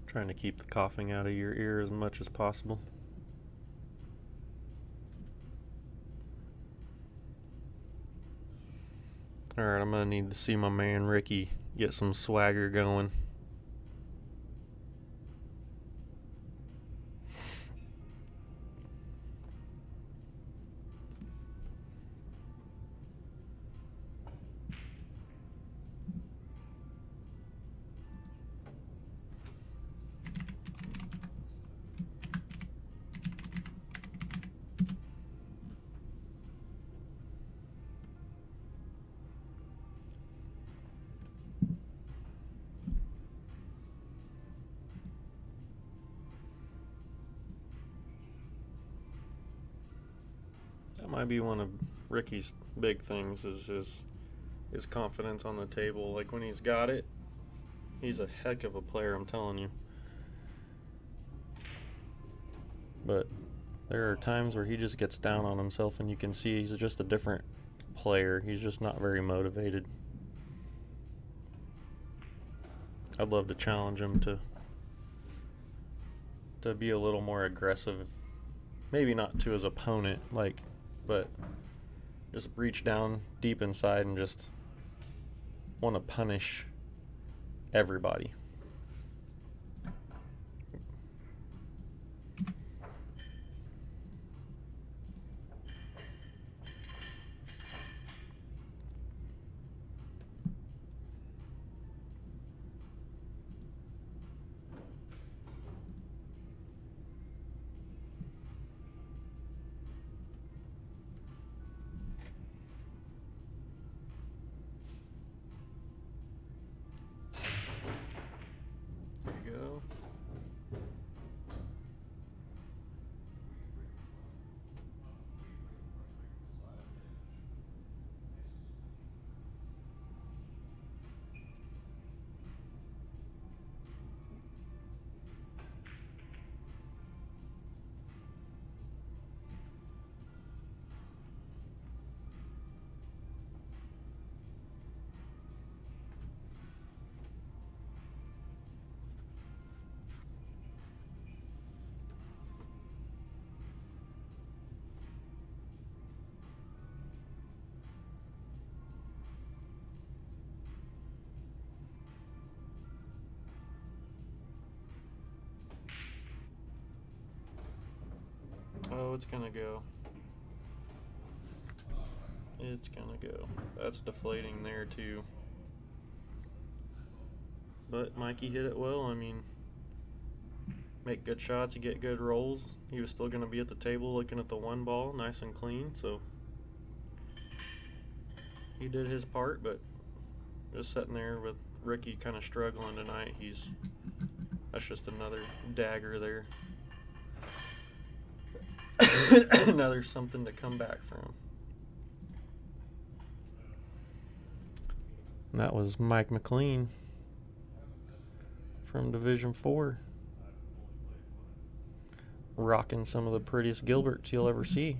Trying to keep the coughing out of your ear as much as possible. Alright, I'm going to need to see my man Ricky get some swagger going. That might be one of Ricky's big things, is his confidence on the table. Like when he's got it, he's a heck of a player, I'm telling you. But there are times where he just gets down on himself and you can see he's just a different player. He's just not very motivated. I'd love to challenge him to be a little more aggressive. Maybe not to his opponent, but just reach down deep inside and just want to punish everybody. There you go. Oh, it's gonna go. It's gonna go. That's deflating there too. But Mikey hit it well. I mean, make good shots, you get good rolls. He was still gonna be at the table looking at the one ball, nice and clean. So he did his part, but just sitting there with Ricky kind of struggling tonight. That's just another dagger there. Another something to come back from. And that was Mike McLean from Division 4. Rocking some of the prettiest Gilberts you'll ever see.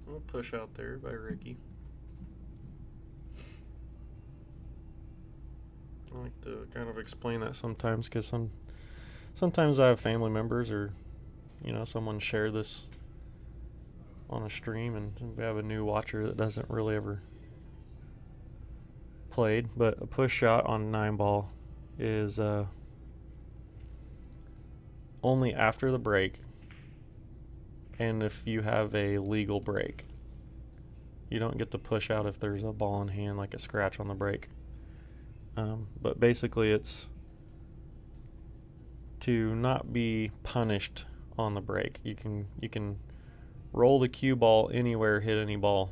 We'll push out there by Ricky. I like to kind of explain that sometimes because sometimes I have family members or someone share this on a stream, and we have a new watcher that doesn't really ever played. But a push shot on 9-ball is only after the break, and if you have a legal break. You don't get to push out if there's a ball in hand, like a scratch on the break. But basically it's to not be punished on the break. You can roll the cue ball anywhere, hit any ball,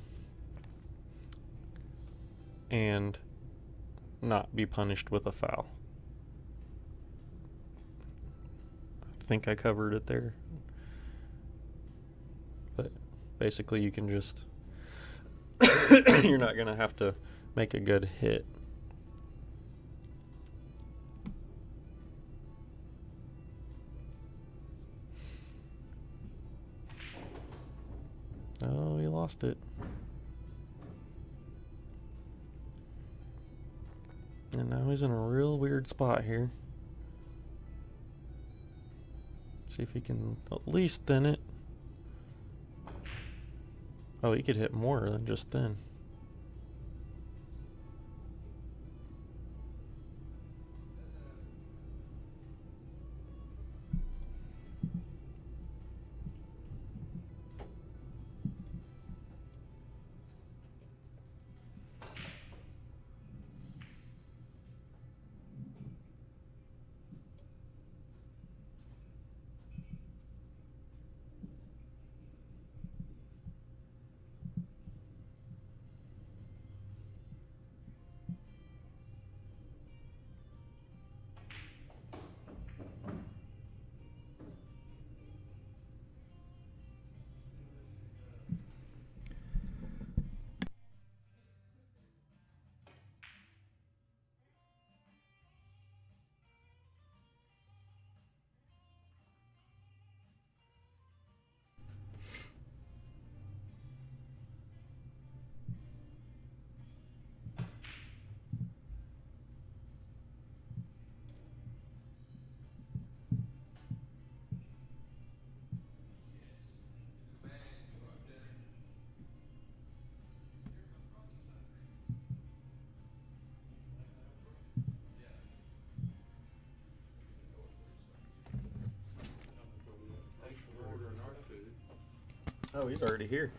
and not be punished with a foul. I think I covered it there. But basically you can just you're not going to have to make a good hit. Oh, he lost it. And now he's in a real weird spot here. See if he can at least thin it. Oh, he could hit more than just thin. Oh, he's already here.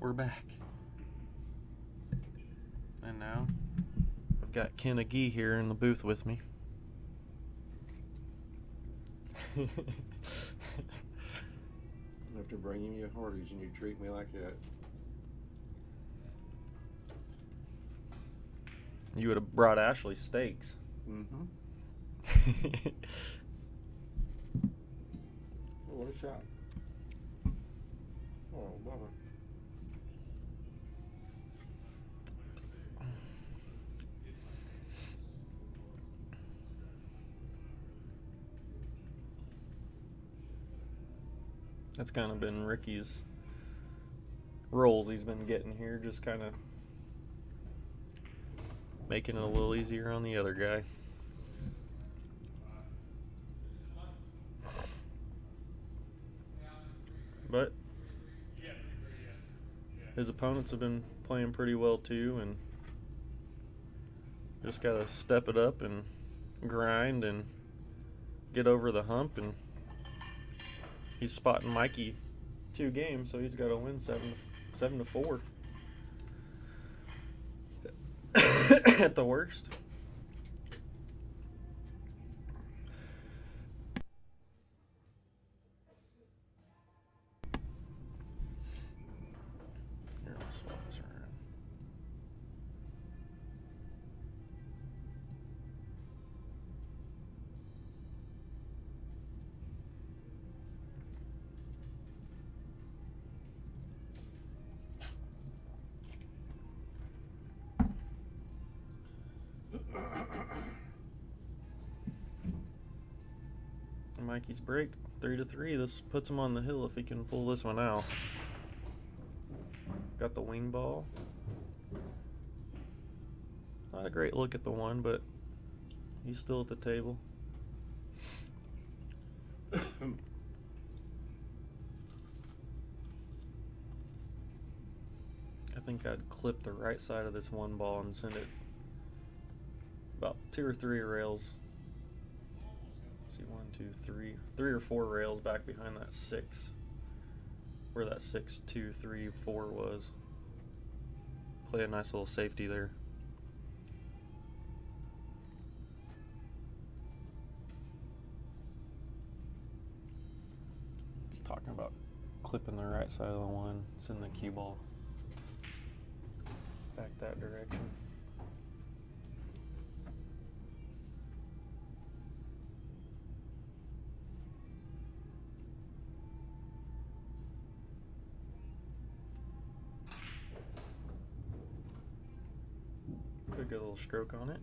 we're back. And now I've got Ken Agee here in the booth with me. After bringing you Hardee's and you treat me like that. You would have brought Ashley steaks. Mm-hmm. Oh, what a shot. Oh, bummer. That's kind of been Ricky's roles he's been getting here, just kind of making it a little easier on the other guy. But his opponents have been playing pretty well too, and just got to step it up and grind and get over the hump. And he's spotting Mikey 2 games, so he's got to win 7-4 at the worst. Here, I'll swap this around. Mikey's break 3-3. This puts him on the hill if he can pull this one out. Got the wing ball. Not a great look at the one, but he's still at the table. I think I'd clip the right side of this one ball and send it about 2 or 3 rails. See, 1, 2, 3, 3 or 4 rails back behind that 6, where that 6, 2, 3, 4 was. Play a nice little safety there. Just talking about clipping the right side of the one, send the cue ball back that direction. Put a good little stroke on it.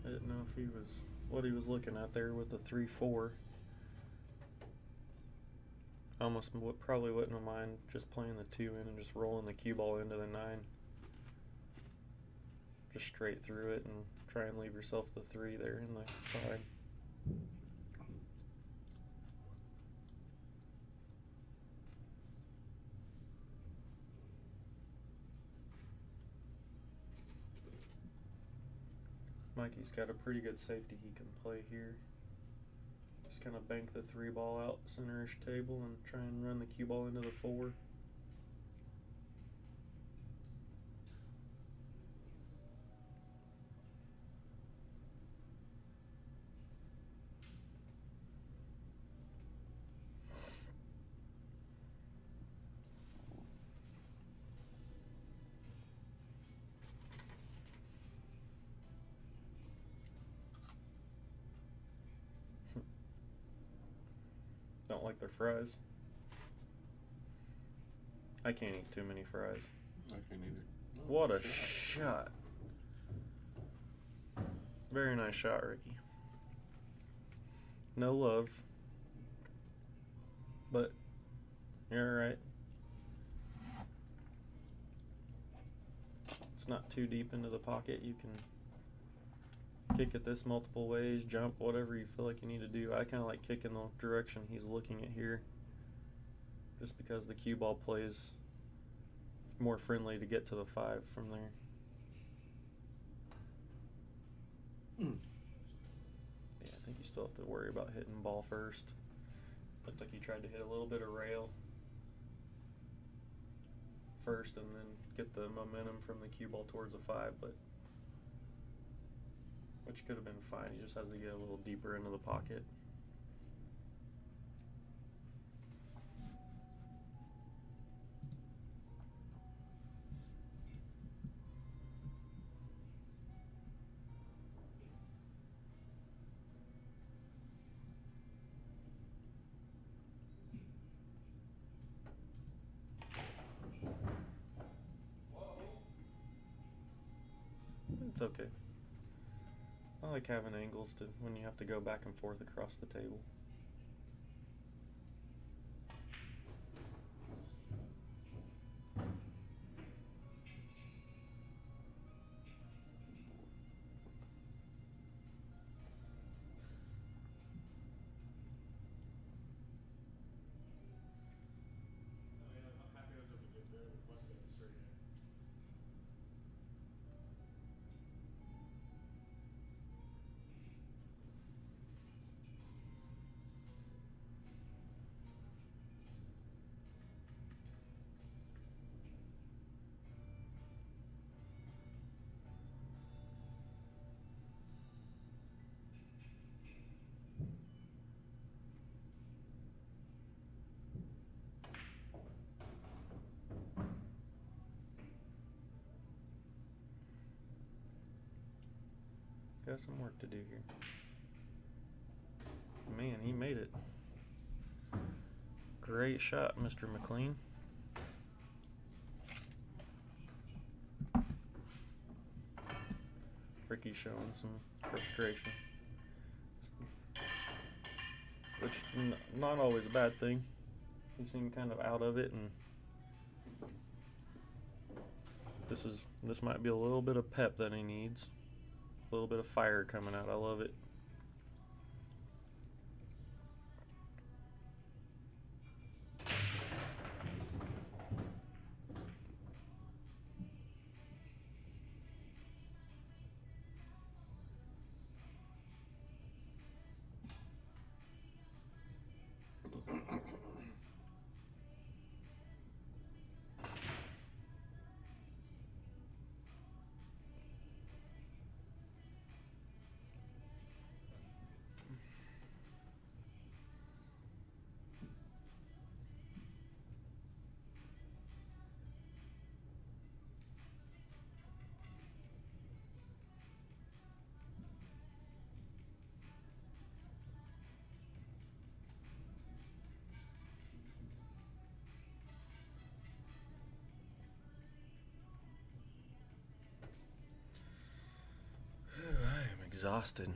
I didn't know if he was what he was looking at there with the 3-4. Almost probably wouldn't have mind just playing the 2 in and just rolling the cue ball into the 9. Just straight through it and try and leave yourself the 3 there in the side. Mikey's got a pretty good safety he can play here. Just kind of bank the 3 ball out center-ish table and try and run the cue ball into the 4. Don't like their fries. I can't eat too many fries. I can't either. Oh, What a shot. Very nice shot, Ricky. No love. But you're alright. It's not too deep into the pocket. You can kick at this multiple ways, jump, whatever you feel like you need to do. I kind of like kicking the direction he's looking at here, just because the cue ball plays more friendly to get to the 5 from there. Yeah, I think you still have to worry about hitting ball first. Looked like you tried to hit a little bit of rail first and then get the momentum from the cue ball towards the 5, but which could have been fine. He just has to get a little deeper into the pocket. It's okay. I like having angles to when you have to go back and forth across the table. Got some work to do here. Man, he made it. Great shot, Mr. McLean. Ricky showing some frustration, which not always a bad thing. He seemed kind of out of it, and this might be a little bit of pep that he needs. A little bit of fire coming out. I love it. I am exhausted.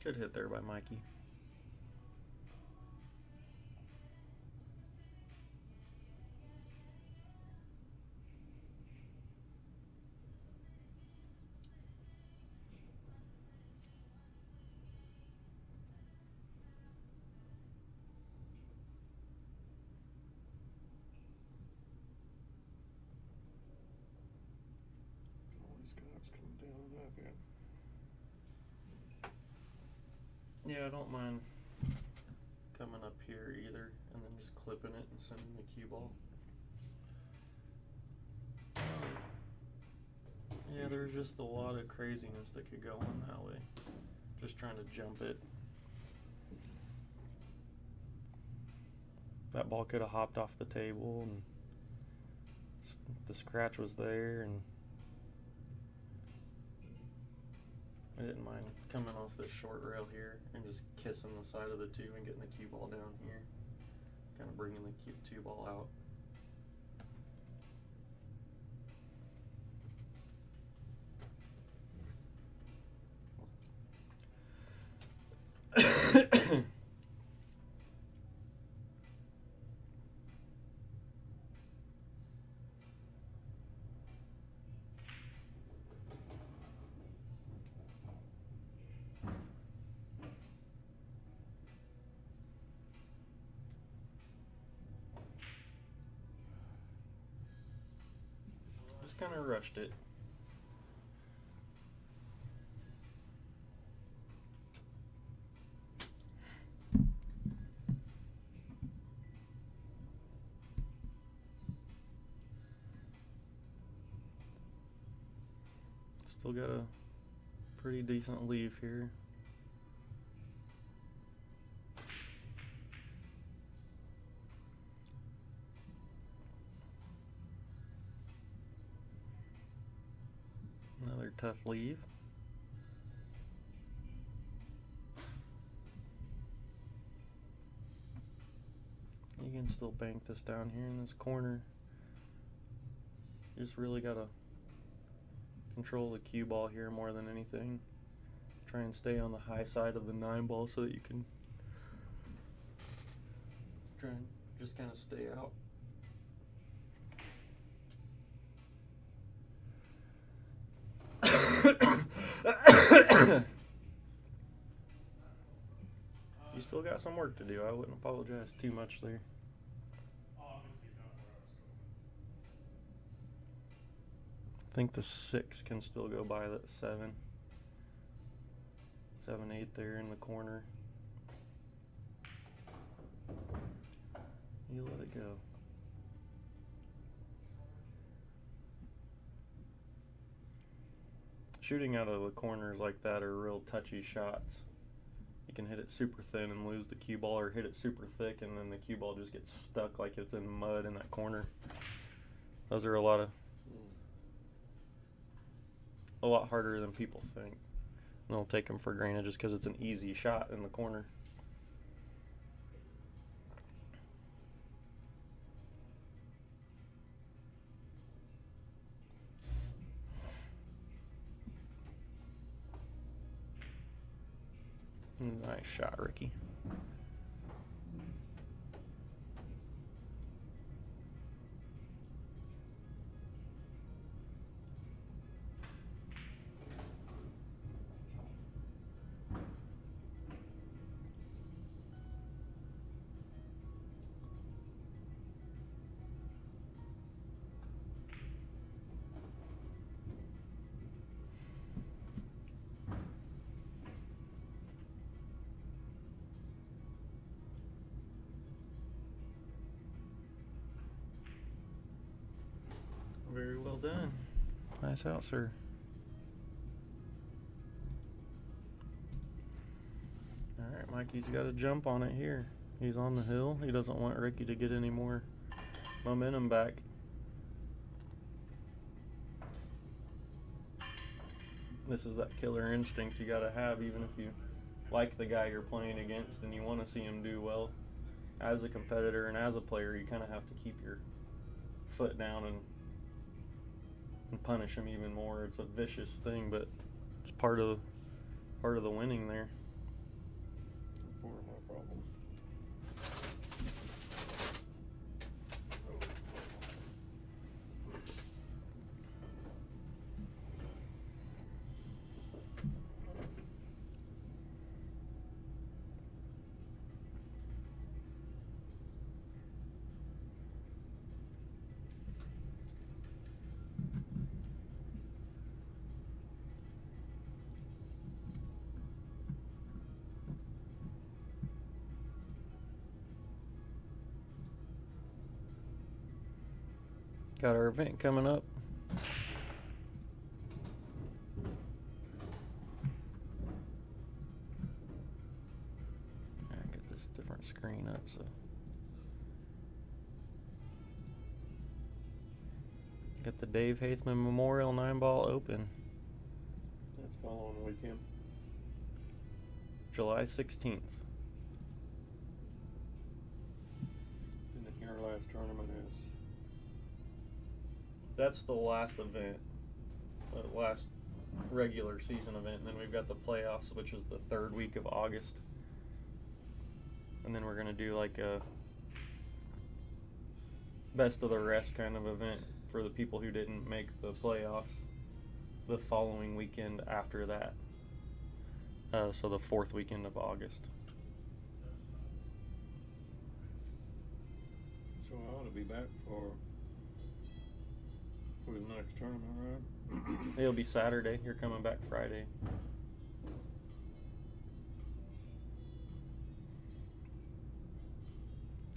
Good hit there by Mikey. All these cops come down and up here. Yeah, I don't mind coming up here either and then just clipping it and sending the cue ball. Yeah, there's just a lot of craziness that could go on that way. Just trying to jump it. That ball could have hopped off the table and the scratch was there, and I didn't mind coming off this short rail here and just kissing the side of the 2 and getting the cue ball down here. Kind of bringing the cue ball out. Just kind of rushed it. Still got a pretty decent leave here. Another tough leave. You can still bank this down here in this corner. You just really gotta control the cue ball here more than anything. Try and stay on the high side of the 9 ball so that you can try and just kind of stay out. You still got some work to do. I wouldn't apologize too much there. I think the 6 can still go by that 7. 7, 8 there in the corner. You let it go. Shooting out of the corners like that are real touchy shots. You can hit it super thin and lose the cue ball, or hit it super thick and then the cue ball just gets stuck like it's in mud in that corner. Those are a lot harder than people think. They'll take them for granted just because it's an easy shot in the corner. Nice shot, Ricky. Very well done. Nice out, sir. Alright, Mikey's got to jump on it here. He's on the hill. He doesn't want Ricky to get any more momentum back. This is that killer instinct you got to have, even if you like the guy you're playing against and you want to see him do well. As a competitor and as a player, you kind of have to keep your foot down and punish him even more. It's a vicious thing, but it's part of the winning there. Part of my problem. Got our event coming up. I'll get this different screen up so. Got the Dave Haithman Memorial 9-ball open. That's following weekend. July 16th. Didn't hear our last tournament is. That's the last event, last regular season event, and then we've got the playoffs, which is the 3rd week of August. And then we're going to do like a best of the rest kind of event for the people who didn't make the playoffs the following weekend after that. So the 4th weekend of August. So I ought to be back for for the next tournament, right? It'll be Saturday. You're coming back Friday.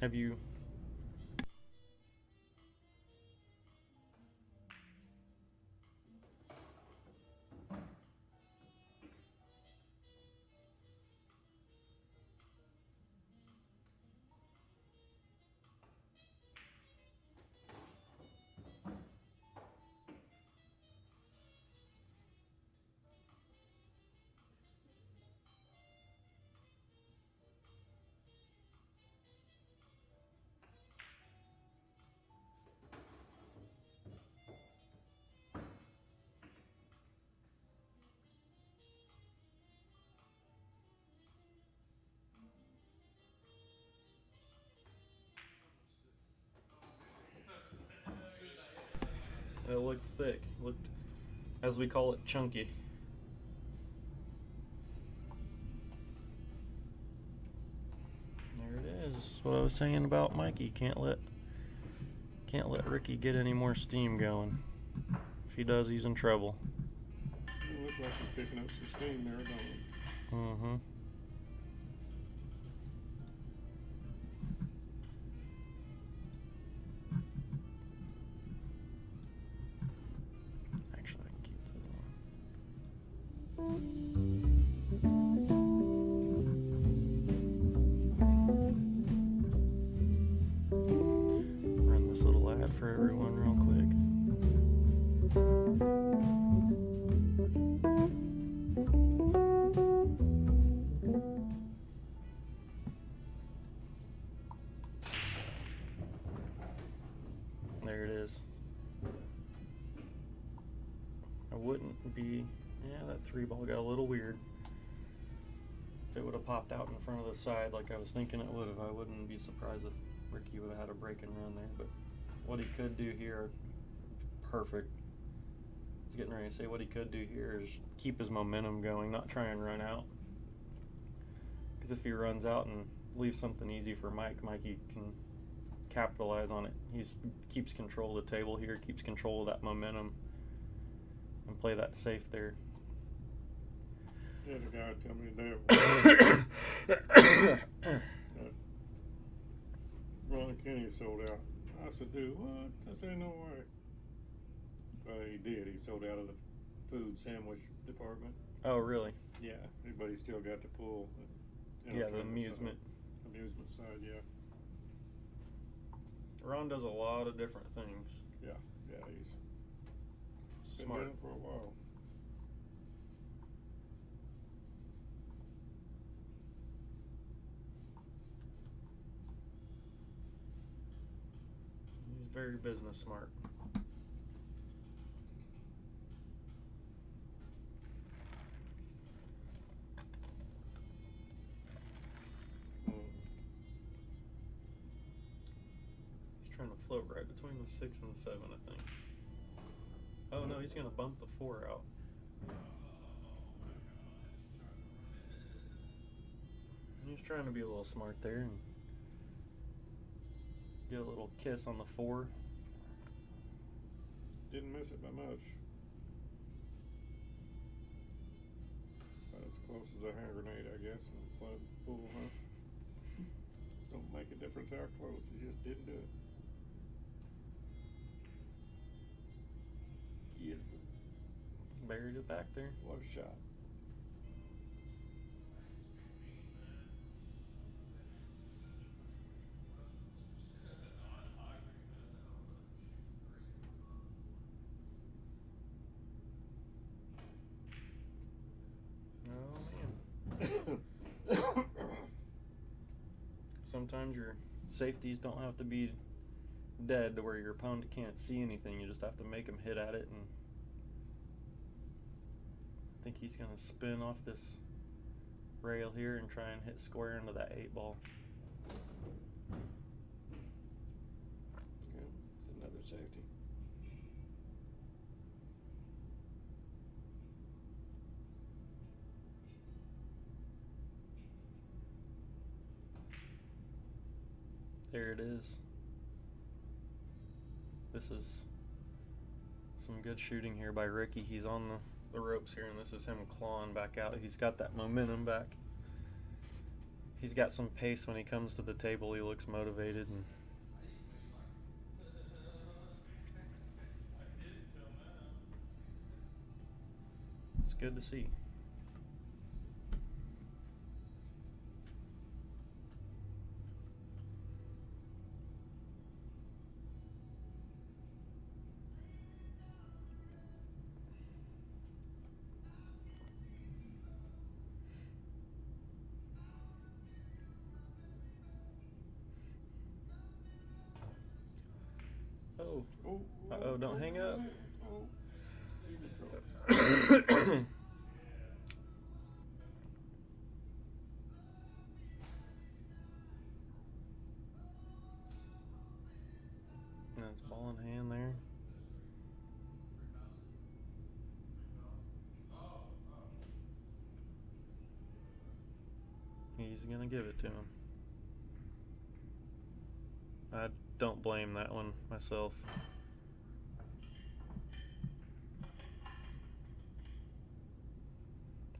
Have you? It looked thick. Looked, as we call it, chunky. There it is. This is what I was saying about Mikey. Can't let Ricky get any more steam going. If he does, he's in trouble. It looks like he's picking up some steam there, don't it? Mm-hmm. Actually, I can keep this on. Run this little ad for everyone real quick. There it is. I wouldn't be, that 3-ball got a little weird. If it would have popped out in front of the side like I was thinking it would have, I wouldn't be surprised if Ricky would have had a break and run there. But what he could do here, perfect. I was getting ready to say what he could do here is keep his momentum going, not try and run out. Because if he runs out and leaves something easy for Mikey can capitalize on it. He keeps control of the table here, keeps control of that momentum, and play that safe there. Yeah, the guy tell me today Ron Kenny sold out. I said, dude, what? I said, no way. Well, he did. He sold out of the food sandwich department. Oh, really? Yeah, everybody still got to pull. Yeah, the amusement side, yeah. Ron does a lot of different things. Yeah, he's Smart. been doing it for a while. He's very business smart. He's trying to float right between the 6 and the 7, I think. Oh no, he's gonna bump the 4 out. He's trying to be a little smart there and get a little kiss on the 4. Didn't miss it by much. About as close as a hand grenade, I guess, in the club pool, huh? Don't make a difference how close. He just didn't do it. Yeah. Buried it back there. What a shot. Sometimes your safeties don't have to be dead to where your opponent can't see anything. You just have to make him hit at it. And I think he's going to spin off this rail here and try and hit square into that 8-ball. Yeah, it's another safety. There it is. This is Some good shooting here by Ricky. He's on the ropes here, and this is him clawing back out. He's got that momentum back. He's got some pace when he comes to the table. He looks motivated, and it's good to see. Oh, uh-oh, don't hang up. That's ball in hand there. He's going to give it to him. I don't blame that one myself.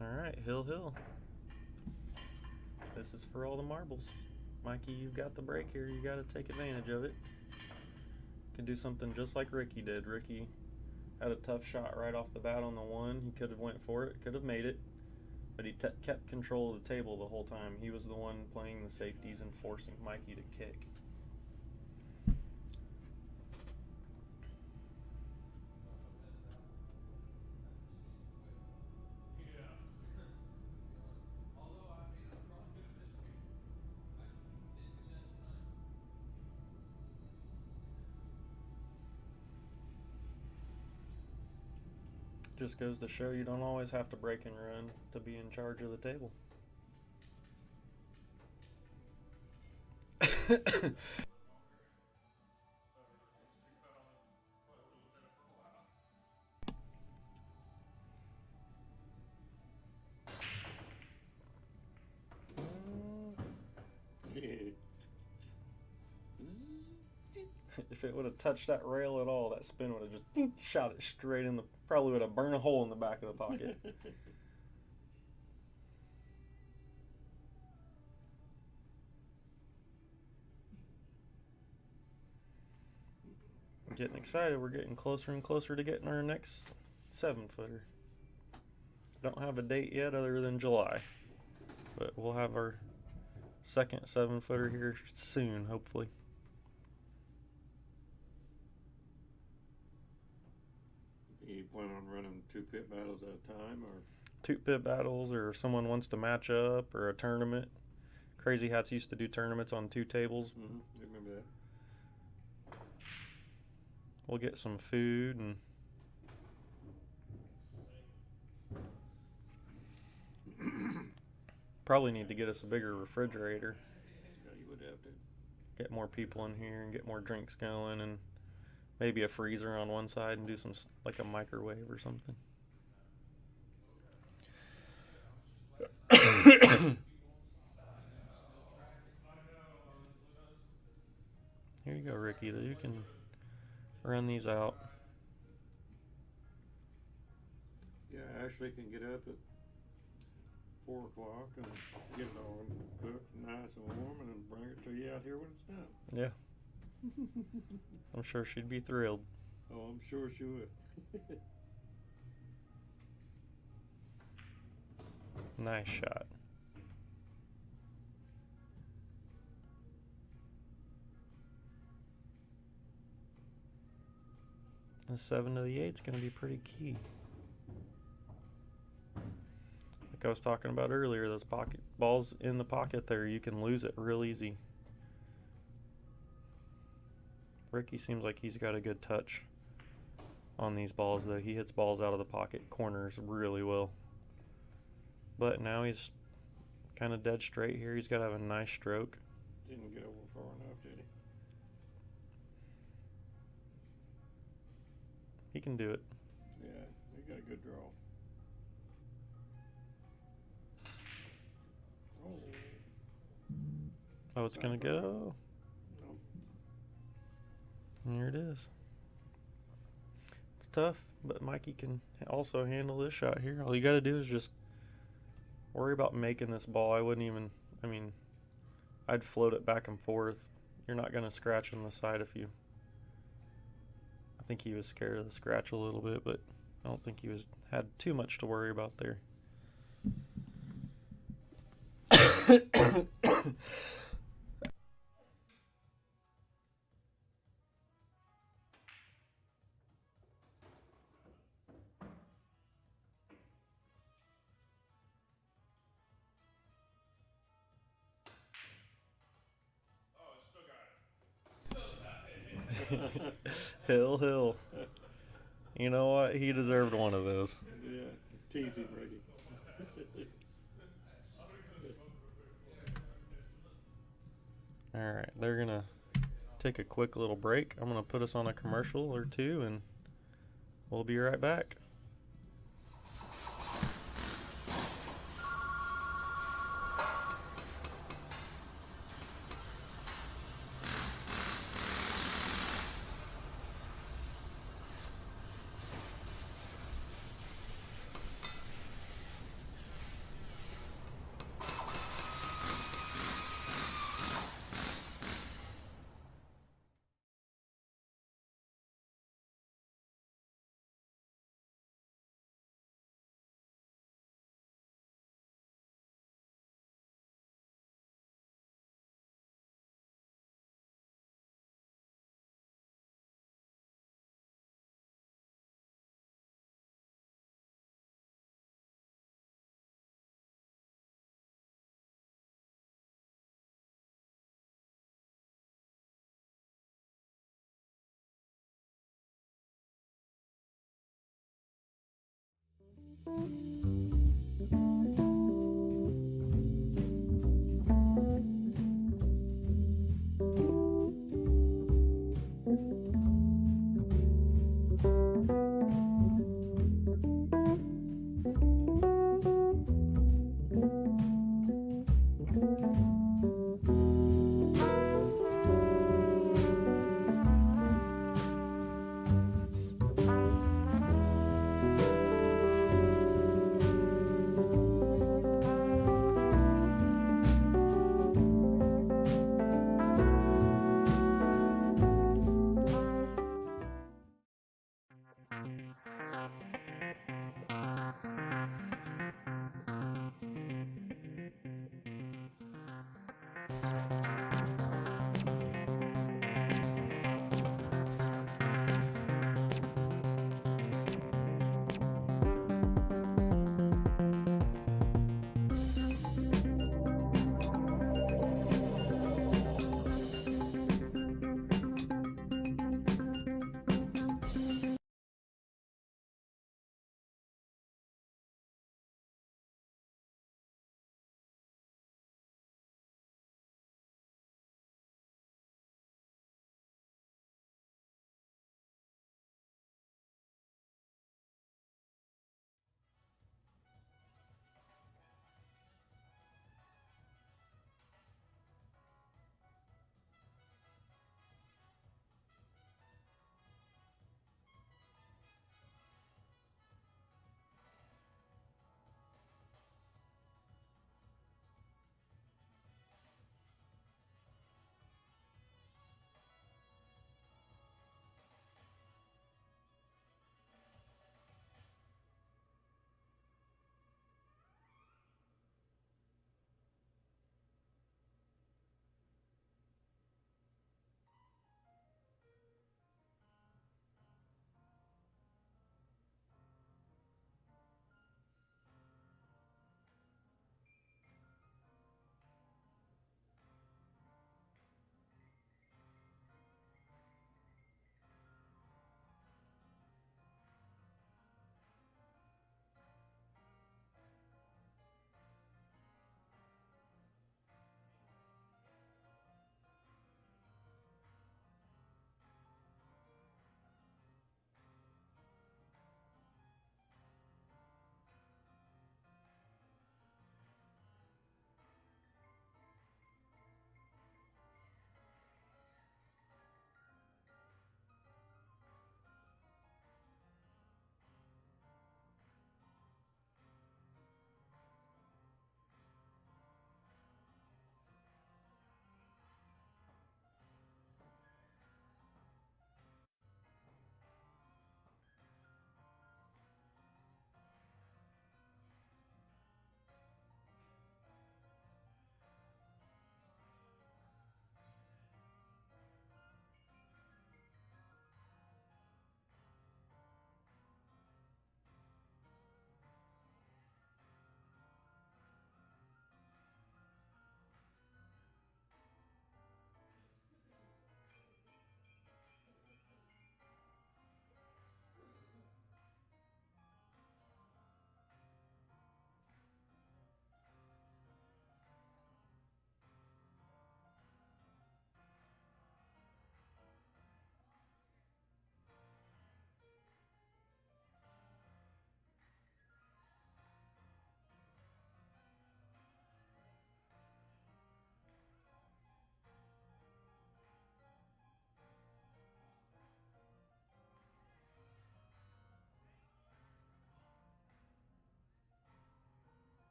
Alright, Hill. This is for all the marbles. Mikey, you've got the break here. You got to take advantage of it. Could do something just like Ricky did. Ricky had a tough shot right off the bat on the one. He could have went for it, could have made it, but he kept control of the table the whole time. He was the one playing the safeties and forcing Mikey to kick. Just goes to show you don't always have to break and run to be in charge of the table. If it would have touched that rail at all, that spin would have just shot it straight in the, probably would have burned a hole in the back of the pocket. Getting excited. We're getting closer and closer to getting our next 7-footer. Don't have a date yet other than July, but we'll have our second 7-footer here soon, hopefully. You plan on running 2 pit battles at a time, or 2 pit battles, or if someone wants to match up, or a tournament. Crazy Hats used to do tournaments on 2 tables. Mm-hmm. I remember that. We'll get some food and probably need to get us a bigger refrigerator. Yeah, you would have to. Get more people in here and get more drinks going, and maybe a freezer on one side and do some, like a microwave or something. Here you go, Ricky. You can run these out. Yeah, Ashley can get up at 4 o'clock and get it all cooked nice and warm, and then bring it to you out here when it's done. Yeah. I'm sure she'd be thrilled. Oh, I'm sure she would. Nice shot. The 7 to the 8 is going to be pretty key. Like I was talking about earlier, those pocket balls in the pocket there, you can lose it real easy. Ricky seems like he's got a good touch on these balls, though. He hits balls out of the pocket corners really well. But now he's kind of dead straight here. He's got to have a nice stroke. Didn't get over far enough, did he? He can do it. Yeah, he got a good draw. Oh, it's going to go. Nope. Here it is. It's tough, but Mikey can also handle this shot here. All you got to do is just worry about making this ball. I wouldn't even, I mean, I'd float it back and forth. You're not going to scratch on the side if you, I think he was scared of the scratch a little bit, but I don't think he had too much to worry about there. Hill. You know what? He deserved one of those. Yeah, tease him, Brady. All right, they're going to take a quick little break. I'm going to put us on a commercial or two, and we'll be right back.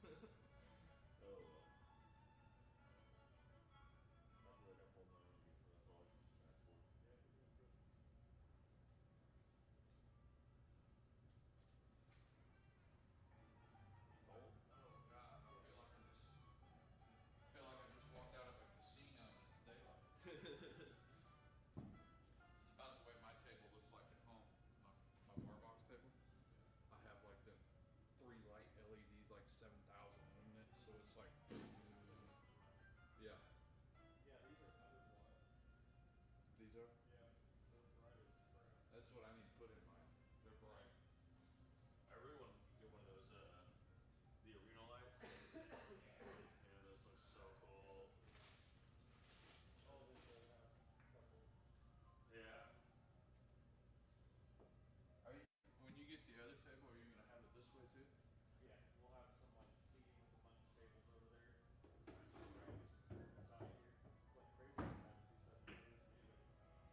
Oh well. I feel like I'm holding my own decent. That's all I can ask for. Yeah, you're doing good. Cold? Oh God, I feel like I just walked out of a casino and it's daylight. It's about the way my table looks like at home. My bar box table. I have like the 3 light LEDs, like 7,000 luminance, so it's like, yeah. Yeah, these are 100 watt. These are. Yeah, they're bright as crap. That's what I need to put in mine. They're bright. I really want to get one of those the arena lights. Yeah, those look so cool. Oh, there's a couple. Yeah. When you get the other table, are you gonna have it this way too? Yeah, we'll have some like seating with a bunch of tables over there. Try and get some tournaments out of here. Like Crazy Ones had 2 7 days,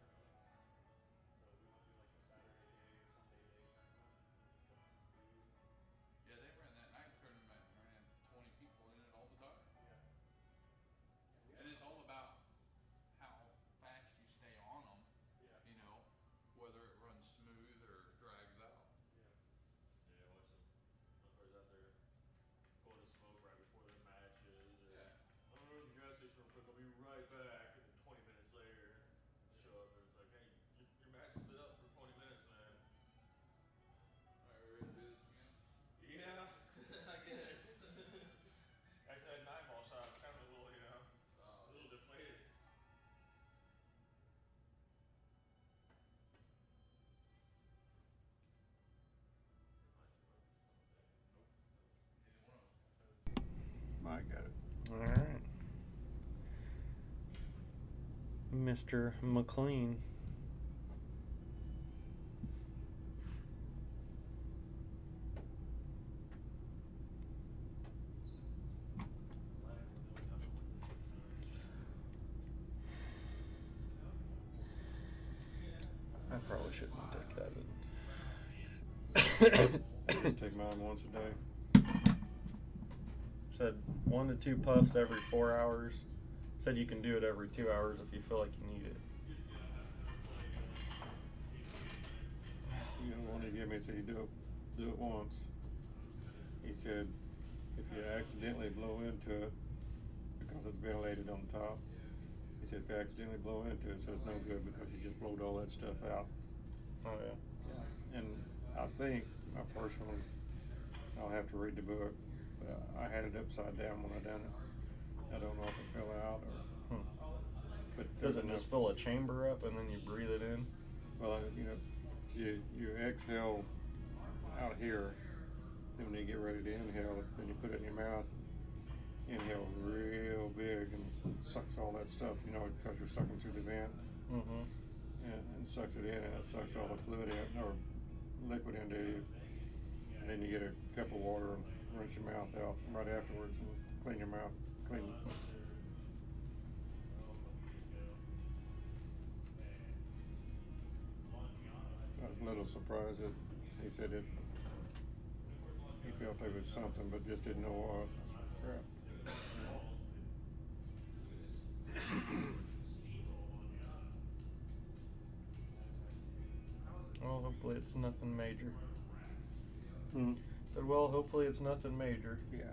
and they had like tournaments. So we might do like a Saturday day or Sunday day tournament, and cook some food. Yeah, they ran that night tournament and ran 20 people in it all the time. Yeah. Yeah, we And had a it's all couple. about how fast you stay on them, Yeah. you know, whether it runs smooth or drags out. Yeah. Yeah, watch some motherfuckers out there going to smoke right before their matches, or Yeah. I'm gonna go to the gas station real quick. I'll be right back. And then 20 minutes later, show up and it's like, hey, your match has been up for 20 minutes, man. Alright, we ready to do this again? Yeah, I guess. Actually, that 9-ball shot was kind of a little, a little deflated. Nope. Neither one of us got Mike got it. All right. Mr. McLean. I probably shouldn't take that in. Just take mine once a day. Said 1 to 2 puffs every 4 hours. Said you can do it every 2 hours if you feel like you need it. You don't want to give me, so you do it once. He said, if you accidentally blow into it, because it's ventilated on the top, he said if you accidentally blow into it, so it's no good because you just blowed all that stuff out. Oh yeah. Yeah. And I think my first one, I'll have to read the book, but I had it upside down when I done it. I don't know if it fell out or. But Does it just fill a chamber up and then you breathe it in? Well, you exhale out here, then when you get ready to inhale, then you put it in your mouth, inhale real big and sucks all that stuff, because you're sucking through the vent, Mm-hmm. and sucks it in, and it sucks all the fluid in, or liquid into you. And then you get a cup of water and rinse your mouth out right afterwards and clean your mouth, clean. I was a little surprised that he said it. He felt there was something, but just didn't know what. Crap. Well, hopefully it's nothing major. Hmm. Said, well, hopefully it's nothing major. Yeah.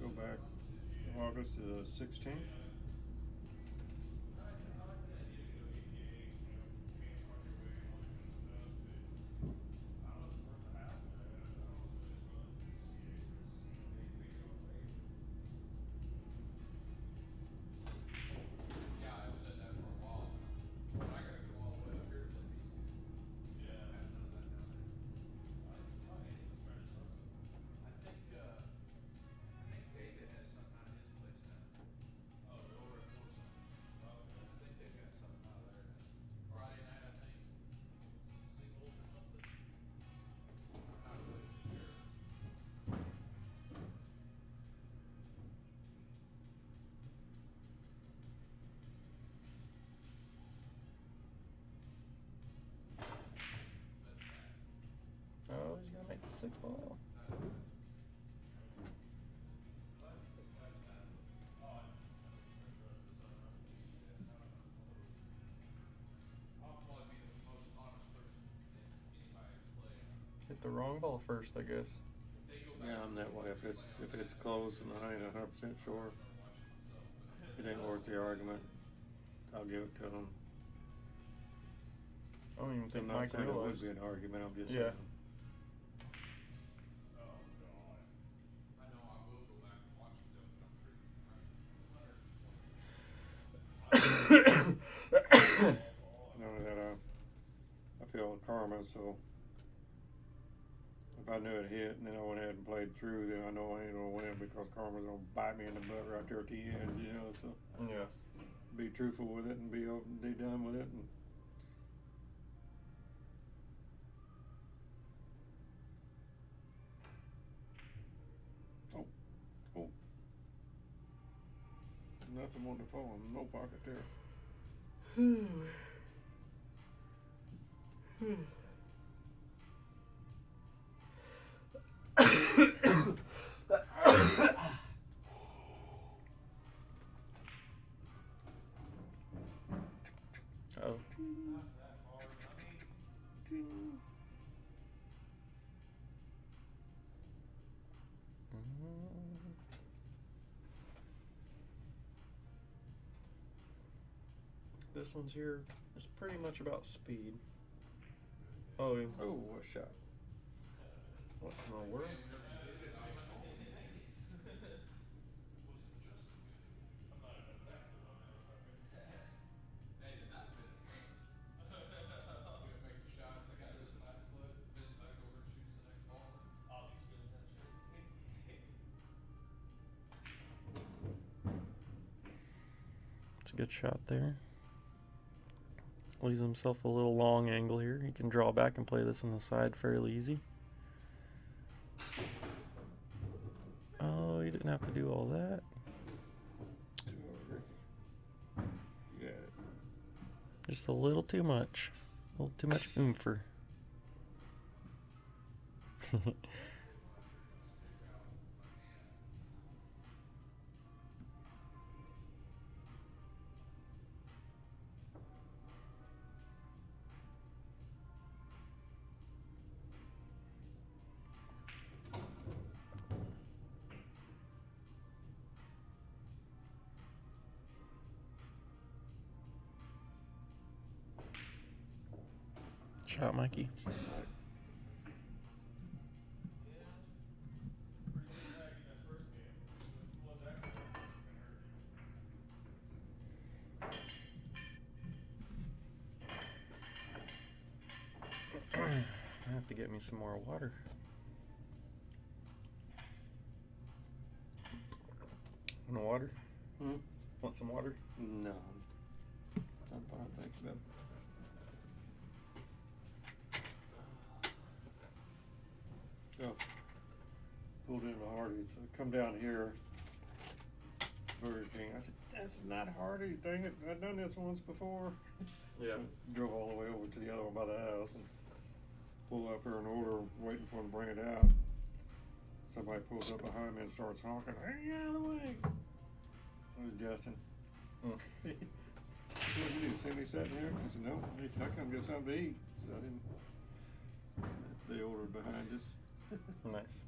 Go back to August the 16th. Yeah, I've said that for a while. But I gotta go all the way up here to the beach. Yeah. Have none of that down there. I think David has something out of his place now. Oh, 6 ball. I'll probably be the most honest person anybody playing. Hit the wrong ball first, I guess. They go back. Yeah, I'm that way. If it's close and I ain't 100% sure, it ain't worth the argument. I'll give it to them. I don't even I'm think not Mike saying it would realized. be an argument. I'm just Yeah. saying. I know I will go back and watch it though, but I'm pretty None of that. I feel karma, so if I knew it hit and then I went ahead and played through, then I know I ain't gonna win because karma's gonna bite me in the butt right there at the end, you know. So Yeah. be truthful with it and be done with it. And oh, nothing wonderful and no pocket there. Oh. This one's here is pretty much about speed. Oh, yeah. Oh, what a shot. What in the world? It's a good shot there. Leaves himself a little long angle here. He can draw back and play this on the side fairly easy. Oh, he didn't have to do all that. You got it. Just a little too much. A little too much oompher. Shot, Mikey. I have to get me some more water. Want water? Hmm? Want some water? No. I'm fine, thanks, man. Oh, pulled in the Hardee's. I come down here, Burger King. I said, that's not Hardee's, dang it. I've done this once before. Yeah. So drove all the way over to the other one by the house and pulled up here and order, waiting for them to bring it out. Somebody pulls up behind me and starts honking, hey, out of the way. It was Justin. Mm. So what did you do? See me sitting here? I said, no. He said, I come get something to eat. So I didn't. They ordered behind us. Nice.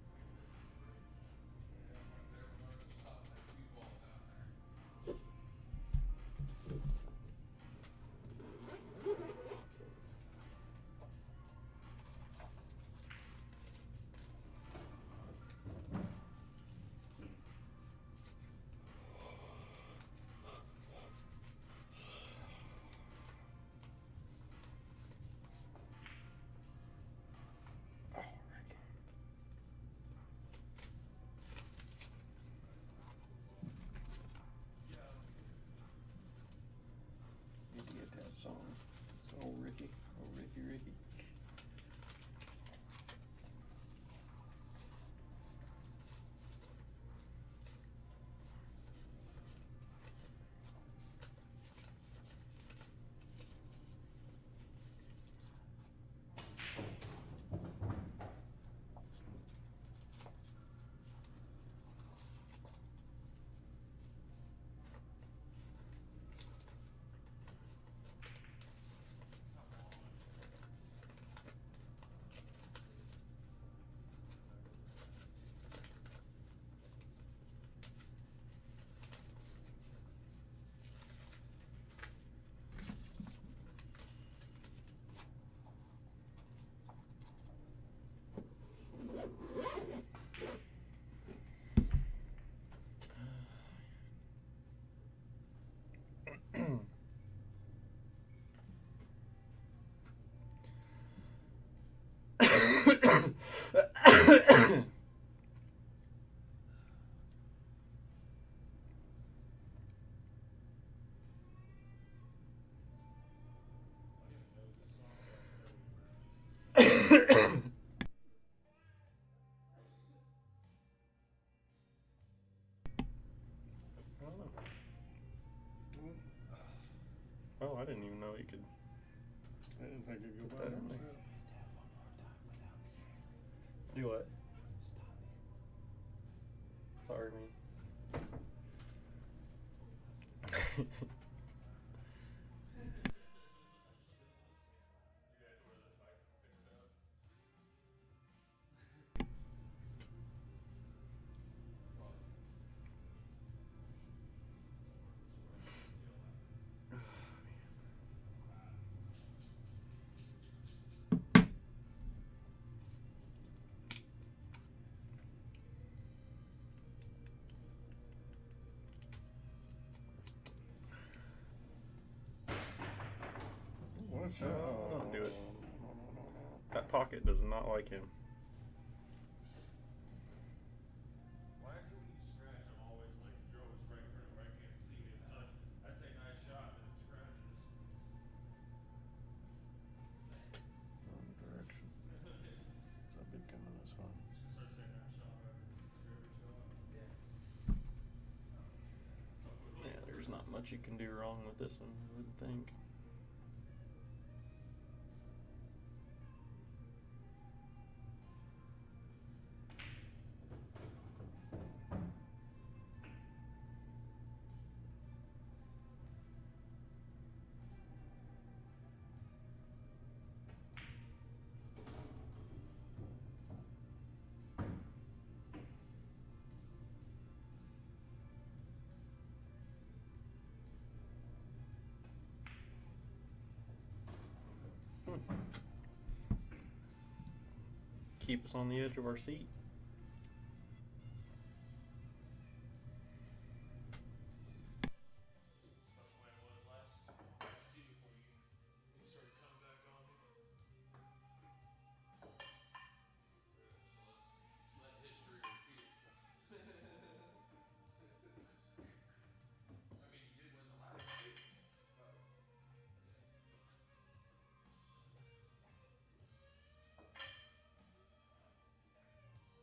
Need to get that song. It's old Ricky. Old Ricky. Oh, I didn't even know you could I didn't think you'd put go by that in there. myself. Do what? Sorry, man. You had to wear that mic picked up. What a shot. Don't do it. No. That pocket does not like him. Why is it when you scratch, I'm always like, you're always right in front of where I can't see it. So I say nice shot, and it scratches. Wrong direction. So I'll be coming this way. Start saying nice shot after every shot. Yeah, there's not much you can do wrong with this one, I wouldn't think. Keep us on the edge of our seat. That's the way it was last tee before you started coming back on me. So let history repeat itself. I mean, you did win the last game. But, yeah.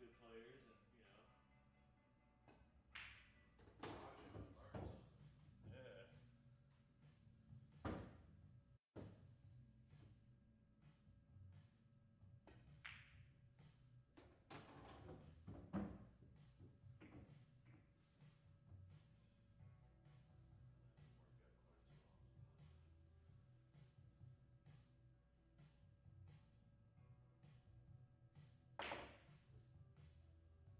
good players, and you know. Watch it and learn something. Yeah. Work out quite so often.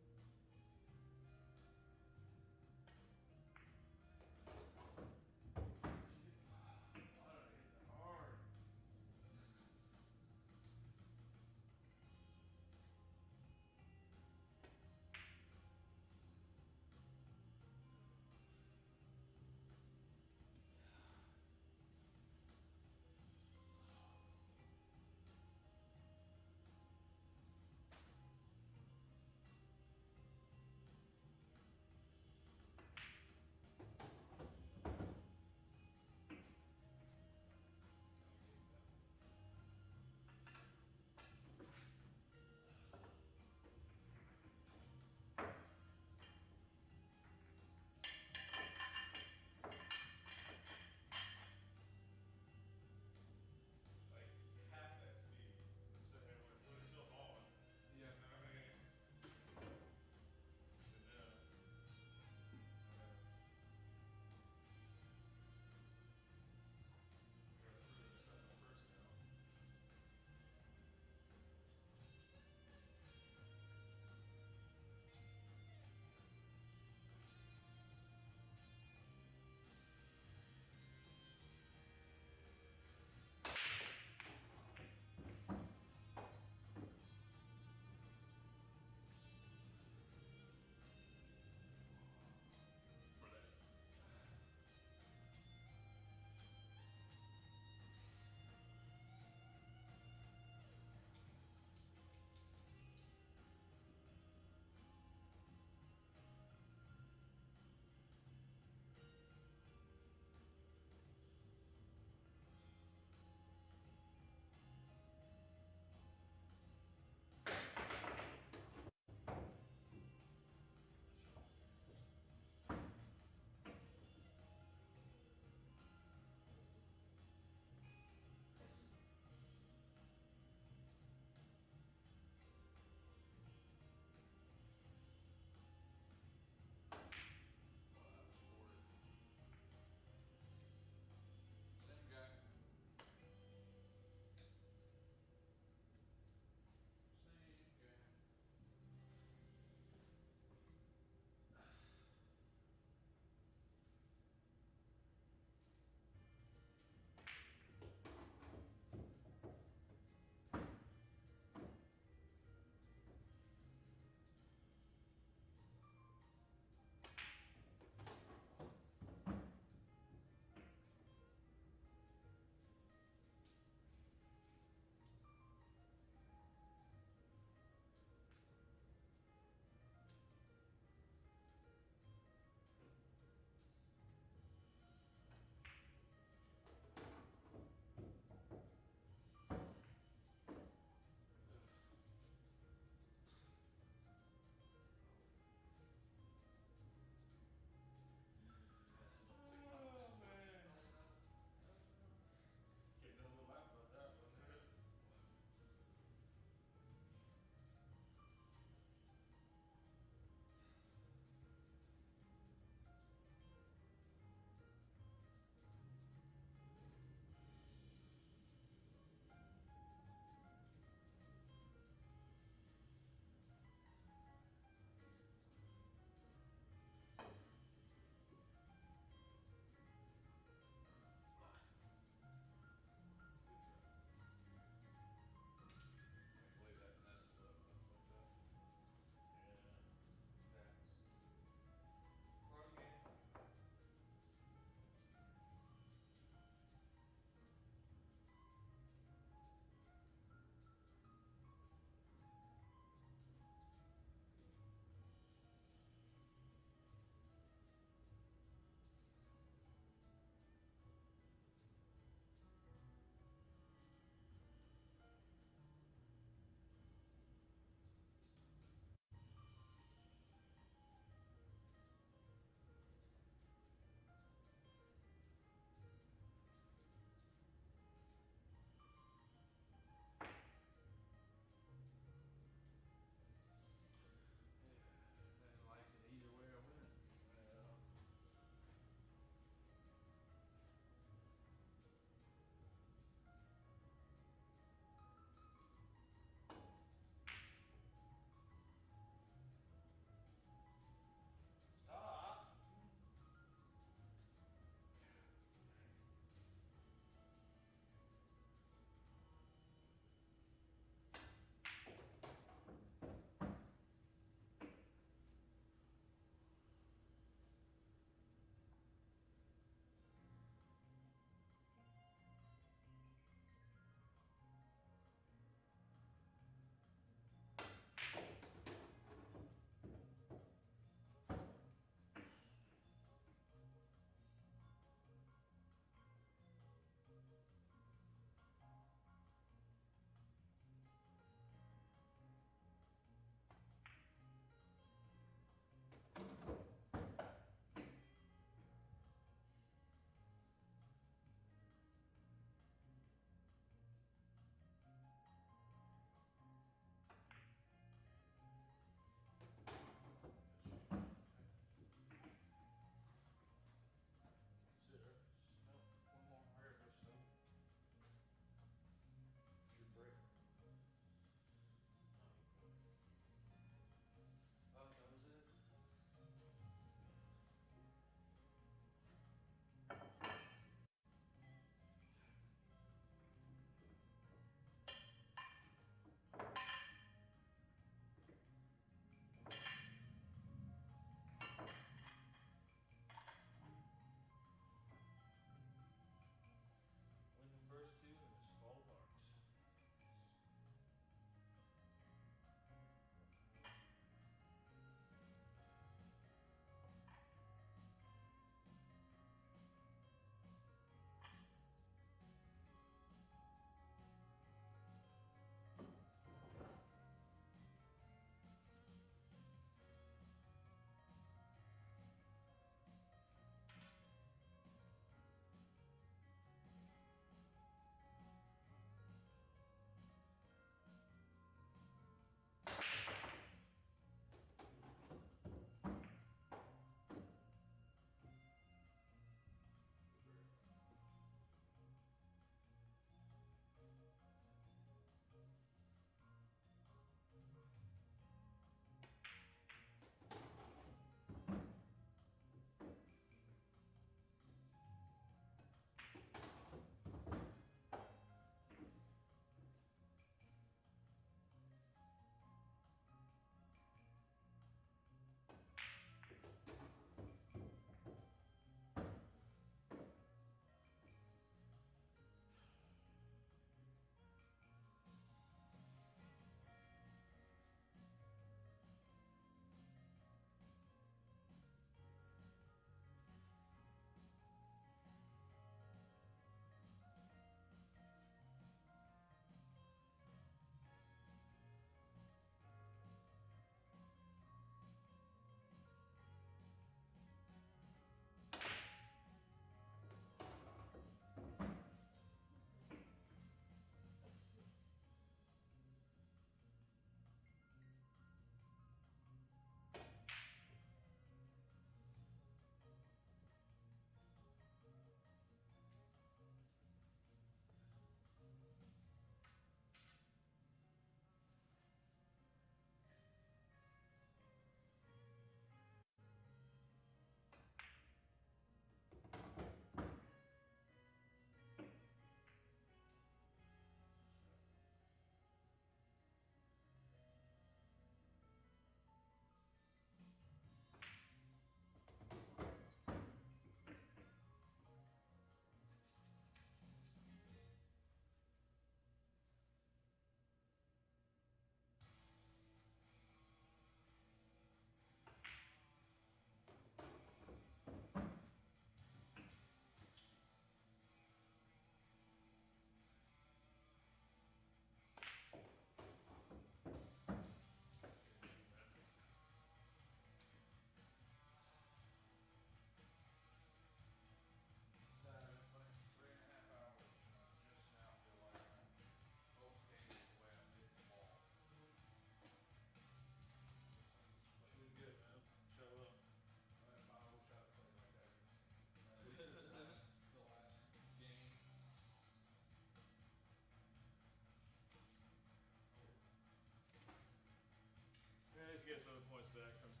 get 7 points back from